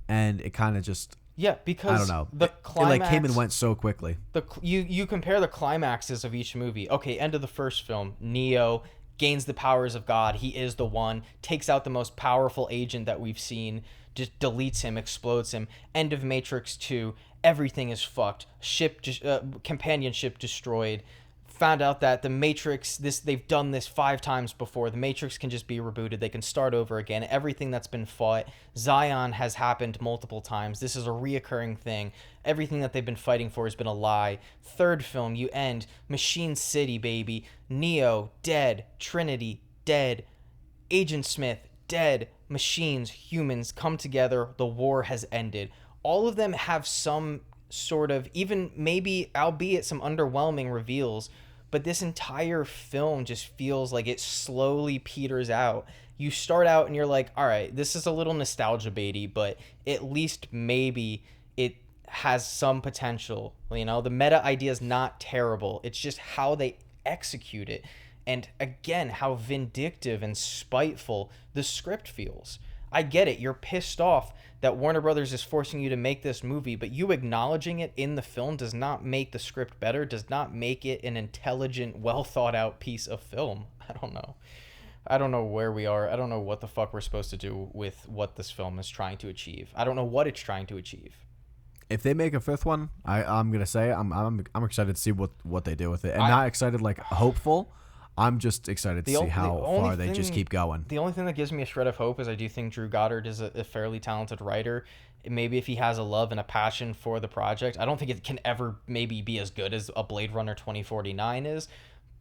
and it kind of just, yeah, because I don't know, the climax, it like came and went so quickly. You compare the climaxes of each movie. Okay, end of the first film, Neo gains the powers of God. He is the one, takes out the most powerful agent that we've seen, just deletes him, explodes him. End of Matrix 2, everything is fucked. Companionship destroyed. Found out that the Matrix, they've done this 5 times before. The Matrix can just be rebooted. They can start over again. Everything that's been fought. Zion has happened multiple times. This is a reoccurring thing. Everything that they've been fighting for has been a lie. Third film, you end. Machine City, baby. Neo, dead. Trinity, dead. Agent Smith, dead. Machines, humans come together. The war has ended. All of them have some sort of, even maybe, albeit some underwhelming reveals, but this entire film just feels like it slowly peters out. You start out and you're like, all right, this is a little nostalgia baity, but at least maybe it has some potential. You know, the meta idea is not terrible. It's just how they execute it. And again, how vindictive and spiteful the script feels. I get it. You're pissed off that Warner Brothers is forcing you to make this movie, but you acknowledging it in the film does not make the script better, does not make it an intelligent, well thought out piece of film. I don't know. I don't know where we are. I don't know what the fuck we're supposed to do with what this film is trying to achieve. I don't know what it's trying to achieve. If they make a 5th one, I'm gonna say I'm excited to see what they do with it, and not excited like hopeful. I'm just excited to see how far they just keep going. The only thing that gives me a shred of hope is I do think Drew Goddard is a fairly talented writer. Maybe if he has a love and a passion for the project, I don't think it can ever maybe be as good as a Blade Runner 2049 is,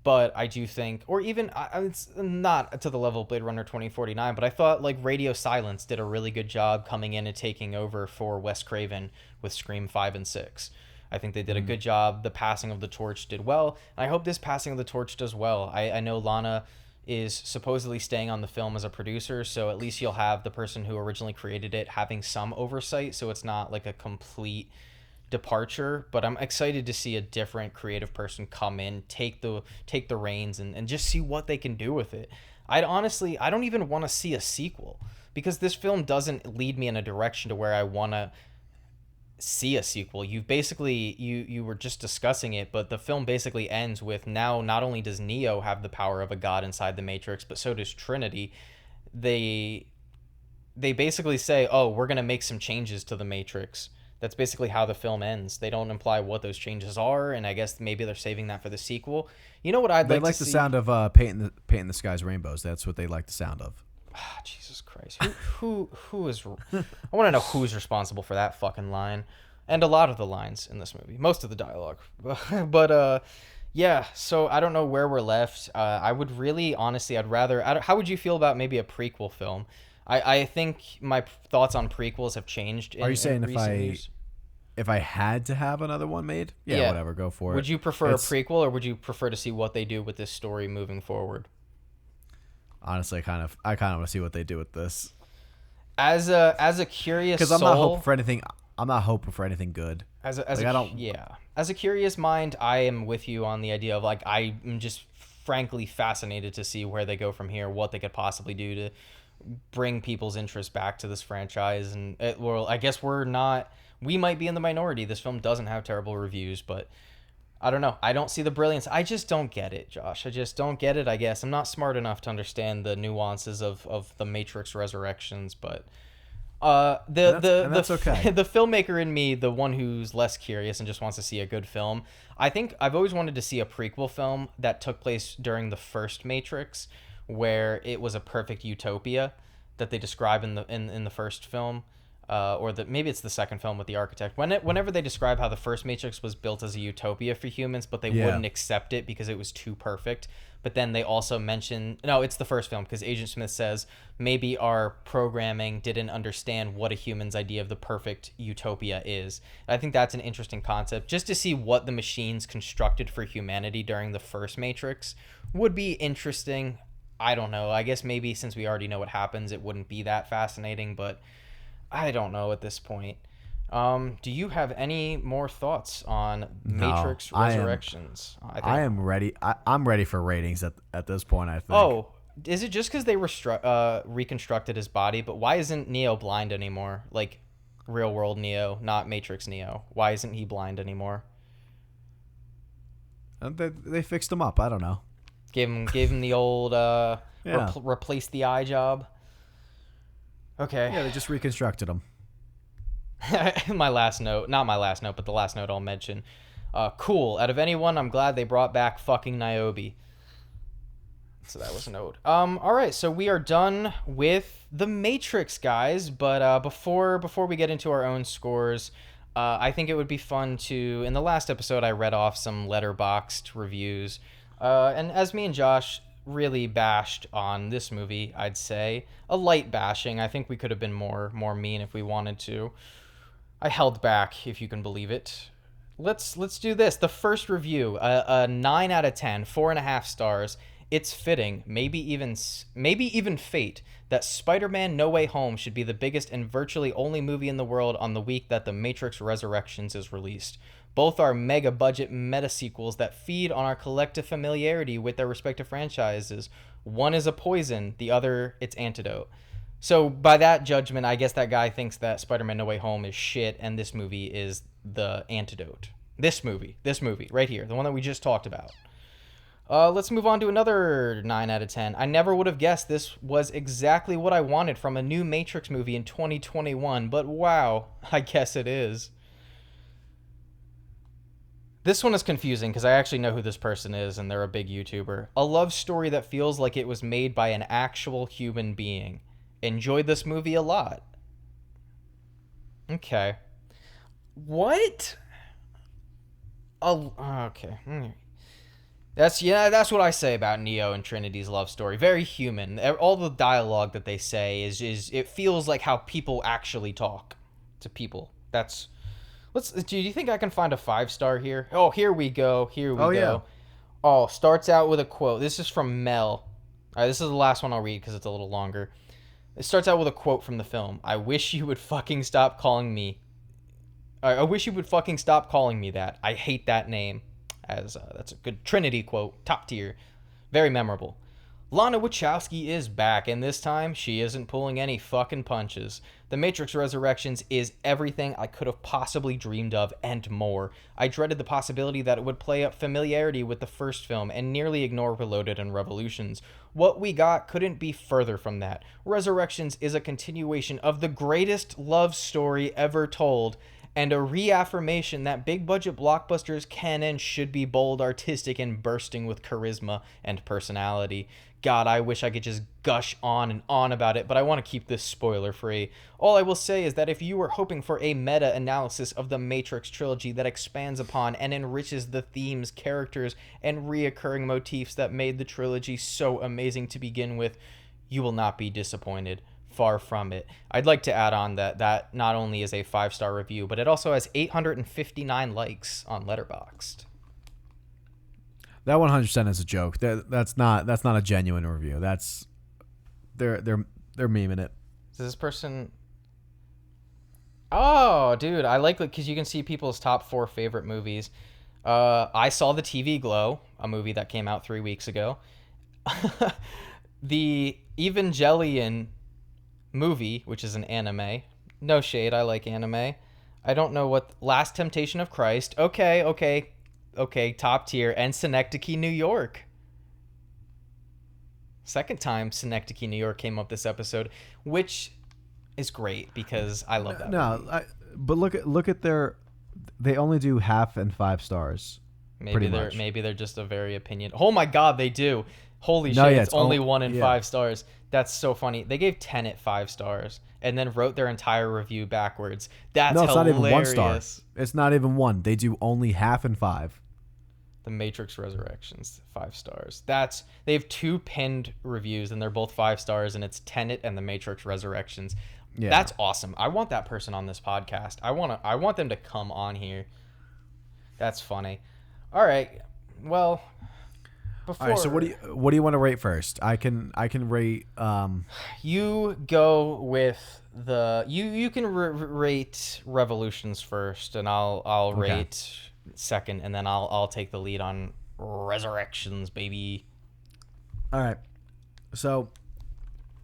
but I do think, or even, it's not to the level of Blade Runner 2049, but I thought like Radio Silence did a really good job coming in and taking over for Wes Craven with Scream 5 and 6. I think they did a good job. The passing of the torch did well. And I hope this passing of the torch does well. I know Lana is supposedly staying on the film as a producer, so at least you'll have the person who originally created it having some oversight, so it's not like a complete departure. But I'm excited to see a different creative person come in, take the reins, and just see what they can do with it. I don't even want to see a sequel, because this film doesn't lead me in a direction to where I want to see a sequel. You've basically, you were just discussing it, but the film basically ends with, now not only does Neo have the power of a god inside the Matrix, but so does Trinity. They basically say, oh, we're going to make some changes to the Matrix. That's basically how the film ends. They don't imply what those changes are, and I guess maybe they're saving that for the sequel. You know what I'd like to see? They like the sound of painting the skies rainbows. That's what they like the sound of. Jesus Christ. Who is... I want to know who's responsible for that fucking line. And a lot of the lines in this movie. Most of the dialogue. But, yeah, so I don't know where we're left. I would really, honestly, how would you feel about maybe a prequel film? I think my thoughts on prequels have changed. Are you saying if I had to have another one made? Yeah, whatever, go for it. Would you prefer a prequel, or would you prefer to see what they do with this story moving forward? Honestly, I kind of want to see what they do with this. As a curious soul, because I'm not hoping for anything. I'm not hoping for anything good. As a curious mind, I am with you on the idea of like I'm just frankly fascinated to see where they go from here, what they could possibly do to bring people's interest back to this franchise. And I guess we might be in the minority. This film doesn't have terrible reviews, but I don't know. I don't see the brilliance. I just don't get it, Josh. I just don't get it, I guess. I'm not smart enough to understand the nuances of the Matrix Resurrections, but that's okay. The filmmaker in me, the one who's less curious and just wants to see a good film, I think I've always wanted to see a prequel film that took place during the first Matrix, where it was a perfect utopia that they describe in the first film. Maybe it's the second film with the architect. Whenever they describe how the first Matrix was built as a utopia for humans, but they wouldn't accept it because it was too perfect. But then they also mention, no, it's the first film, because Agent Smith says maybe our programming didn't understand what a human's idea of the perfect utopia is. I think that's an interesting concept. Just to see what the machines constructed for humanity during the first Matrix would be interesting. I don't know. I guess maybe since we already know what happens, it wouldn't be that fascinating, but I don't know at this point. Do you have any more thoughts on Matrix Resurrections? I am ready. I'm ready for ratings at this point, I think. Oh, is it just because they reconstructed his body? But why isn't Neo blind anymore? Like, real world Neo, not Matrix Neo. Why isn't he blind anymore? They fixed him up. I don't know. Gave him the old replace the eye job. Okay. Yeah, they just reconstructed him. My last note, not my last note, but the last note I'll mention. Cool. Out of anyone, I'm glad they brought back fucking Niobe. So that was a note. All right, so we are done with The Matrix, guys. But before we get into our own scores, I think it would be fun to. In the last episode, I read off some Letterboxd reviews, and as me and Josh really bashed on this movie, I'd say a light bashing. I think we could have been more mean if we wanted to. I held back, if you can believe it. Let's do this. The first review, a 9 out of 10, 4.5 stars. It's fitting, maybe even fate, that Spider-Man No Way Home should be the biggest and virtually only movie in the world on the week that The Matrix Resurrections is released. Both are mega-budget meta-sequels that feed on our collective familiarity with their respective franchises. One is a poison, the other its antidote. So by that judgment, I guess that guy thinks that Spider-Man No Way Home is shit and this movie is the antidote. This movie, right here, the one that we just talked about. Let's move on to another 9 out of 10. I never would have guessed this was exactly what I wanted from a new Matrix movie in 2021, but wow, I guess it is. This one is confusing because I actually know who this person is and they're a big YouTuber. A love story that feels like it was made by an actual human being. Enjoyed this movie a lot. Okay. What? Oh, okay. That's what I say about Neo and Trinity's love story. Very human. All the dialogue that they say is it feels like how people actually talk to people. Do you think I can find a 5-star here? Oh, here we go. Yeah. Oh, starts out with a quote. This is from Mel. All right, this is the last one I'll read because it's a little longer. It starts out with a quote from the film. I wish you would fucking stop calling me that. I hate that name. That's a good Trinity quote. Top tier. Very memorable. Lana Wachowski is back, and this time, she isn't pulling any fucking punches. The Matrix Resurrections is everything I could have possibly dreamed of, and more. I dreaded the possibility that it would play up familiarity with the first film, and nearly ignore Reloaded and Revolutions. What we got couldn't be further from that. Resurrections is a continuation of the greatest love story ever told, and a reaffirmation that big-budget blockbusters can and should be bold, artistic, and bursting with charisma and personality. God, I wish I could just gush on and on about it, but I want to keep this spoiler-free. All I will say is that if you were hoping for a meta-analysis of the Matrix trilogy that expands upon and enriches the themes, characters, and reoccurring motifs that made the trilogy so amazing to begin with, you will not be disappointed. Far from it. I'd like to add on that not only is a 5-star review, but it also has 859 likes on Letterboxd. That 100% is a joke. That's not a genuine review. That's they're memeing it. Is this person? Oh, dude, I like it because you can see people's top 4 favorite movies. I saw The TV Glow, a movie that came out 3 weeks ago. The Evangelion movie, which is an anime. No shade, I like anime. I don't know what Last Temptation of Christ. Okay, top tier. And Synecdoche, New York. Second time Synecdoche, New York came up this episode, which is great because I love that movie. But look at their. They only do half and 5 stars. Maybe they're just a very opinion. Oh my God, they do. Holy shit! It's only 1 in 5 stars. That's so funny. They gave Tenet 5 stars and then wrote their entire review backwards. That's hilarious. Not even 1 star. It's not even 1. They do only half and 5. The Matrix Resurrections 5 stars. They have 2 pinned reviews and they're both 5 stars, and it's Tenet and The Matrix Resurrections. Yeah. That's awesome. I want that person on this podcast. I want them to come on here. That's funny. All right. Well, before. All right. So what do you want to rate first? I can rate. You go with you can rate Revolutions first, and I'll rate second, and then I'll take the lead on Resurrections, baby. All right. So,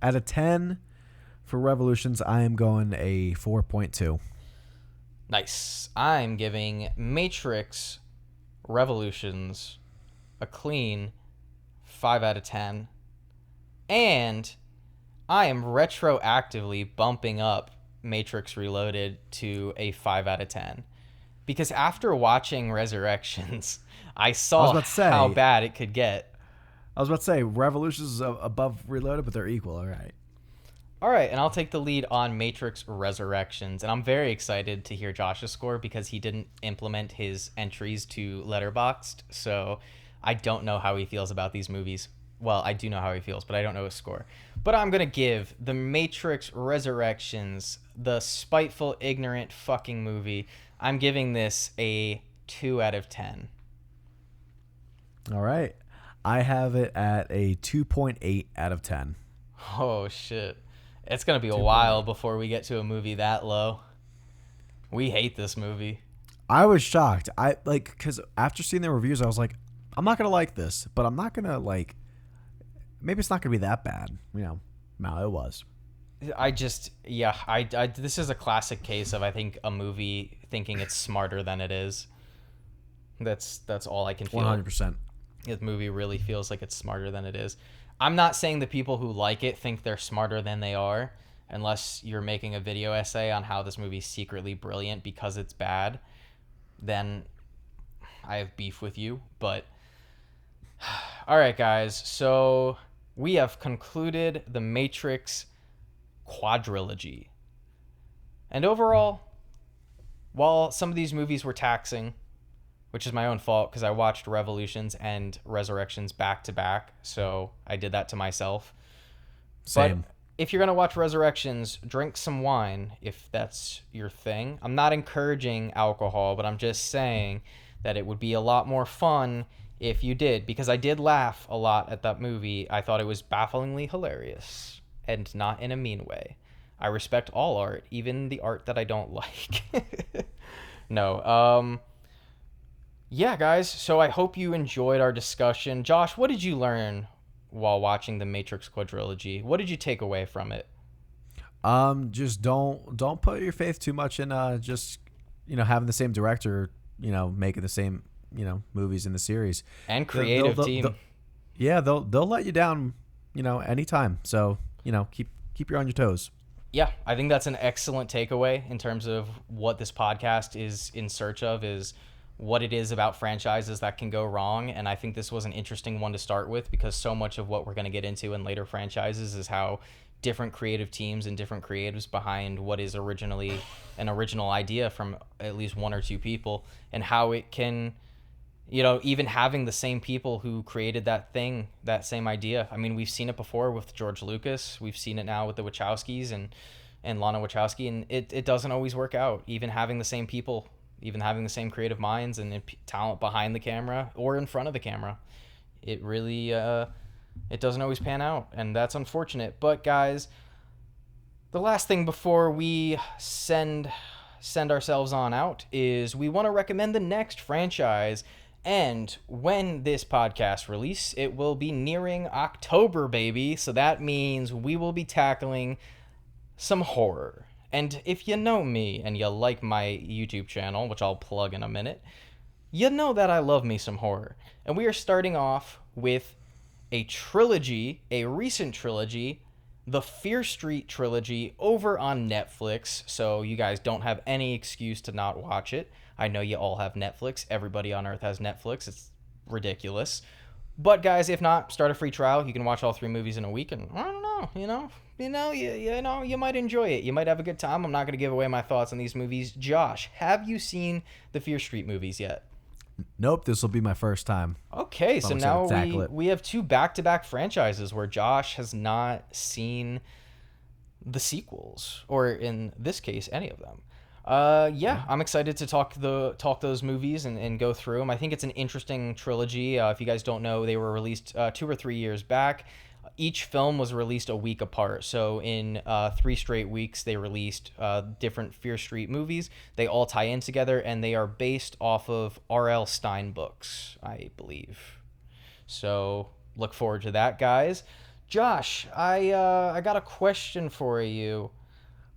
out of 10. For Revolutions, I am going a 4.2. Nice. I'm giving Matrix Revolutions a clean 5 out of 10. And I am retroactively bumping up Matrix Reloaded to a 5 out of 10. Because after watching Resurrections, I saw how bad it could get. I was about to say, Revolutions is above Reloaded, but they're equal. All right. All right, and I'll take the lead on Matrix Resurrections, and I'm very excited to hear Josh's score because he didn't implement his entries to Letterboxd, so I don't know how he feels about these movies. Well, I do know how he feels, but I don't know his score. But I'm going to give The Matrix Resurrections, the spiteful, ignorant fucking movie, I'm giving this a 2 out of 10. All right. I have it at a 2.8 out of 10. Oh, shit. It's going to be a while before we get to a movie that low. We hate this movie. I was shocked. Because after seeing the reviews, I was like, I'm not going to like this, but I'm not going to maybe it's not going to be that bad. No, it was. This is a classic case of, I think, a movie thinking it's smarter than it is. That's all I can feel. 100%. The movie really feels like it's smarter than it is. I'm not saying the people who like it think they're smarter than they are, unless you're making a video essay on how this movie's secretly brilliant because it's bad. Then I have beef with you. But all right, guys. So we have concluded the Matrix quadrilogy. And overall, while some of these movies were taxing, which is my own fault because I watched Revolutions and Resurrections back to back, so I did that to myself. Same. But if you're going to watch Resurrections, drink some wine if that's your thing. I'm not encouraging alcohol, but I'm just saying that it would be a lot more fun if you did, because I did laugh a lot at that movie. I thought it was bafflingly hilarious and not in a mean way. I respect all art, even the art that I don't like. No, yeah, guys, so I hope you enjoyed our discussion. Josh, what did you learn while watching the Matrix quadrilogy? What did you take away from it? Just don't put your faith too much in having the same director, making the same, movies in the series. And creative team. They'll let you down, anytime. So, keep you on your toes. Yeah, I think that's an excellent takeaway in terms of what this podcast is in search of, is what it is about franchises that can go wrong. And I think this was an interesting one to start with, because so much of what we're going to get into in later franchises is how different creative teams and different creatives behind what is originally an original idea from at least one or two people, and how it can, even having the same people who created that thing, that same idea. I mean, we've seen it before with George Lucas. We've seen it now with the Wachowskis and Lana Wachowski, and it doesn't always work out. Even having the same people, even having the same creative minds and talent behind the camera or in front of the camera, it really it doesn't always pan out, and that's unfortunate. But guys, the last thing before we send ourselves on out is we want to recommend the next franchise. And when this podcast release, it will be nearing October, baby. So that means we will be tackling some horror. And if you know me and you like my YouTube channel, which I'll plug in a minute, you know that I love me some horror. And we are starting off with a trilogy, a recent trilogy, the Fear Street trilogy over on Netflix. So you guys don't have any excuse to not watch it. I know you all have Netflix. Everybody on Earth has Netflix. It's ridiculous. But guys, if not, start a free trial. You can watch all 3 movies in a week, and I don't know, you might enjoy it. You might have a good time. I'm not going to give away my thoughts on these movies. Josh, have you seen the Fear Street movies yet? Nope, this will be my first time. Okay, so now we have 2 back-to-back franchises where Josh has not seen the sequels, or in this case, any of them. I'm excited to talk those movies and go through them. I think it's an interesting trilogy. If you guys don't know, they were released 2 or 3 years back. Each film was released a week apart. So in 3 straight weeks, they released different Fear Street movies. They all tie in together, and they are based off of R.L. Stine books, I believe. So look forward to that, guys. Josh, I got a question for you.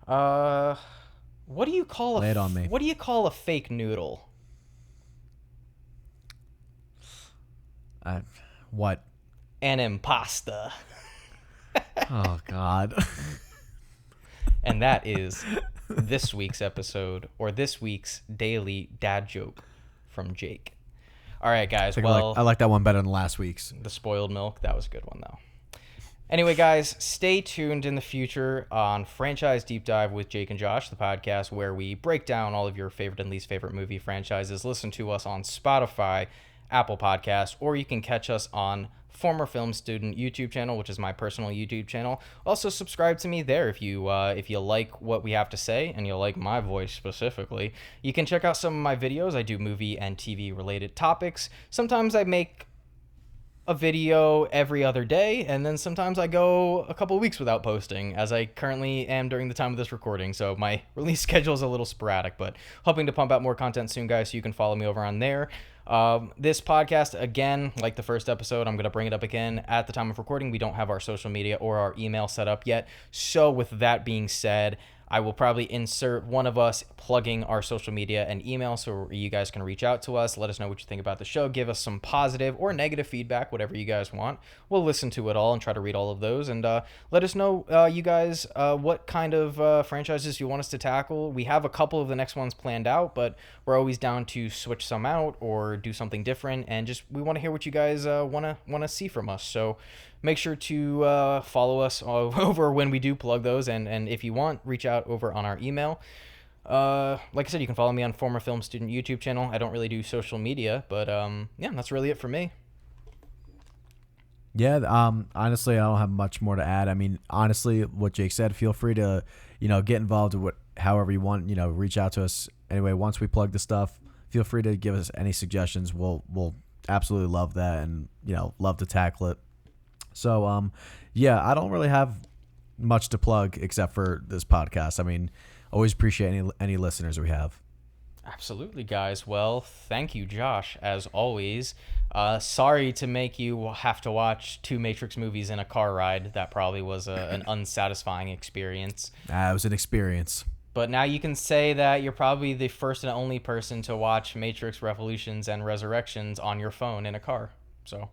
What do you call Lay it on me. What do you call a fake noodle? What? An impasta. Oh God. And that is this week's episode, or this week's daily dad joke from Jake. All right, guys. I like that one better than last week's. The spoiled milk. That was a good one, though. Anyway, guys, stay tuned in the future on Franchise Deep Dive with Jake and Josh, the podcast where we break down all of your favorite and least favorite movie franchises. Listen to us on Spotify, Apple Podcasts, or you can catch us on Former Film Student YouTube channel, which is my personal YouTube channel. Also, subscribe to me there if you like what we have to say and you like my voice specifically. You can check out some of my videos. I do movie and TV related topics. Sometimes I make a video every other day, and then sometimes I go a couple weeks without posting, as I currently am during the time of this recording, so my release schedule is a little sporadic, but hoping to pump out more content soon, guys, so you can follow me over on there. This podcast, again, like the first episode, I'm going to bring it up again. At the time of recording, we don't have our social media or our email set up yet, so with that being said, I will probably insert one of us plugging our social media and email so you guys can reach out to us, let us know what you think about the show, give us some positive or negative feedback, whatever you guys want. We'll listen to it all and try to read all of those, and let us know, you guys, what kind of franchises you want us to tackle. We have a couple of the next ones planned out, but we're always down to switch some out or do something different, and just we want to hear what you guys want to see from us. So make sure to follow us over when we do plug those, and if you want, reach out over on our email. Like I said, you can follow me on Former Film Student YouTube channel. I don't really do social media, but yeah, that's really it for me. Yeah, honestly, I don't have much more to add. I mean, honestly, what Jake said, feel free to, get involved with however you want, reach out to us. Anyway, once we plug the stuff, feel free to give us any suggestions. We'll absolutely love that, and, love to tackle it. So, yeah, I don't really have much to plug except for this podcast. I mean, always appreciate any listeners we have. Absolutely, guys. Well, thank you, Josh, as always. Sorry to make you have to watch 2 Matrix movies in a car ride. That probably was an unsatisfying experience. It was an experience. But now you can say that you're probably the first and only person to watch Matrix Revolutions and Resurrections on your phone in a car. So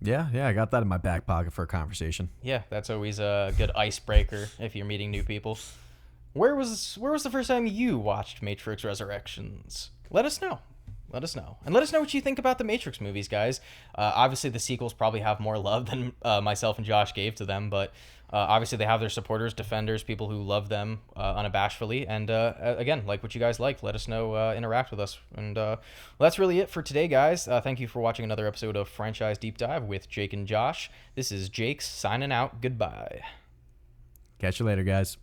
Yeah, I got that in my back pocket for a conversation. Yeah, that's always a good icebreaker if you're meeting new people. Where was the first time you watched Matrix Resurrections? Let us know. And let us know what you think about the Matrix movies, guys. Obviously, the sequels probably have more love than myself and Josh gave to them, but obviously they have their supporters, defenders, people who love them unabashedly. And again, like what you guys like, let us know, interact with us. And well, that's really it for today, guys. Thank you for watching another episode of Franchise Deep Dive with Jake and Josh. This is Jake signing out. Goodbye. Catch you later, guys.